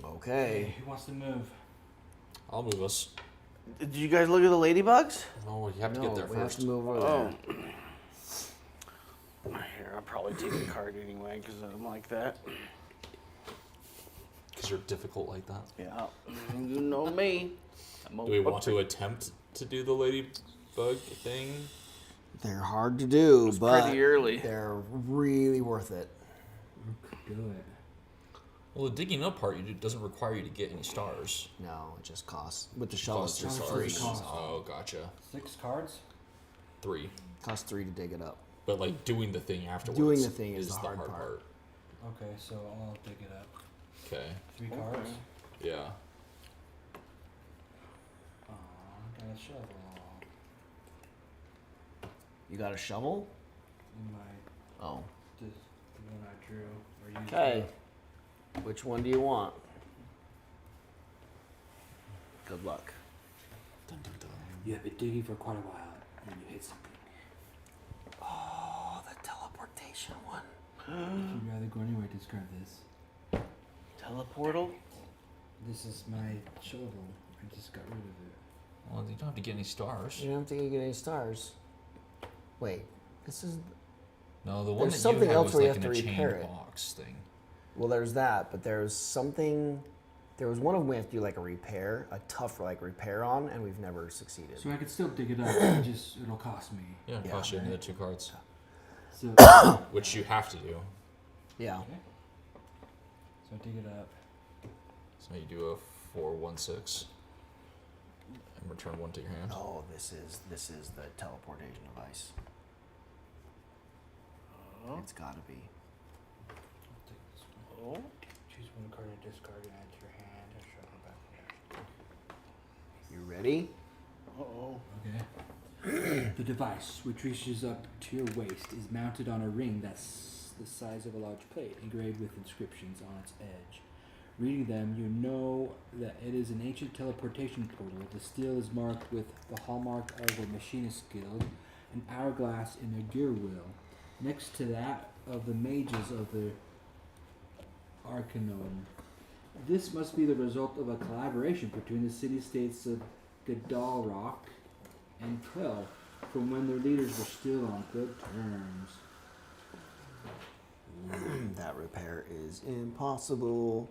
Okay. Who wants to move? I'll move us. Did you guys look at the ladybugs? Oh, you have to No, get there we have first. to move over Oh. there. Here, I'll probably take a card anyway because I'm like that. Because you're difficult like that. Yeah, you know me. Do we want to attempt to do the ladybug thing? They're hard to do, It's but pretty early. they're really worth it. Do it. Well, the digging up part doesn't require you to get any stars. No, it just costs. With the shovel, Costs it's two just How much free. does it cost? Oh, gotcha. 6 cards? 3. Costs 3 to dig it up. But like doing the thing afterwards. Doing the thing is the hard part. Okay, so I'll dig it up. Okay. 3 cards? Yeah. Oh, I got a shovel. You got a shovel? In my, Oh. the one I drew. Or used. Okay. Which one do you want? Good luck. Dun, dun, dun. You have been digging for quite a while, and you hit something. Oh, the teleportation one. If you'd rather go anyway, discard this. Teleportal? This is my shovel. I just got rid of it. Well, you don't have to get any stars. You don't think you get any stars. Wait, this is. No, the one There's that you something had else was where you like have in to a chained repair it. box thing. Well, there's that, but there's something. There was one of them we have to do like a repair, a tough like repair on, and we've never succeeded. So I could still dig it up. It'll cost me. Yeah, it Yeah, costs you right. another 2 cards, So, which you have to do. Yeah. so I dig it up. So you do a 4-1-6 and return 1 to your hand. Oh, this is the teleportation device. It's gotta be. I'll take this one. Oh. Choose one card and discard it add to your hand. And show it back there. You ready? Uh-oh. Okay. The device, which reaches up to your waist, is mounted on a ring that's the size of a large plate, engraved with inscriptions on its edge. Reading them, you know that it is an ancient teleportation portal. The steel is marked with the hallmark of the machinist guild, an hourglass in a gear wheel, next to that of the mages of the Arcanon. This must be the result of a collaboration between the city-states of Gadalrock and Krell, from when their leaders were still on good terms. That repair is impossible.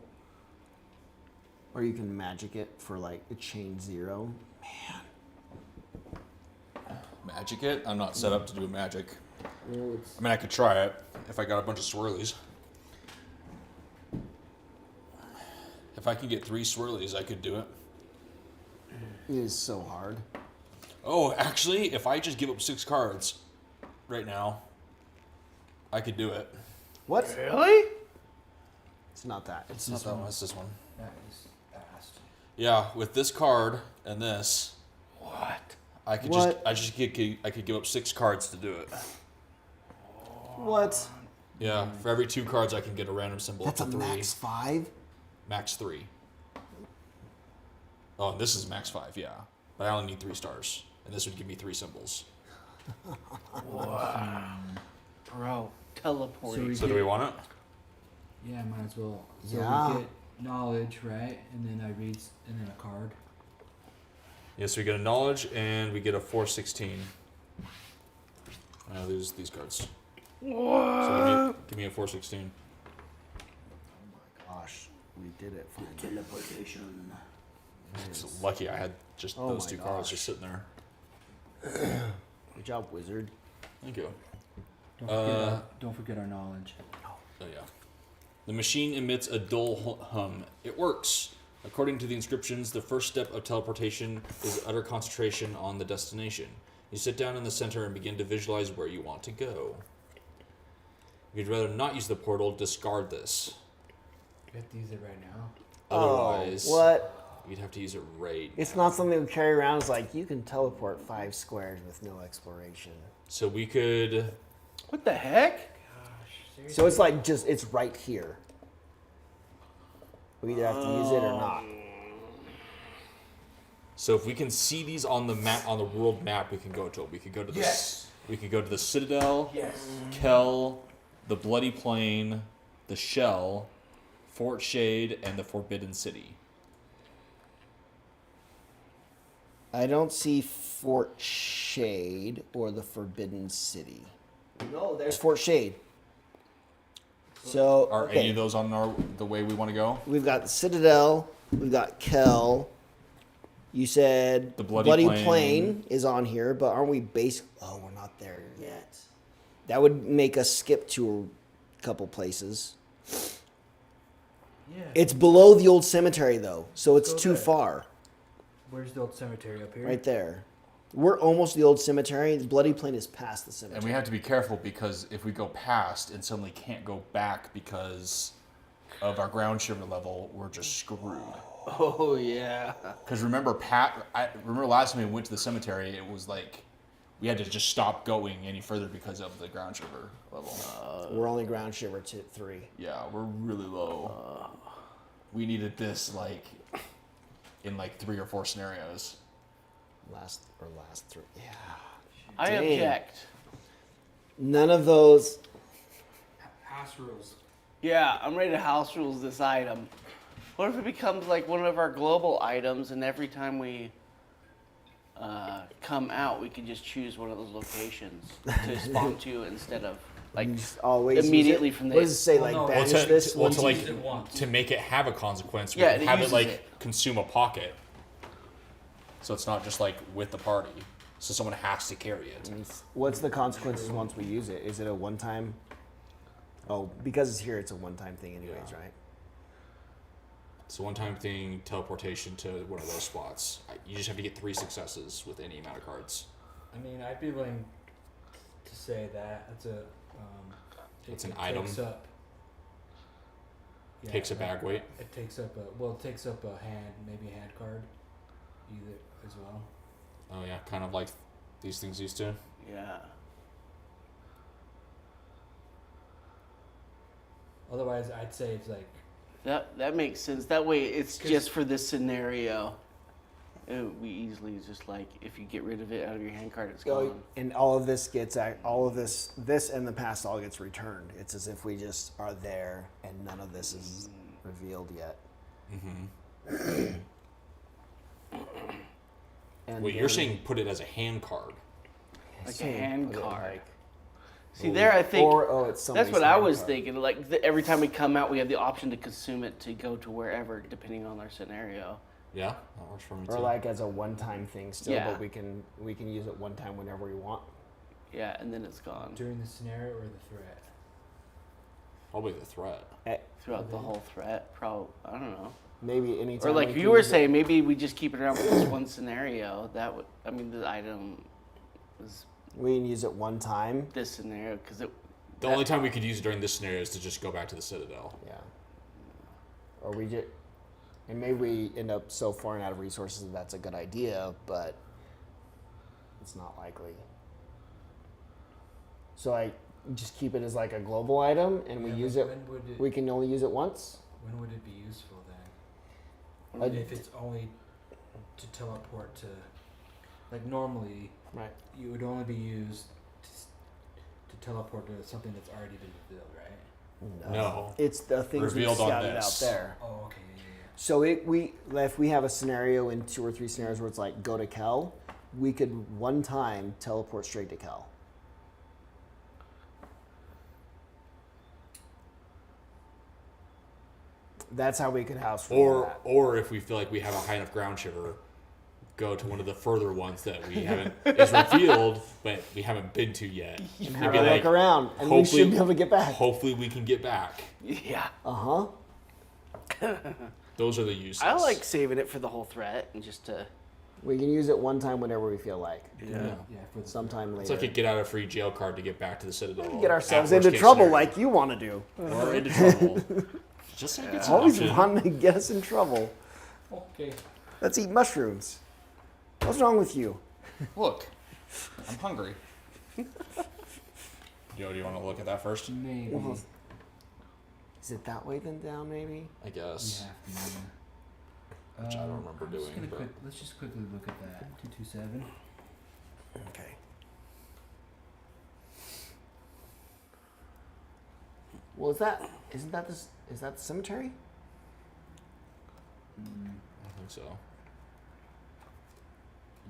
Or you can magic it for like a chain 0. Magic it? I'm not set up to do a magic. Well, it's I mean, I could try it if I got a bunch of swirlies. If I can get 3 swirlies, I could do it. It is so hard. Oh, actually, if I just give up 6 cards right now, I could do it. What? Really? It's not that. It's not that one, it's this one. that is fast. Yeah, with this card and this, What? I could What? I could give up 6 cards to do it. What? Yeah, for every 2 cards, I can get a random symbol That's a up to 3. max 5? Max 3. Oh, and this is max 5, yeah. But I only need 3 stars, and this would give me 3 symbols. Bro, teleporting. So do we want it? Yeah, might as well. So Yeah. we get knowledge, right? And then I read, and then a card. Yeah, so we get a knowledge, and we get a 416. I lose these cards. So give me a 416. Oh my gosh. We did it. Finally. Teleportation. It's lucky I had just Oh those my 2 cards gosh. just sitting there. Good job, wizard. Thank you. Don't forget our knowledge. Oh, yeah. The machine emits a dull hum. It works. According to the inscriptions, the first step of teleportation is utter concentration on the destination. You sit down in the center and begin to visualize where you want to go. If you'd rather not use the portal, discard this. You have to use it right now. Otherwise, Oh, what? you'd have to use it right It's now. not something we carry around. It's like you can teleport 5 squares with no exploration. So we could... What the heck? So it's like it's right here. We either have to use it or not. So if we can see these on the map, on the world map, we can go to it. We could go to the we could go to the Citadel, Kel, the Bloody Plain, the Shell, Fort Shade, and the Forbidden City. I don't see Fort Shade or the Forbidden City. No, there's Fort Shade. So Are any of those on the way we want to go? We've got the Citadel. We've got Kel. You said The Bloody Plain is on here, but aren't we base? Oh, we're not there yet. That would make us skip to a couple places. Yeah. It's below the old cemetery though, so it's Go too there. far. Where's the old cemetery up here? Right there. We're almost the old cemetery. The Bloody Plain is past the cemetery. And we have to be careful because if we go past and suddenly can't go back because of our ground shiver level, we're just screwed. Oh yeah. Because remember, remember last time we went to the cemetery, it was like we had to just stop going any further because of the ground shiver level. We're only ground shiver to 3. Yeah, we're really low. We needed this like in like 3 or 4 scenarios. Last 3. Yeah. I Dang. object. None of those. House rules. Yeah, I'm ready to house rules this item. What if it becomes like one of our global items, and every time we come out, we can just choose one of those locations to spawn to instead of like Just always use immediately it? from What the. does it say? Well, Like no. banish Well, to, this well, once to you like use it once. to make it have a consequence, we Yeah, can it have it uses like it. consume a pocket. So it's not just like with the party. So someone has to carry it. What's the consequences once we use it? Is it a one-time? Oh, because it's here, it's a one-time thing, anyways, right? It's a one-time thing, teleportation to one of those spots. You just have to get 3 successes with any amount of cards. I mean, I'd be willing to say that it's a. It's an item. Takes up, yeah, Takes a that- bag weight. It takes up it takes up a hand, maybe a hand card, either as well. Oh yeah, kind of like these things used to. Yeah. Otherwise, I'd say it's like That makes sense. That way, it's 'Cause- just for this scenario. We easily just like if you get rid of it out of your hand card, it's gone. And all of this gets all of this in the past all gets returned. It's as if we just are there and none of this is revealed yet. Mm-hmm. And Well, you're then- saying put it as a hand card. Like a saying hand put it card. like- See, there I think Or it's that's somebody's what I hand was card. thinking. Like every time we come out, we have the option to consume it to go to wherever, depending on our scenario. Yeah, that works for me Or too. like as a one-time thing still, Yeah. but we can use it one time whenever we want. Yeah, and then it's gone during the scenario or the threat. Probably the threat. throughout the whole threat. Probably, I don't know. Maybe anytime. Or like we you can were use it- saying, maybe we just keep it around for this one scenario. That would, I mean, the item is we can use it one time. this scenario because it. The only time we could use it during this scenario is to just go back to the Citadel. Yeah. Or we just, and maybe we end up so far and out of resources that that's a good idea, but it's not likely. So I just keep it as like a global item, and we Yeah, use but it. When would it, We can only use it once. when would it be useful then? I'd- If it's only to teleport to, like normally, Right. you would only be used to teleport to something that's already been revealed, right? No. It's the things we Revealed on scouted this. out there. Oh, okay, yeah. So if we have a scenario in 2 or 3 scenarios where it's like go to Kel, we could one time teleport straight to Kel. That's how we could house rule that. Or if we feel like we have a high enough ground shiver, go to one of the further ones that we haven't is revealed, but we haven't been to yet. And Maybe have a like, look around, and we hopefully- should be able to get back. Hopefully we can get back. Yeah, Those are the uses. I like saving it for the whole threat and just to. We can use it one time whenever we feel like. Yeah. Yeah, for the Sometime It's later. like a get out of free jail card to get back to the Citadel. We get ourselves at into worst-case trouble scenario. like you want to do. Or into trouble. Just like it's an Always option. wanting to get us in trouble. Okay. Let's eat mushrooms. What's wrong with you? Look, I'm hungry. Do you want to look at that first? Maybe. Well, is it that way then down maybe? I guess. We have to. Which I don't remember I'm just doing, gonna but- let's just quickly look at that. 227. Okay. Well, is that the cemetery? I think so. I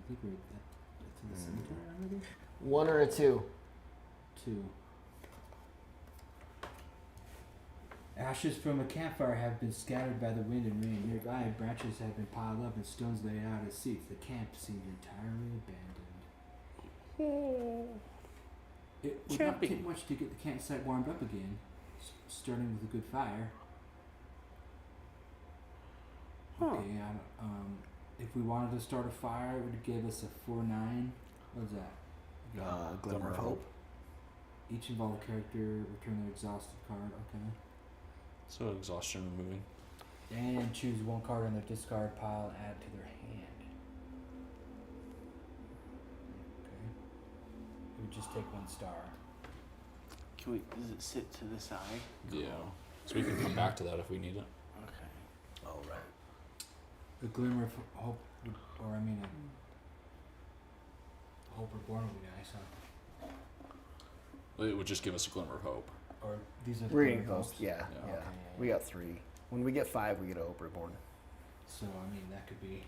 think we're to the cemetery already. 1 or a 2? 2. Ashes from a campfire have been scattered by the wind and rain. Nearby, branches have been piled up and stones laid out as seats. The camp seemed entirely abandoned. It would not take much to get the campsite warmed up again, starting with a good fire. Okay, if we wanted to start a fire, it would give us a 4-9. What's that? Glimmer of Hope. Each involved character return their exhausted card. Okay. So exhaustion removing. And choose one card on their discard pile, add it to their hand. Okay. It would just take 1 star. Can we? Does it sit to the side? Yeah. So we can come back to that if we need it. Okay. Oh right. A glimmer of hope, or I mean, a hope reborn would be nice, huh? It would just give us a glimmer of hope. Or these are the We're glimmer getting close. hopes. Yeah, Yeah. yeah. Okay, We got 3. When we get 5, we get a Hope Reborn. So I mean, that could be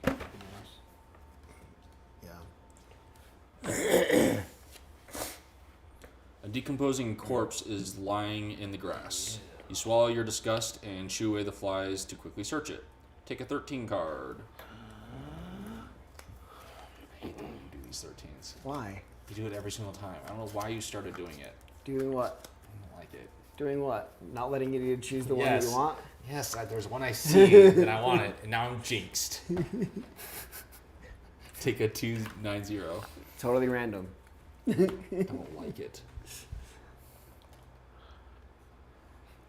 nice. Yeah. A decomposing corpse is lying in the grass. You swallow your disgust and shoo away the flies to quickly search it. Take a 13 card. I hate the way you do these 13s. Why? You do it every single time. I don't know why you started doing it. Doing what? I don't like it. Doing what? Not letting you choose the one that you Yes. want? Yes, there's one I see that I want it, and now I'm jinxed. Take a 290. Totally random. I don't like it.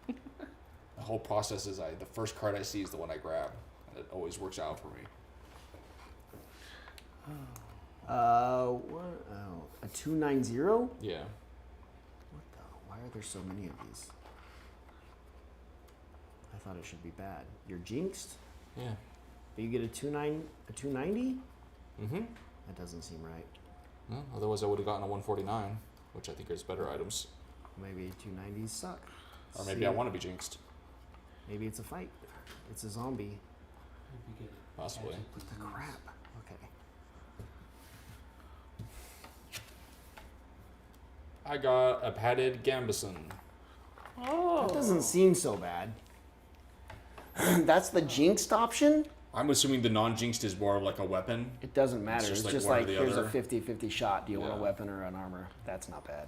The whole process is the first card I see is the one I grab, and it always works out for me. What? Oh, a 290? What Yeah. the? Why are there so many of these? I thought it should be bad. You're jinxed? Yeah. But you get a 290? Mm-hmm. That doesn't seem right. Well, otherwise I would have gotten a 149, which I think is better items. Maybe 290s suck. Or maybe See, I want to be jinxed. Maybe it's a fight. It's a zombie. Maybe get Possibly. magic What the disease. crap? Okay. I got a padded Gambison. Oh. That doesn't seem so bad. That's the jinxed option? I'm assuming the non-jinxed is more like a weapon. It doesn't matter. just It's like just one or like, the here's other. a 50-50 shot. Do you want a Yeah. weapon or an armor? That's not bad.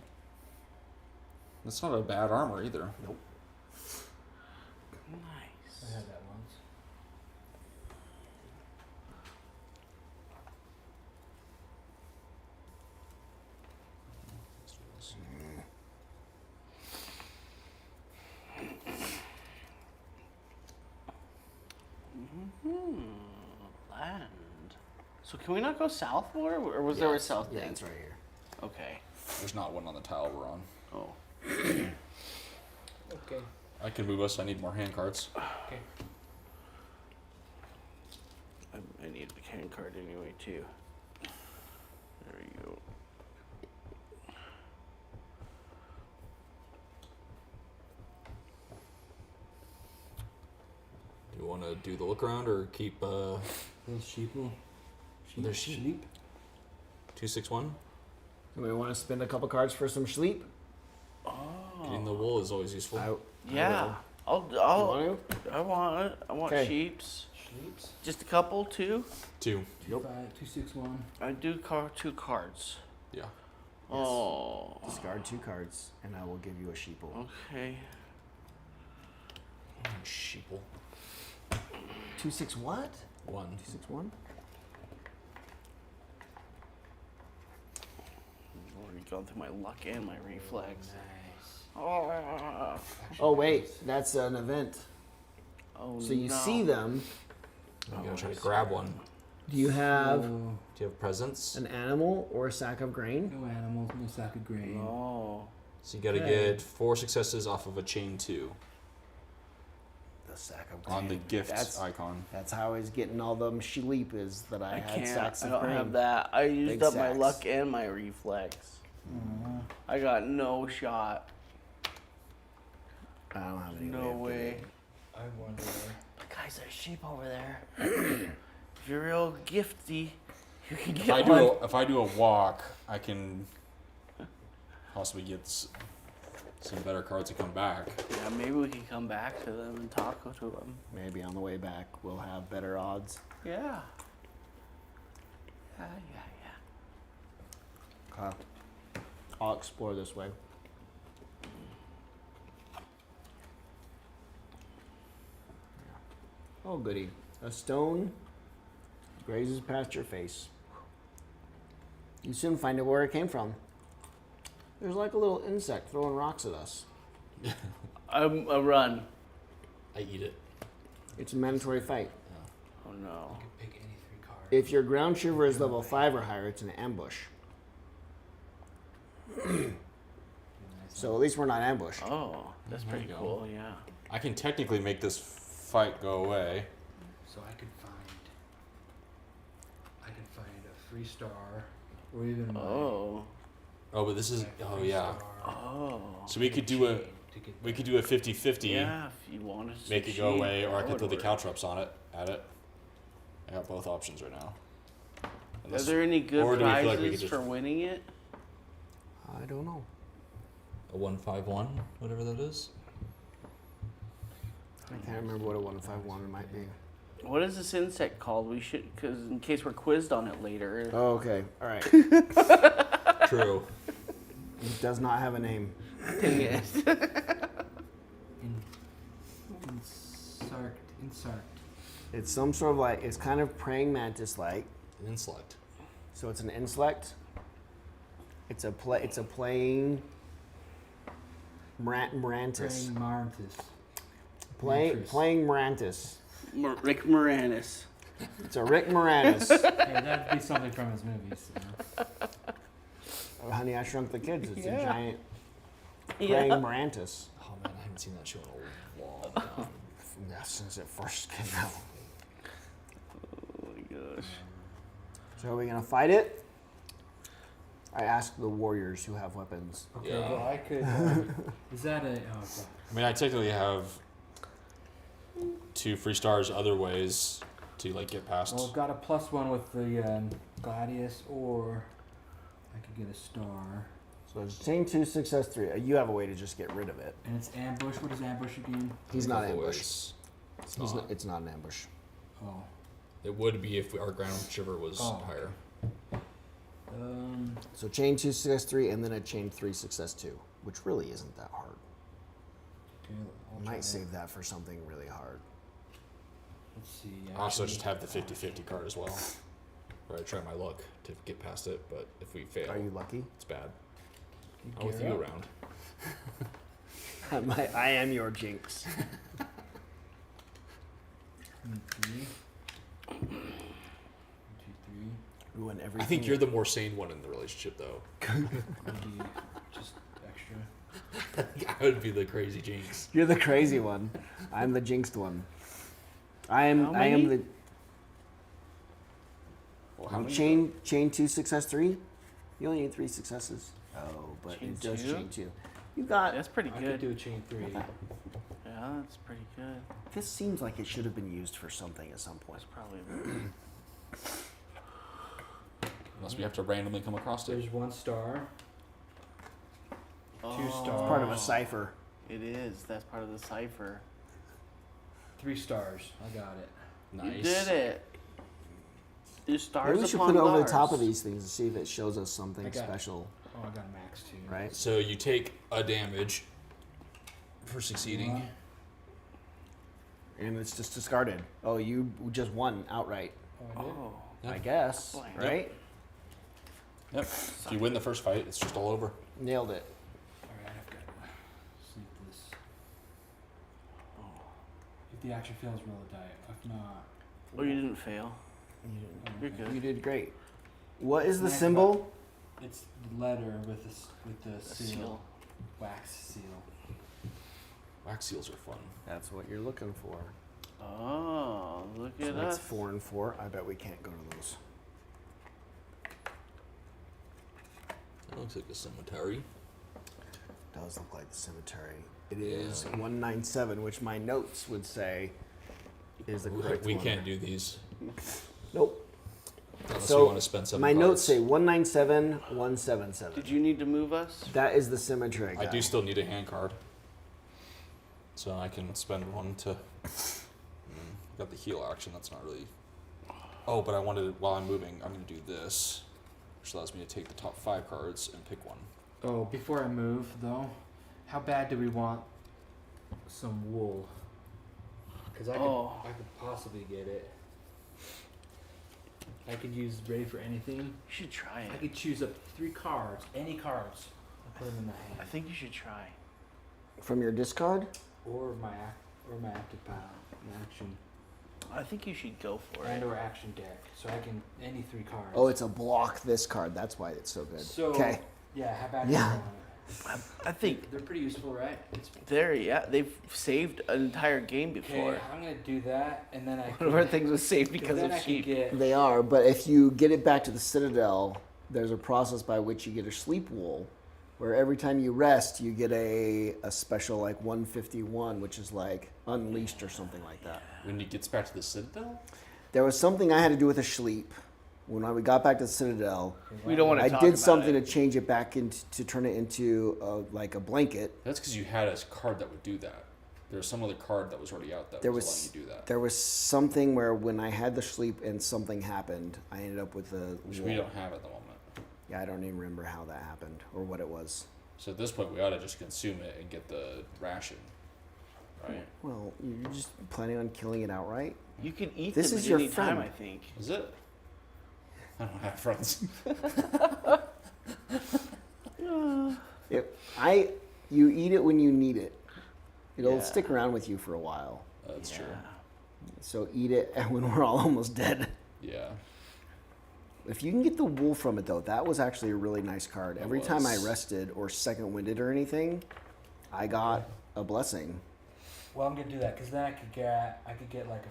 That's not a bad armor either. Nope. Nice. I had that once. Land. So can we not go south more, or was there a south Yeah, thing? it's right here. Okay. There's not one on the tile we're on. Oh. Okay. I can move us. I need more hand cards. Okay. I need the hand card anyway too. There we go. Do you want to do the look around or keep Those sheeple. They're sheep. Sleep. 261? Do we want to spend a couple cards for some sleep? Getting the wool is always useful. Yeah. You I'll want to? I want it. I want Okay. sheeps. Sleeps. Just a couple, two. 2. 261. I do 2 cards. Yeah. Oh. Discard 2 cards, and I will give you a sheeple. Okay. Sheeple. 2-6 what? 1. 2-6-1? Already gone through my luck and my reflex. Nice. Oh. Oh wait, that's an event. Oh So you no. see them. I'm going to try to grab one. Do you have So, Do you have presents? an animal or a sack of grain? no animals, no sack of grain. No. So you got to get 4 successes off of a chain 2 The sack of on the gift That's- icon. That's how I was getting all them shleepers that I, I had can't. sacks I of don't grain. have that. I used Big up my sacks. luck and my reflex. I got no shot. I don't have any No of way. getting- I wonder. Guys, there's sheep over there. If you're real gifty, you can If get I do one. if I do a walk, I can possibly get some better cards to come back. Yeah, maybe we can come back to them and talk to them. Maybe on the way back we'll have better odds. Yeah. Yeah. Okay. I'll explore this way. Oh, goody. A stone grazes past your face. You soon find out where it came from. There's like a little insect throwing rocks at us. A run. I eat it. It's a mandatory fight. Oh no. Pick any 3 cards. If your ground shiver is level 5 or higher, it's an ambush. So at least we're not ambushed. Oh, that's pretty you go. cool. Yeah. I can technically make this fight go away. So I could find a free star, or even Oh. Oh, but this is yeah. Oh. So we could do a 50-50. Yeah, if you wanted to. Make it go cheat, away, or I that could throw would the work. caltrops on it. At it. I got both options right now. Are Unless- there any good or do we feel prizes like we could just- for winning it? I don't know. A 151, whatever that is. I can't remember what a 151 might be. What is this insect called? We should, because in case we're quizzed on it later. Oh, okay. All right. True. It does not have a name. Dang it. insert. It's some sort of like, it's kind of praying mantis like. An insect. So it's an insect. It's a playing Marantis. Praying Martis. Mantis. Playing Marantis. Rick Moranis. It's a Rick Moranis. Hey, that'd be something from his movies. Honey, I Shrunk the Kids. It's Yeah. a giant Yeah. praying Marantis. Oh man, I haven't seen that show in a long time. Yeah, since it first came out. Oh my gosh. So are we gonna fight it? I asked the warriors who have weapons. Okay, Yeah. well I could. Is that a? Oh, God. I mean, I technically have 2 free stars other ways to like get past. Well, I've got a +1 with the Gladius, or I could get a star. So it's chain 2, success 3. You have a way to just get rid of it. And it's ambush. What is ambush again? He's not Couple ambushed. ways. It's He's not. not, it's not an ambush. Oh. It would be if our ground shiver was Oh. higher. So chain 2, success 3, and then a chain 3, success 2, which really isn't that hard. Okay, I'll I try might it. save that for something really hard. Let's see. I also actually- just have the 50-50 card as well. Where I try my luck to get past it, but if we fail, Are you lucky? it's bad. You I'm with gear you up. around. I am your jinx. 1, 3. 1, 2, 3. Ruin everything. I think you're the more sane one in the relationship, though. Maybe just extra. I would be the crazy jinx. You're the crazy one. I'm the jinxed one. I am. How I am many? the Well, how many? chain 2, success 3. You only need 3 successes. Oh, but Chain it does 2? chain 2. You got. That's pretty I good. could do a chain 3. Yeah, that's pretty good. This seems like it should have been used for something at some point. That's probably. Unless we have to randomly come across it. There's 1 star. Oh, stars. It's part of a cipher. It is. That's part of the cipher. 3 stars. I got it. Nice. You did it. You stars Maybe we should upon put it over the bars. top of these things to see if it shows us something I got it. special, Oh, I got a max 2. right? So you take a damage for succeeding. And it's just discarded. Oh, you just won outright. Oh, I did? Oh. I guess, Blank. right? Yep. If you win the first fight, it's just all over. Nailed it. Alright, I've got to sleep this. If the action fails, roll a die. If not, Oh, you didn't fail. You're okay. good. You did great. What is the Next symbol? It's the letter with the A seal. seal. wax seal. Wax seals are fun. That's what you're looking for. Oh, look So at that's us. 4 and 4. I bet we can't go to those. That looks like a cemetery. Does look like the cemetery. It is 197, which my notes would say is the correct We one. can't do these Nope. unless So we want to spend 7 my cards. notes say 197, 177. Did you need to move us? That is the cemetery guy. I do still need a hand card. So I can spend one to... Got the heal action, that's not really... Oh, but I wanted, while I'm moving, I'm going to do this. Which allows me to take the top 5 cards and pick one. Oh, before I move though, how bad do we want some wool? Because I could possibly get it. I could use ready for anything. You should try I it. could choose up 3 cards, any cards, and put them in the I hand, think you should try. From your discard? or my active pile, an action, I think you should go for and it. or action deck. So I can any 3 cards. Oh, it's a block this card. That's why it's so good. So Okay. yeah. How bad Yeah. do you want it? I think They're pretty useful, right? It's, they've saved an entire game before. okay, I'm gonna do that, and then I. One of our things was saved because then of I could sheep. get. They are, but if you get it back to the Citadel, there's a process by which you get a sleep wool, where every time you rest, you get a special like 151, which is like unleashed or something like that. When it gets back to the Citadel? There was something I had to do with a sleep. When we got back to the Citadel, We don't want to I talk did about something it. to change it back into to turn it into like a blanket. That's because you had a card that would do that. There was some other card that was already out that There was was allowing you to do that. there was something where when I had the sleep and something happened, I ended up with a Which wool. we don't have at the moment. Yeah, I don't even remember how that happened or what it was. So at this point, we ought to just consume it and get the ration, right? Well, you're just planning on killing it outright? You can eat This them is at your any time, friend. I think. Is it? I don't have friends. You eat it when you need it. It'll Yeah. stick around with you for a while. That's true. So eat it when we're all almost dead. Yeah. If you can get the wool from it though, that was actually a really nice card. Every time I was. rested or second winded or anything, I got a blessing. Well, I'm gonna do that because then I could get like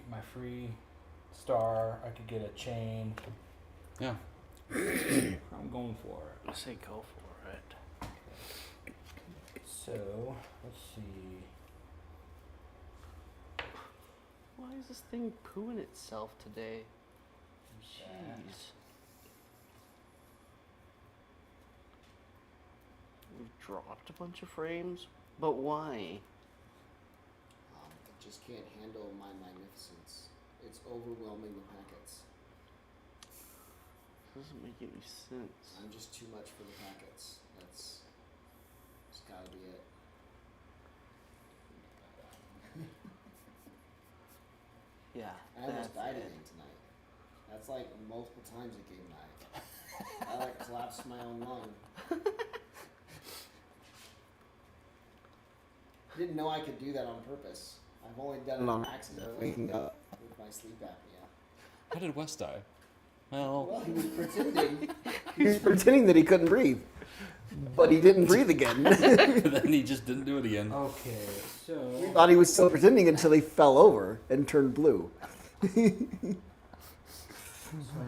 my free star. I could get a chain. Yeah. I'm going for it. I say go for it. So let's see. Why is this thing pooing itself today? Jeez. We've dropped a bunch of frames, but why? It just can't handle my magnificence. It's overwhelming the packets. Doesn't make any sense. I'm just too much for the packets. That's gotta be it. Yeah. I almost that's died it. again tonight. That's like multiple times a game night. I like collapsed my own lung. Didn't know I could do that on purpose. I've only done it on accident waking up with my sleep apnea. How did Wes die? Well, Well, he was pretending. He was pretending that he couldn't breathe, but he didn't breathe again. then he just didn't do it again. Okay, so Thought he was still pretending until he fell over and turned blue. I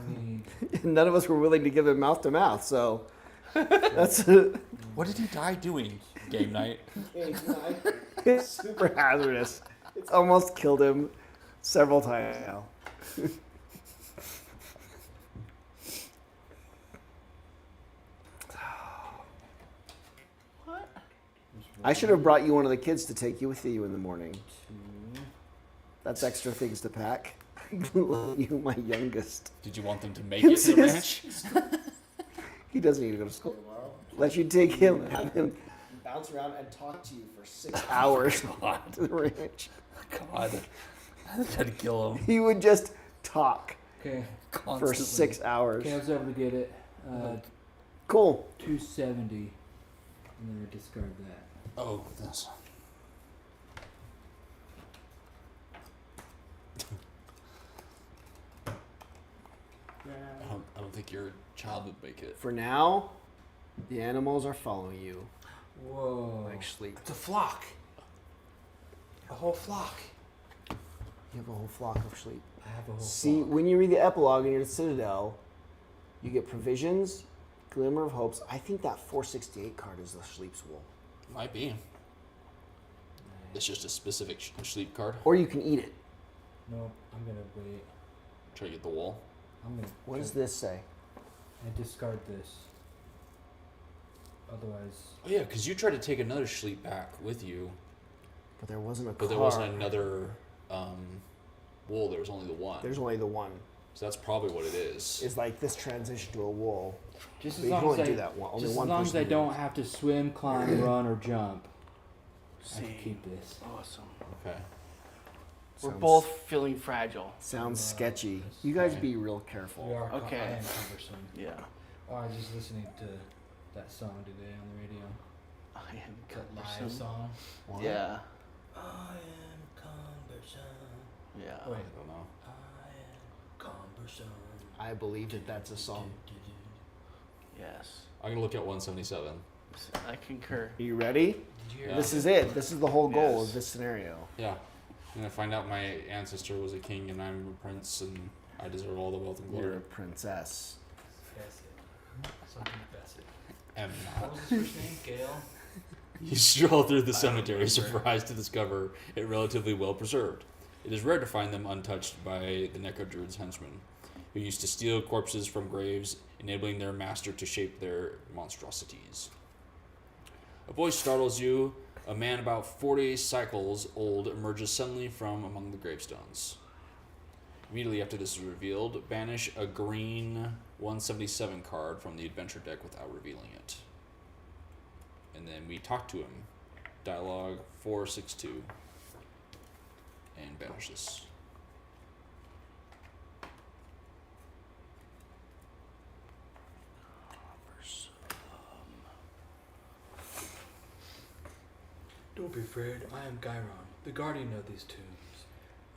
need. None of us were willing to give him mouth to mouth, so that's What did he die doing? Game night. it's super hazardous. It's almost killed him several times now. What? I should have brought you one of the kids to take you with you in the morning. Two. That's extra things to pack. You, my youngest. Did you want them to make it to the ranch? He doesn't need to go to school tomorrow. Let you take him, have him bounce around and talk to you for 6 hours to the ranch. God. I tried to kill him. He would just talk Okay, for Constantly. 6 hours. okay, I was able to get it. Cool. 270, and then I discard that. Oh, goodness. I don't think your child would make it. For now, the animals are following you. Whoa. like sleep. It's a flock. A whole flock. You have a whole flock of sleep. I have a whole See, flock. when you read the epilogue in your Citadel, you get provisions, glimmer of hopes. I think that 468 card is the Sleep's Wool. Might be. It's just a specific sleep card. Or you can eat it. No, I'm gonna wait. Try to get the wool. I'm gonna. What does this say? I discard this. Otherwise, Oh yeah, because you tried to take another sleep back with you, But there wasn't a but card. there wasn't another wool. There was only the one. There's only the one. So that's probably what it is. Is like this transition to a wool. just But as you can long as only I do that one. Only just one as long as person I can don't do it. have to swim, climb, run, or jump, I See. can keep this. Awesome. Okay. We're Sounds- both feeling fragile. Sounds sketchy. You guys Okay. be real careful. We are. Okay. I am cumbersome. Yeah. Oh, I was just listening to that song today on the radio. I am That live cumbersome. song. What? Yeah. I am cumbersome. Yeah. Wait. I don't know. I am cumbersome. I believe that that's a song. Yes. I'm gonna look at 177. I concur. Are you ready? Did you hear Yeah. This is it. This is the whole goal Yes. of this scenario. Yeah. I'm gonna find out my ancestor was a king and I'm a prince and I deserve all the wealth and You're glory. a princess. Bassett. Something Bassett. And What was his first name? Gail? you stroll through the cemetery, surprised to discover it relatively well preserved. It is rare to find them untouched by the Necro-Druid's henchmen, who used to steal corpses from graves, enabling their master to shape their monstrosities. A voice startles you. A man about 40 cycles old emerges suddenly from among the gravestones. Immediately after this is revealed, banish a green 177 card from the adventure deck without revealing it. And then we talk to him. Dialogue 462. And banish this. Don't be afraid. I am Gyron, the guardian of these tombs.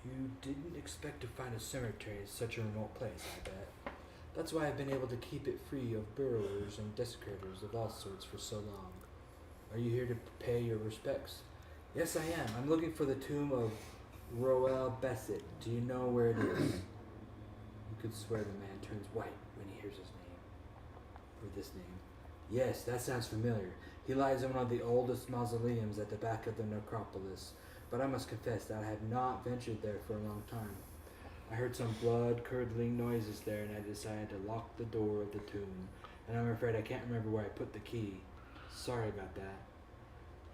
You didn't expect to find a cemetery in such a remote place, I bet. That's why I've been able to keep it free of burrowers and desecrators of all sorts for so long. Are you here to pay your respects? Yes, I am. I'm looking for the tomb of Roel Bassett. Do you know where it is? You could swear the man turns white when he hears his name. Or this name. Yes, that sounds familiar. He lies in one of the oldest mausoleums at the back of the necropolis, but I must confess that I have not ventured there for a long time. I heard some blood-curdling noises there, and I decided to lock the door of the tomb, and I'm afraid I can't remember where I put the key. Sorry about that.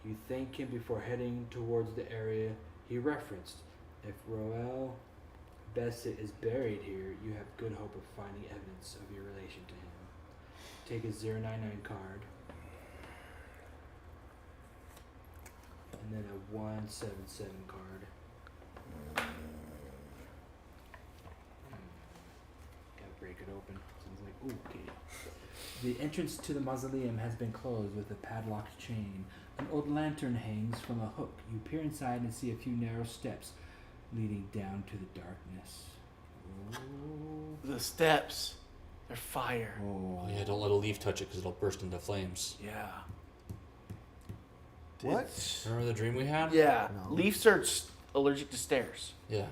You thank him before heading towards the area he referenced. If Roel Bassett is buried here, you have good hope of finding evidence of your relation to him. Take a 099 card. And then a 177 card. Gotta break it open. Sounds like, ooh, okay. The entrance to the mausoleum has been closed with a padlocked chain. An old lantern hangs from a hook. You peer inside and see a few narrow steps leading down to the darkness. Oh. The steps. They're fire. Oh yeah, don't let a leaf touch it because it'll burst into flames. Yeah. What? It's- Remember the dream we had? Yeah. No. Leafs are allergic to stairs. Yeah.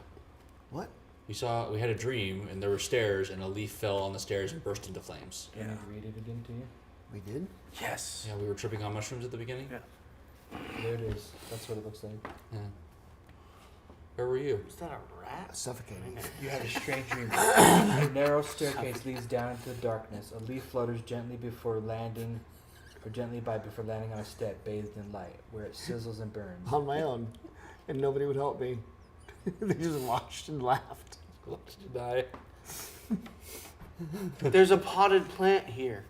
What? We had a dream and there were stairs and a leaf fell on the stairs and burst into flames. Do I need to read it again to you? We did? Yes. Yeah, we were tripping on mushrooms at the beginning. Yeah. There it is. That's what it looks like. Yeah. Where were you? Is that a rat? Suffocating. You had a strange dream. A narrow staircase leads down into the darkness. A leaf flutters gently before landing on a step bathed in light, where it sizzles and burns. On my own. And nobody would help me. They just watched and laughed. Left to die. There's a potted plant here.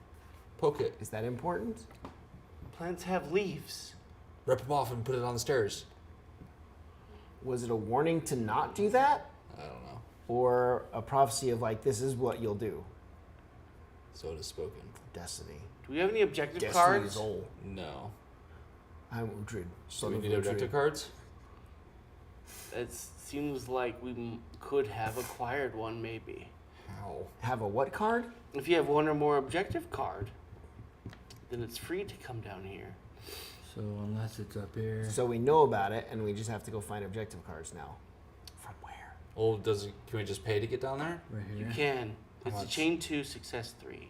Poke it. Is that important? Plants have leaves. Rip them off and put it on the stairs. Was it a warning to not do that? I don't know. Or a prophecy of like, this is what you'll do? So it is spoken. Destiny. Do we have any objective Destiny cards? is old. No. I'm Uhtred. Do Son we of need Uhtred. objective cards? It seems like we could have acquired one, maybe. How? Have a what card? If you have one or more objective card, then it's free to come down here. So unless it's up here. So we know about it, and we just have to go find objective cards now. From where? Well, can we just pay to get down there? Right You here. can. How It's a much? chain 2, success 3.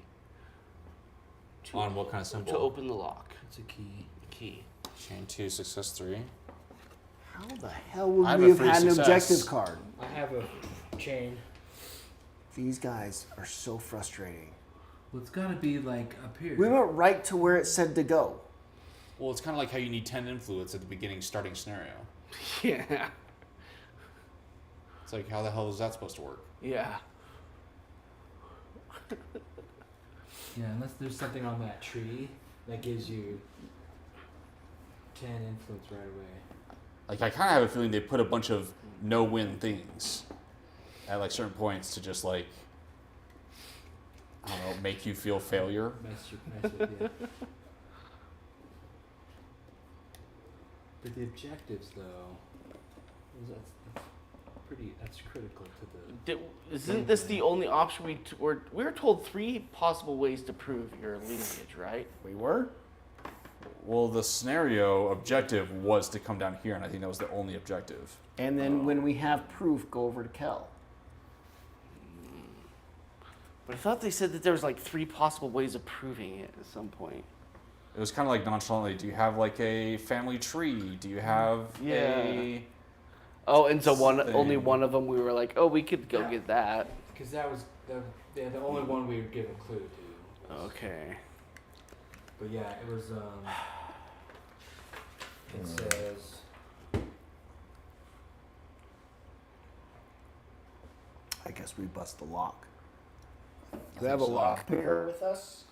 On what kind of symbol? To open the lock. It's a key. Key. Chain 2, success 3. How the hell would I have we a have free had an success. objective card? I have a chain. These guys are so frustrating. Well, it's gotta be like up here. We went right to where it said to go. Well, it's kind of like how you need 10 influence at the beginning starting scenario. Yeah. It's like, how the hell is that supposed to work? Yeah. Yeah, unless there's something on that tree that gives you 10 influence right away. Like, I kind of have a feeling they put a bunch of no-win things at, like, certain points to just, like, I don't know, make you feel failure. Mess with you. But the objectives, though, that's critical to the. Isn't this the only option we were told 3 possible ways to prove your lineage, right? We were? Well, the scenario objective was to come down here, and I think that was the only objective. And then when we have proof, go over to Kel. But I thought they said that there was like 3 possible ways of proving it at some point. It was kind of like nonchalantly, do you have, like, a family tree? Do you have a... Oh, and so Thing. only one of them we were like, oh, we could go get that. Because that was the only one we would give a clue to. Okay. But yeah, it was. It says. I guess we bust the lock. I Do we think have a so. lock picker with us?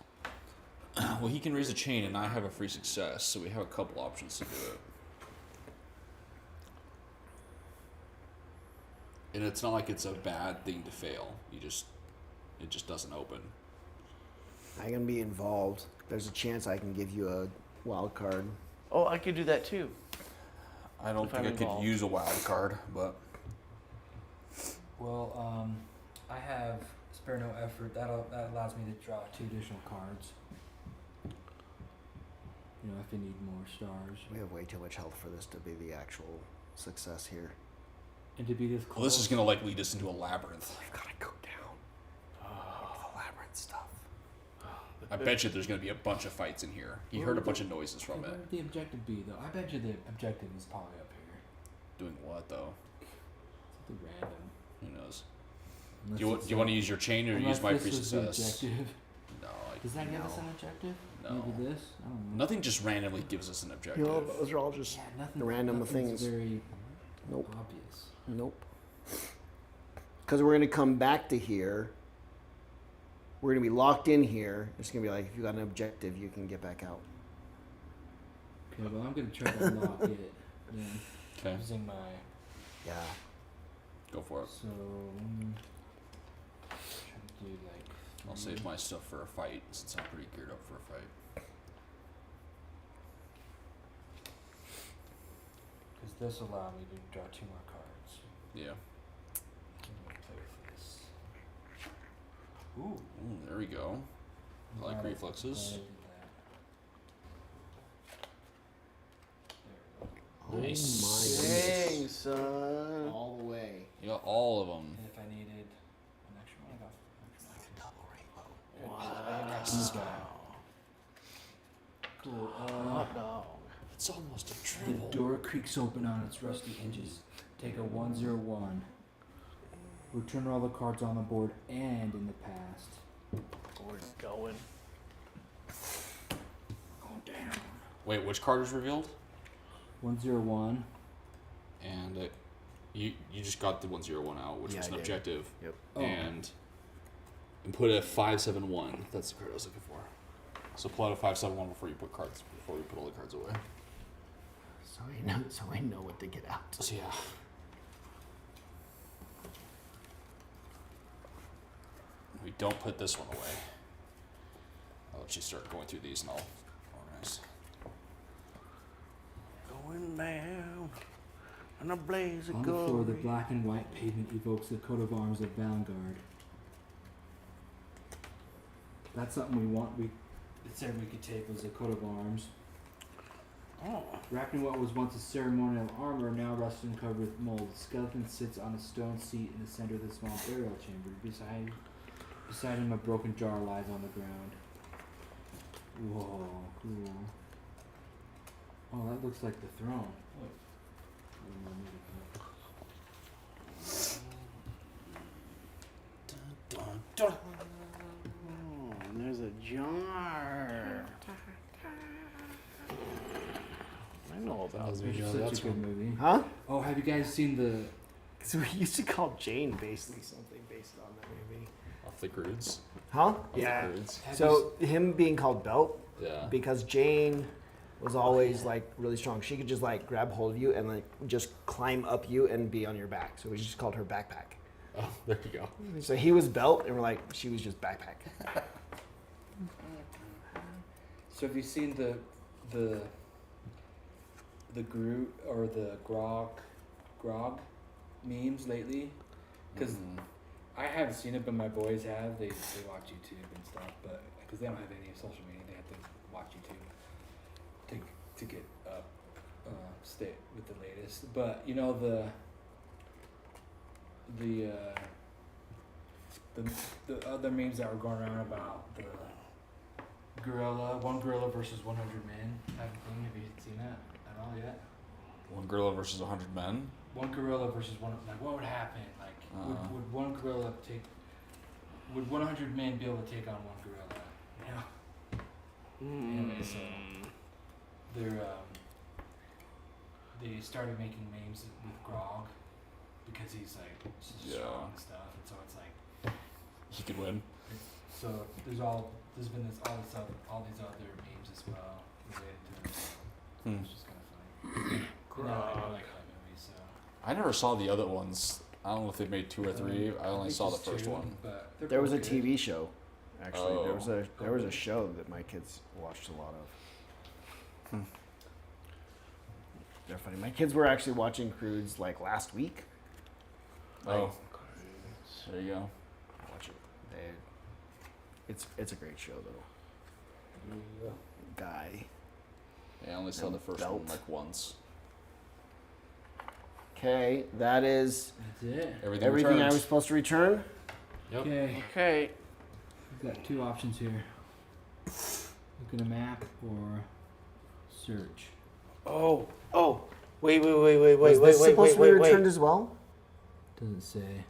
Well, he can raise a chain, and I have a free success, so we have a couple options to do it. And it's not like it's a bad thing to fail. It just doesn't open. I can be involved. There's a chance I can give you a wild card. Oh, I could do that too. I don't If think I'm I could involved. use a wild card, but Well, I have spare no effort. That allows me to draw 2 additional cards. You know, if you need more stars. We have way too much health for this to be the actual success here. And to be this close. well, this is gonna like lead us into a labyrinth. We've got to go down. The labyrinth stuff. I bet you there's gonna be a bunch of fights in here. He heard a bunch of noises from Where it. would the objective be, though? I bet you the objective is probably up here. Doing what though? Something random. Who knows? Unless Do you it's want to a- use your chain or unless use my this free was the success? objective. No, Does that give us No. an objective? No. Maybe this? I don't know. Nothing just randomly gives us an objective. You know, those are all just Yeah, nothing. random nothing's things. Very Nope. obvious. Nope. Because we're going to come back to here. We're going to be locked in here. It's going to be like, if you got an objective, you can get back out. Okay, well, I'm gonna try to unlock it then Okay, using my. Yeah. go for it. So, trying to do like. I'll save my stuff for a fight since I'm pretty geared up for a fight. Because this will allow me to draw 2 more cards. Yeah. I'm gonna play with this. Ooh. Ooh, there we go. I like Glad I- reflexes. glad I did that. There we go. Nice. Oh my Dang, son. All the way. You got all of them. And if I needed an extra one, I got an extra one. Wow. This guy. Cool. Hot dog. It's almost a The triple. door creaks open on its rusty hinges. Take a 101. Return all the cards on the board and in the past. We're going. Oh damn. Wait, which card was revealed? 101. And you just got the 101 out, which Yeah, was an I did. objective. Yep. Oh. And put a 571. That's the card I was looking for. So pull out a 571 before we put all the cards away. So I know what to get out. So yeah. We don't put this one away. I'll let you start going through these and I'll organize. Going down on a blaze of On the floor, the glory. black and white pavement evokes the coat of arms of Vanguard. That's something we want. It said we could take was a coat of arms. Wrapped in what was once a ceremonial armor, now rusted and covered with mold, the skeleton sits on a stone seat in the center of the small burial chamber. Beside him, a broken jar lies on the ground. Whoa, cool. Oh, that looks like the throne. Look. Oh, there's a jar. I know about It's this. such a good movie. Huh? Oh, have you guys seen the? Because we used to call Jane basically something based on that movie. Off the crudes. Huh? Off the crudes. So him being called Belt Yeah. because Jane was always like really strong. She could just like grab hold of you and like just climb up you and be on your back. So we just called her Backpack. Oh, there you go. So he was Belt and we're like, she was just Backpack. So have you seen the Groot or the Grog memes lately? Because I haven't seen it, but my boys have. They watch YouTube and stuff, but because they don't have any social media, they have to watch YouTube to get up, stay with the latest. But you know the other memes that were going around about the one gorilla versus 100 men type of thing. Have you seen that at all yet? One gorilla versus 100 men. One gorilla versus one. Like, what would happen? Like, would one gorilla take? Would 100 men be able to take on one gorilla? You know. Anyway, so they started making memes with Grog because he's like strong and stuff, and so it's like He could win. so there's been all these other memes as well related to him. It's just kind of funny. And I like that movie, so. I never saw the other ones. I don't know if they made 2 or 3. I only think saw the just first 2, one. but There was a both good. TV show, actually. Oh. There was a show that my kids watched a lot of. They're funny. My kids were actually watching Crudes like last week. Oh. There you go. Watch it. It's a great show though. Guy. Yeah, I only saw the first Belt. one like once. Okay, that is That's it. Everything everything I returns. was supposed to return. Yep. Okay, Okay. we've got 2 options here. Look at a map or search. Oh. Wait. Was this supposed to be returned as well? Doesn't say.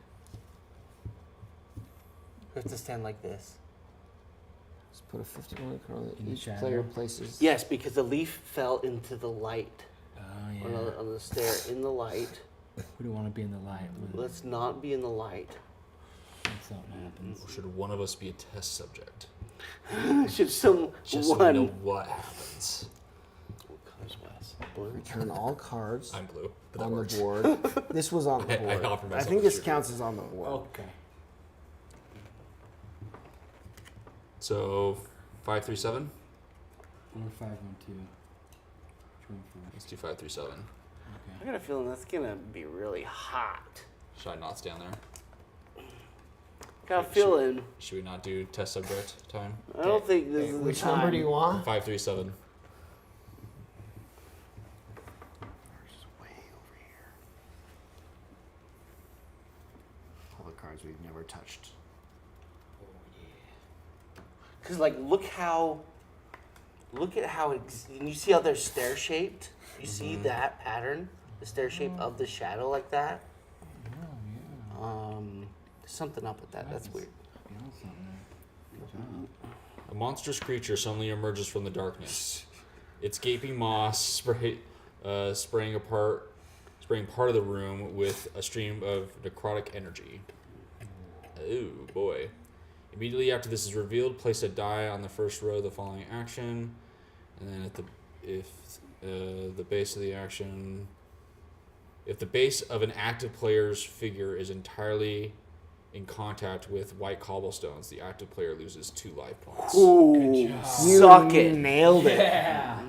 We have to stand like this. Let's put a 51 card In the each shadow? player places. Yes, because the leaf fell into the light Oh on the stair in the light. We don't want to be in the light. Let's not be in the light. Something happens. Should one of us be a test subject? Should Just so we know someone. what happens. What color's Wes? Blue. Return all cards I'm blue, but that on works. the board. This was on the I board. offer I myself think as this your counts as on the board. Okay. So 537. 4512. Which one first? Let's do 537. I got a feeling that's gonna be really hot. Should I not stay on there? Got a feeling. Should we not do test subject time? I don't think this is the Which time. number do you want? 537. Just way over here. All the cards we've never touched. Cause like, look at how and you see how they're stair shaped. You see that pattern, the stair shape of the shadow like that. There's something up with that. That's weird. A monstrous creature suddenly emerges from the darkness. Its gaping maw spraying part of the room with a stream of necrotic energy. Oh boy. Immediately after this is revealed, place a die on the first row of the following action. And then if the base of an active player's figure is entirely in contact with white cobblestones, the active player loses 2 life points. Ooh, job. suck You it. nailed it. Yeah.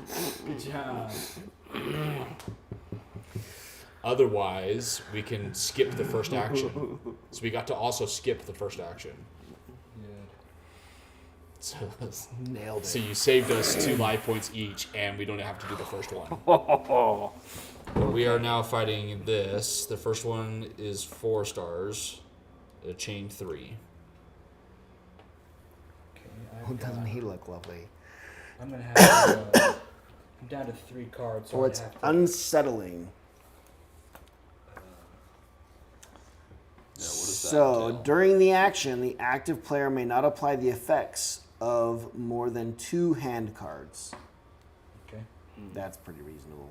Good job. Otherwise, we can skip the first action. So we got to also skip the first action. So, Nailed it. so you saved us 2 life points each, and we don't have to do the first one. Oh, But we are now fighting this. The first one is 4 stars. A chain 3. Okay, Well, doesn't he look lovely? I'm gonna have to, I'm down to 3 cards, so Well, I it's have to. unsettling. Yeah, what does that So, entail? during the action, the active player may not apply the effects of more than 2 hand cards. Okay. That's pretty reasonable.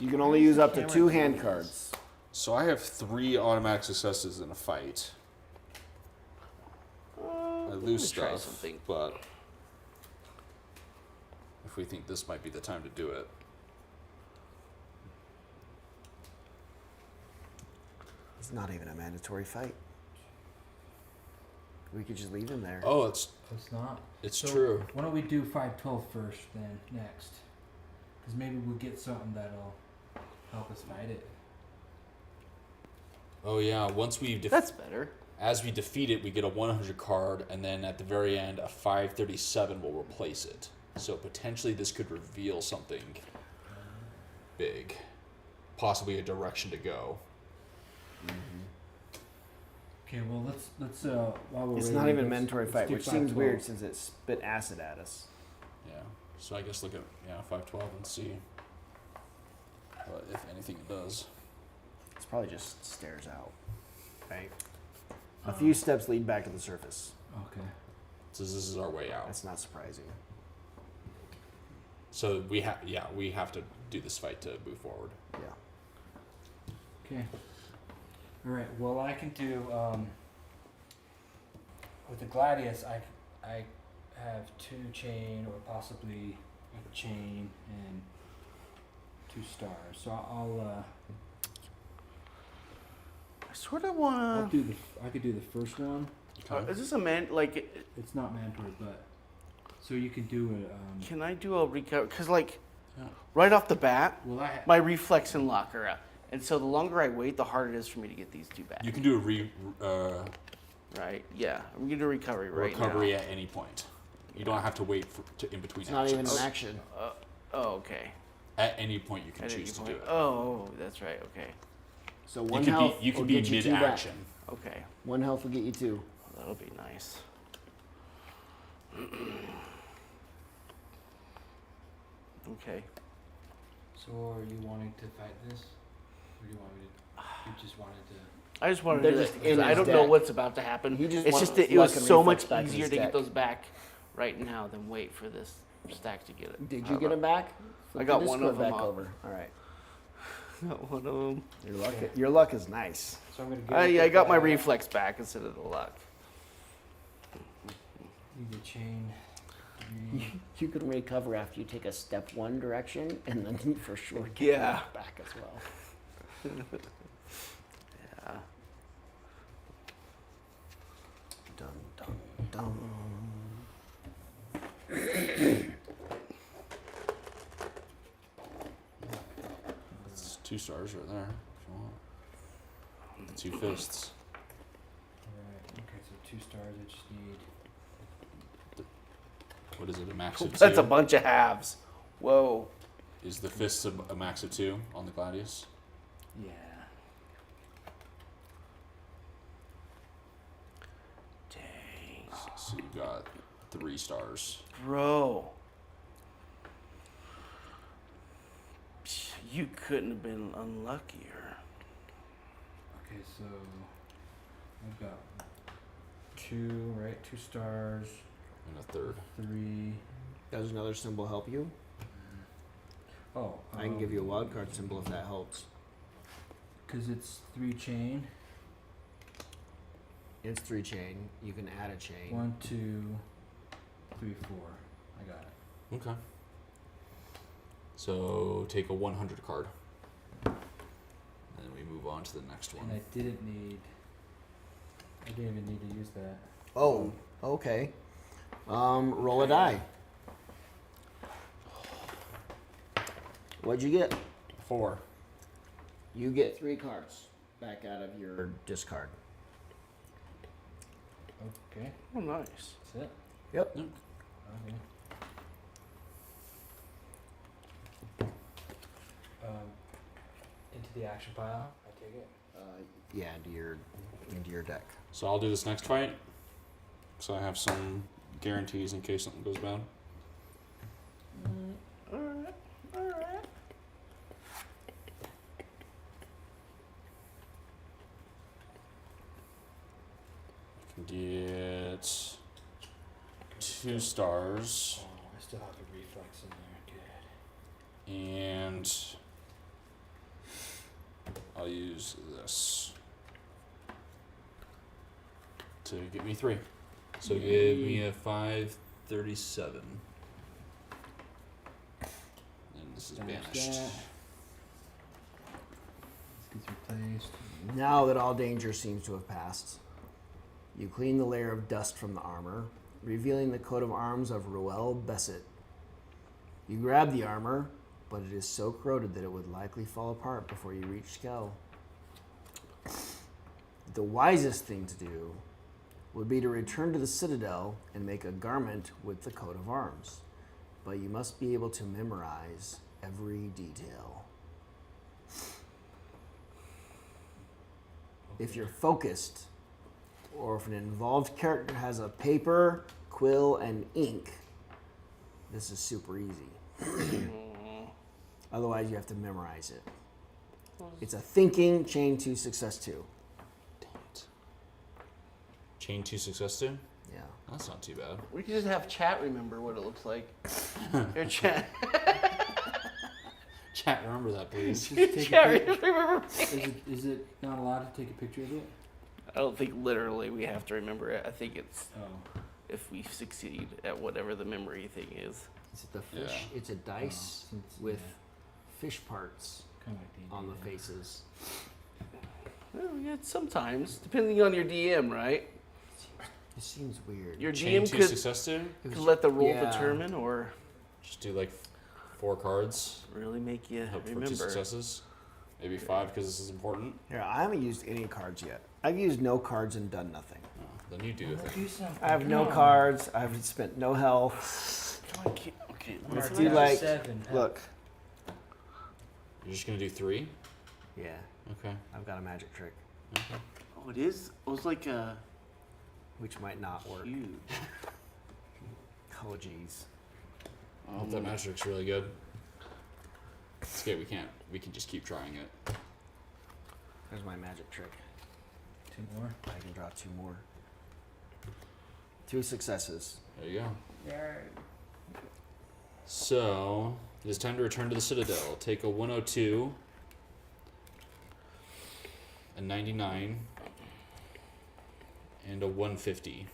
You can only use up to 2 hand cards. So I have 3 automatic successes in a fight. I lose try stuff, something. but if we think this might be the time to do it. It's not even a mandatory fight. We could just leave him there. Oh, it's not. So, true. Why don't we do 512 first, then next? Because maybe we'll get something that'll help us fight it. Oh yeah, once we that's better. as we defeat it, we get a 100 card, and then at the very end, a 537 will replace it. So potentially this could reveal something big, possibly a direction to go. Okay, well let's while we're It's waiting, not even a let's- mandatory let's fight, do which seems 512. weird since it spit acid at us. Yeah. So I guess look at 512 and see what, if anything, it does. It's probably just stairs out, right? A few steps lead back to the surface. Okay. So this is our way out. That's not surprising. So we have to do this fight to move forward. Yeah. Okay. All right. Well, I can do with the Gladius. I have 2 chain or possibly a chain and 2 stars. So I'll I sort of I'll want do I could do the first one. to. Is this a man? Like, It's not mandatory, but so you can do it. can I do a recover? Because like, Yeah. right off the bat, Well, my reflex and lock are out, and so the longer I wait, the harder it is for me to get these 2 back. You can do Right? Yeah, I'm gonna do recovery a right recovery now. at any point. You don't have to wait in between It's not actions. even an action. Oh, okay. At any point you can At any choose to point. do it. Oh, that's right. Okay. So You one could health be, you will could be get you 2 back. mid-action. Okay. 1 health will get you 2. That'll be nice. Okay. So are you wanting to fight this, or do you want me to? You just wanted to. I just wanted They're to just because in I his don't know deck. what's about to happen. He just It's wants just that it luck was and so reflex much back in easier his to get deck. those back right now than wait for this stack to get it. Did you get him back? I got Flip the one Discord of them back off. over. All right. Got one of them. Your luck is nice. So I'm gonna go. I got my reflex back instead of the luck. You get chain. You can recover after you take a step 1 direction, and then you for sure get Yeah. your luck back as well. Yeah. Dun dun dun. It's 2 stars right there if you want. The 2 fists. Alright. Okay. So 2 stars. I just need. What is it, a max of 2? That's a bunch of halves. Whoa. Is the fists a max of 2 on the Gladius? Yeah. Dang. So you got 3 stars. Bro. You couldn't have been unluckier. Okay. So I've got 2. Right. 2 stars. And a 3rd. 3. Does another symbol help you? Oh. I can give you a wild card symbol if that helps. Because it's 3 chain. It's 3 chain. You can add a chain. 1, 2, 3, 4. I got it. Okay. So take a 100 card. And then we move on to the next one. And I didn't even need to use that. Oh, okay. Roll a die. What'd you get? 4. You get 3 cards back out of your discard. Okay. Oh, nice. That's it. Yep. Okay. Into the action pile. I take it. Yeah, into your deck. So I'll do this next fight. So I have some guarantees in case something goes bad. Alright. Get 2 stars. Oh, I still have the reflex in there. Good. And I'll use this to give me 3. So give me a 537. And this is Damage banished. that. This gets replaced. Now that all danger seems to have passed, you clean the layer of dust from the armor, revealing the coat of arms of Ruel Besset. You grab the armor, but it is so corroded that it would likely fall apart before you reach Skell. The wisest thing to do would be to return to the Citadel and make a garment with the coat of arms, but you must be able to memorize every detail. If you're focused, or if an involved character has a paper, quill, and ink, this is super easy. Otherwise, you have to memorize it. It's a thinking chain 2 success 2. Dang it. Chain 2 success 2? Yeah. That's not too bad. We could just have chat remember what it looks like. Your chat. Chat, remember that, please. Just take a Chat pic- remember. is it not allowed to take a picture of it? I don't think literally we have to remember it. I think it's Oh. if we succeed at whatever the memory thing is. Is it the fish? Yeah. It's a dice Oh, since- with yeah, fish parts kinda like D&D, on the yeah. faces. Well, yeah, sometimes, depending on your DM, right? It seems weird. Your Chain DM 2 could, success 2? It could was- let the roll yeah. determine or Just do like 4 cards. really make you Hope for 2 remember. successes. Maybe 5 because this is important. Here, I haven't used any cards yet. I've used no cards and done nothing. Oh, then you do a thing. Do something. I have no Come on. cards. I've spent no health. Come on, kid. Okay, We're Let's at do level like, 7. look. You're just going to do 3? Yeah, Okay. I've got a magic trick, Oh, it is. It was like a which might not work. huge. Oh, geez. That magic's really good. It's okay, we can just keep trying it. There's my magic trick. 2 more. I can draw 2 more. 2 successes. There you go. So, it is time to return to the Citadel. Take a 102, a 99, and a 150.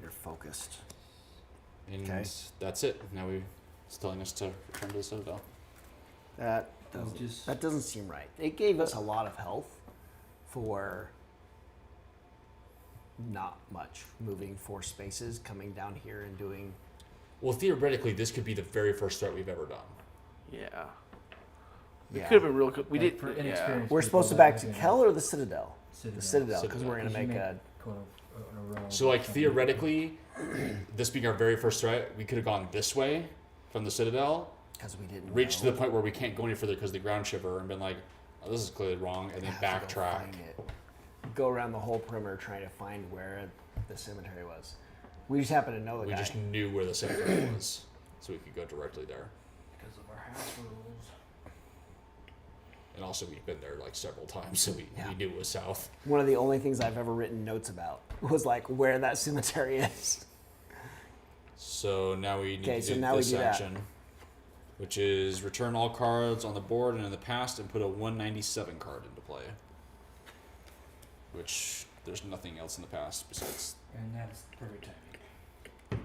You're focused. And Okay. that's it. Now it's telling us to return to the Citadel. That Oh, doesn't, just- that doesn't seem right. It gave us a lot of health for not much. Moving 4 spaces, coming down here and doing... Well, theoretically, this could be the very first threat we've ever done. Yeah. It Yeah. could have been real good. We Like, did. for Yeah. inexperienced We're people supposed to that back have to been- Kell or the Citadel? The Citadel, because Citadel. we're going to make a... a row So, or like, something. theoretically, this being our very first threat, we could have gone this way from the Citadel, Because we didn't reached to know. the point where we can't go any further because of the ground shiver, and been like, oh, this is clearly wrong, and then Have to go backtrack. find it. Go around the whole perimeter trying to find where the cemetery was. We just happen to know the We guy. just knew where the cemetery was, so we could go directly there. Because of our house rules. And also, we've been there like several times, so Yeah. we knew it was south. One of the only things I've ever written notes about was like where that cemetery is. So now we need Okay, to so do now we this do that. action, which is return all cards on the board and in the past and put a 197 card into play. Which there's nothing else in the past besides, And that's perfect timing.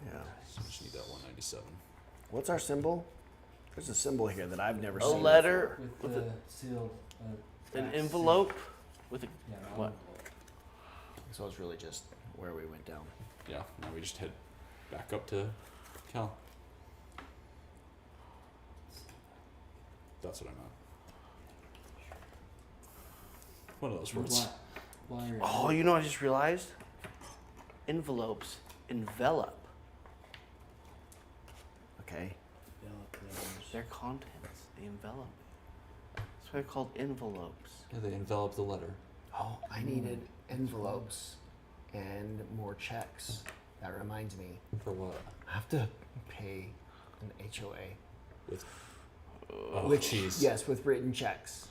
Yeah. so we just need that 197. What's our symbol? There's a symbol here that I've never A seen. letter With with the sealed. an back envelope with a. seal. Yeah, an What? envelope. before. So it's really just where we went down. Yeah, now we just head back up to Cal. That's what I meant. One of those words. Wire. Oh, you know what I just realized? Envelopes envelop Okay. their contents. They envelop. That's why they're called envelopes. Yeah, they envelop the letter. Oh, I needed envelopes and more checks. That reminds me. For what? I have to pay an HOA. With oh, Which, jeez. yes, with written checks.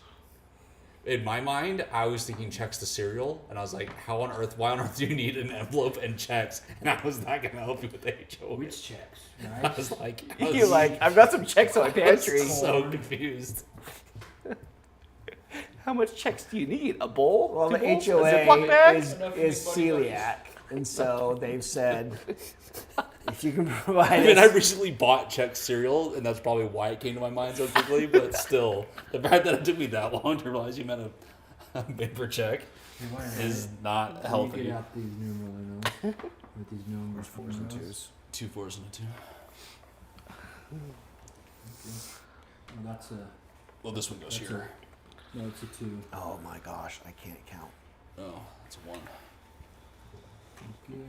In my mind, I was thinking checks to cereal, and I was like, why on earth do you need an envelope and checks? And I was not going to help you with the HOA. Which checks, I right? was like, You're like, I've got some checks on my pantry. so confused. How much checks do you need? A bowl? Well, the Two bowls? A HOA Ziploc bag? is celiac, and so they've said if you can provide. I mean, I us- recently bought check cereal, and that's probably why it came to my mind so quickly, but still, the fact that it took me that long to realize you meant a paper check is not Let me healthy. get out these numeral notes with these numbers, 4s and 2s. 2 4s and a 2. Well, that's a Well, this one goes That's here. no, it's a 2. Oh my gosh, I can't count. Oh, that's a 1. Thank you.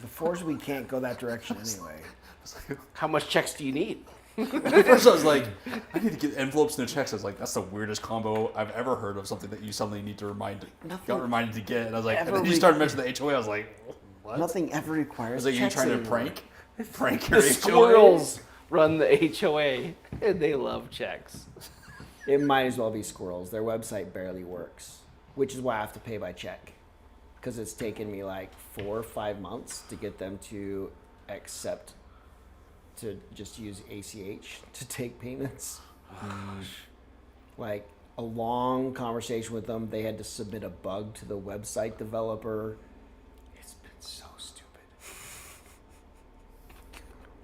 The 4s we can't go that direction anyway. How much checks do you need? At first I was like, I need to get envelopes and checks. I was like, that's the weirdest combo I've ever heard of something that you suddenly need to got reminded to get. And I was like, and then you started mentioning the HOA. I was like, what? Nothing ever I requires. was like, you checks trying to anymore. prank your The HOA? squirrels run the HOA, and they love checks. It might as well be squirrels. Their website barely works, which is why I have to pay by check. Because it's taken me like 4 or 5 months to get them to accept to just use ACH to take payments. Like a long conversation with them. They had to submit a bug to the website developer. It's been so stupid.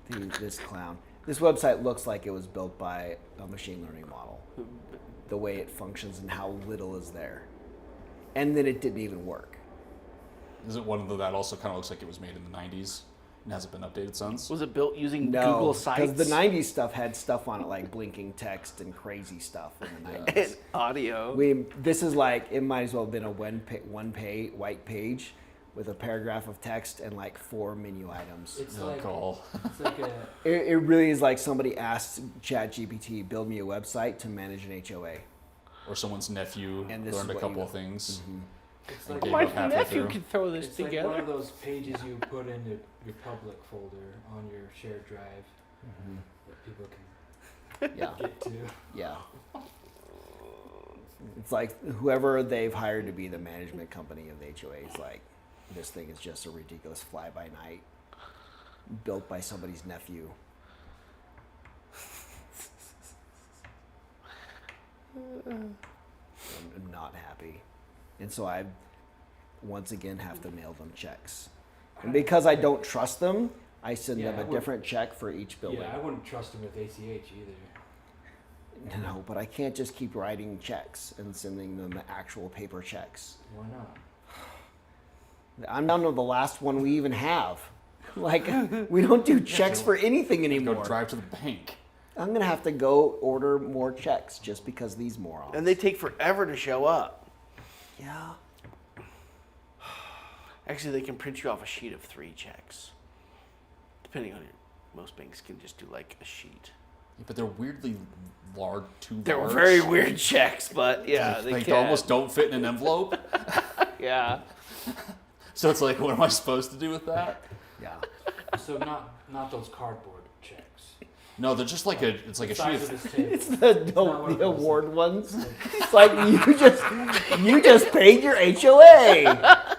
Dude, this clown. This website looks like it was built by a machine learning model. The way it functions and how little is there. And then it didn't even work. Is it one that also kind of looks like it was made in the 90s and hasn't been updated since? Was it built using No, Google because Sites? the 90s stuff had stuff on it like blinking text and crazy stuff in the 90s. And audio. This is like, it might as well have been a white page with a paragraph of text and like 4 menu items. It's No like call. it's like a It really is like somebody asked ChatGPT, build me a website to manage an HOA. Or someone's nephew And this learned is a what couple you- of things. it's And like gave My up halfway nephew through. can throw this it's like one together. of those pages you put in your public folder on your shared drive that people can Yeah, get to. yeah. It's like whoever they've hired to be the management company of the HOA is like, this thing is just a ridiculous fly-by-night built by somebody's nephew. I'm not happy. And so I, once again, have to mail them checks. And because I don't trust them, I send Yeah, them I a would- different check for each building. Yeah, I wouldn't trust them with ACH either. No, but I can't just keep writing checks and sending them actual paper checks. Why not? I'm down to the last one we even have. Like, we don't do checks for anything Go anymore. drive to the bank. I'm going to have to go order more checks just because these morons. And they take forever to show up. Yeah. Actually, they can print you off a sheet of 3 checks. Depending on your, most banks can just do like a sheet. Yeah, but they're weirdly large, too They're large. very weird checks, but yeah, Like, they they can. almost don't fit in an envelope. Yeah. So it's like, what am I supposed to do with that? Yeah. So not those cardboard checks. No, they're just like it's like a sheet Size of. of this table. It's the, not one of the those. award ones. It's like you just paid your HOA.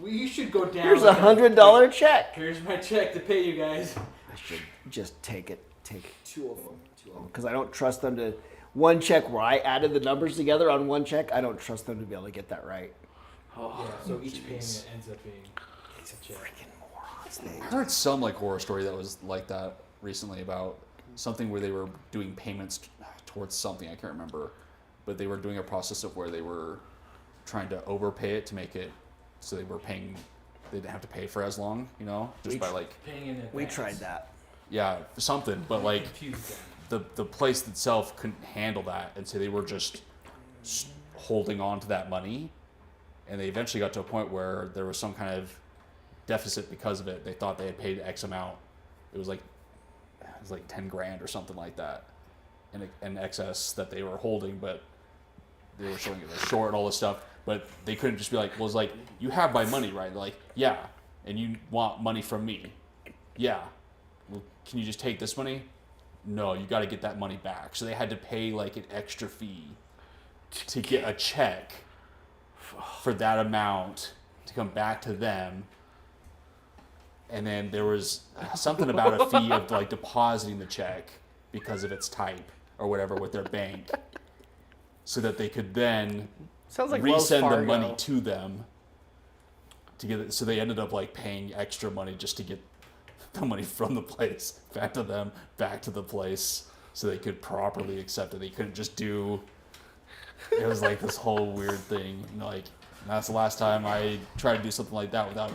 Well, you should go down. Here's with that. $100 check. Here's my check to pay you guys. I should just take it. Take 2 of them. Because I don't trust them to. One check where I added the numbers together on one check, I don't trust them to be able to get that right. Oh, Yeah, so each payment ends up being a check. Freaking morons. I heard some like horror story that was like that recently about something where they were doing payments towards something I can't remember, but they were doing a process of where they were trying to overpay it to make it so they were paying. They didn't have to pay for as long, you know, just by like Paying in advance. We tried that. yeah something, but like Confused them. the place itself couldn't handle that, and so they were just holding on to that money, and they eventually got to a point where there was some kind of deficit because of it. They thought they had paid X amount. It was like 10 grand or something like that, in excess that they were holding, but they were showing it as short and all this stuff. But they couldn't just be like, well, it's like, you have my money, right? They're like, yeah, and you want money from me. Yeah. Well, can you just take this money? No, you got to get that money back. So they had to pay like an extra fee to get a check for that amount to come back to them. And then there was something about a fee of like depositing the check because of its type or whatever with their bank, so that they could then Sounds like Wells resend the Fargo. money to them to get it. So they ended up like paying extra money just to get the money from the place back to them, back to the place, so they could properly accept it. They couldn't just do. It was like this whole weird thing. Like, that's the last time I tried to do something like that without,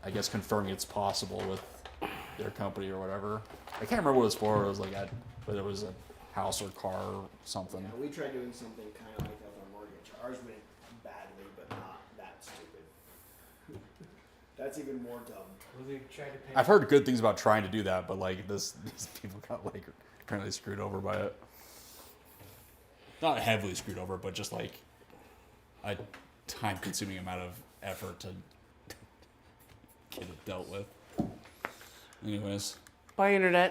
I guess, confirming it's possible with their company or whatever. I can't remember what it was for. It was like whether it was a house or car or something. Yeah, we tried doing something kind of like that with our mortgage. Ours went badly, but not that stupid. That's even more dumb. Well, they tried to pay. I've heard good things about trying to do that, but like these people got like apparently screwed over by it. Not heavily screwed over, but just like a time-consuming amount of effort to get it dealt with. Anyways. Bye, Internet.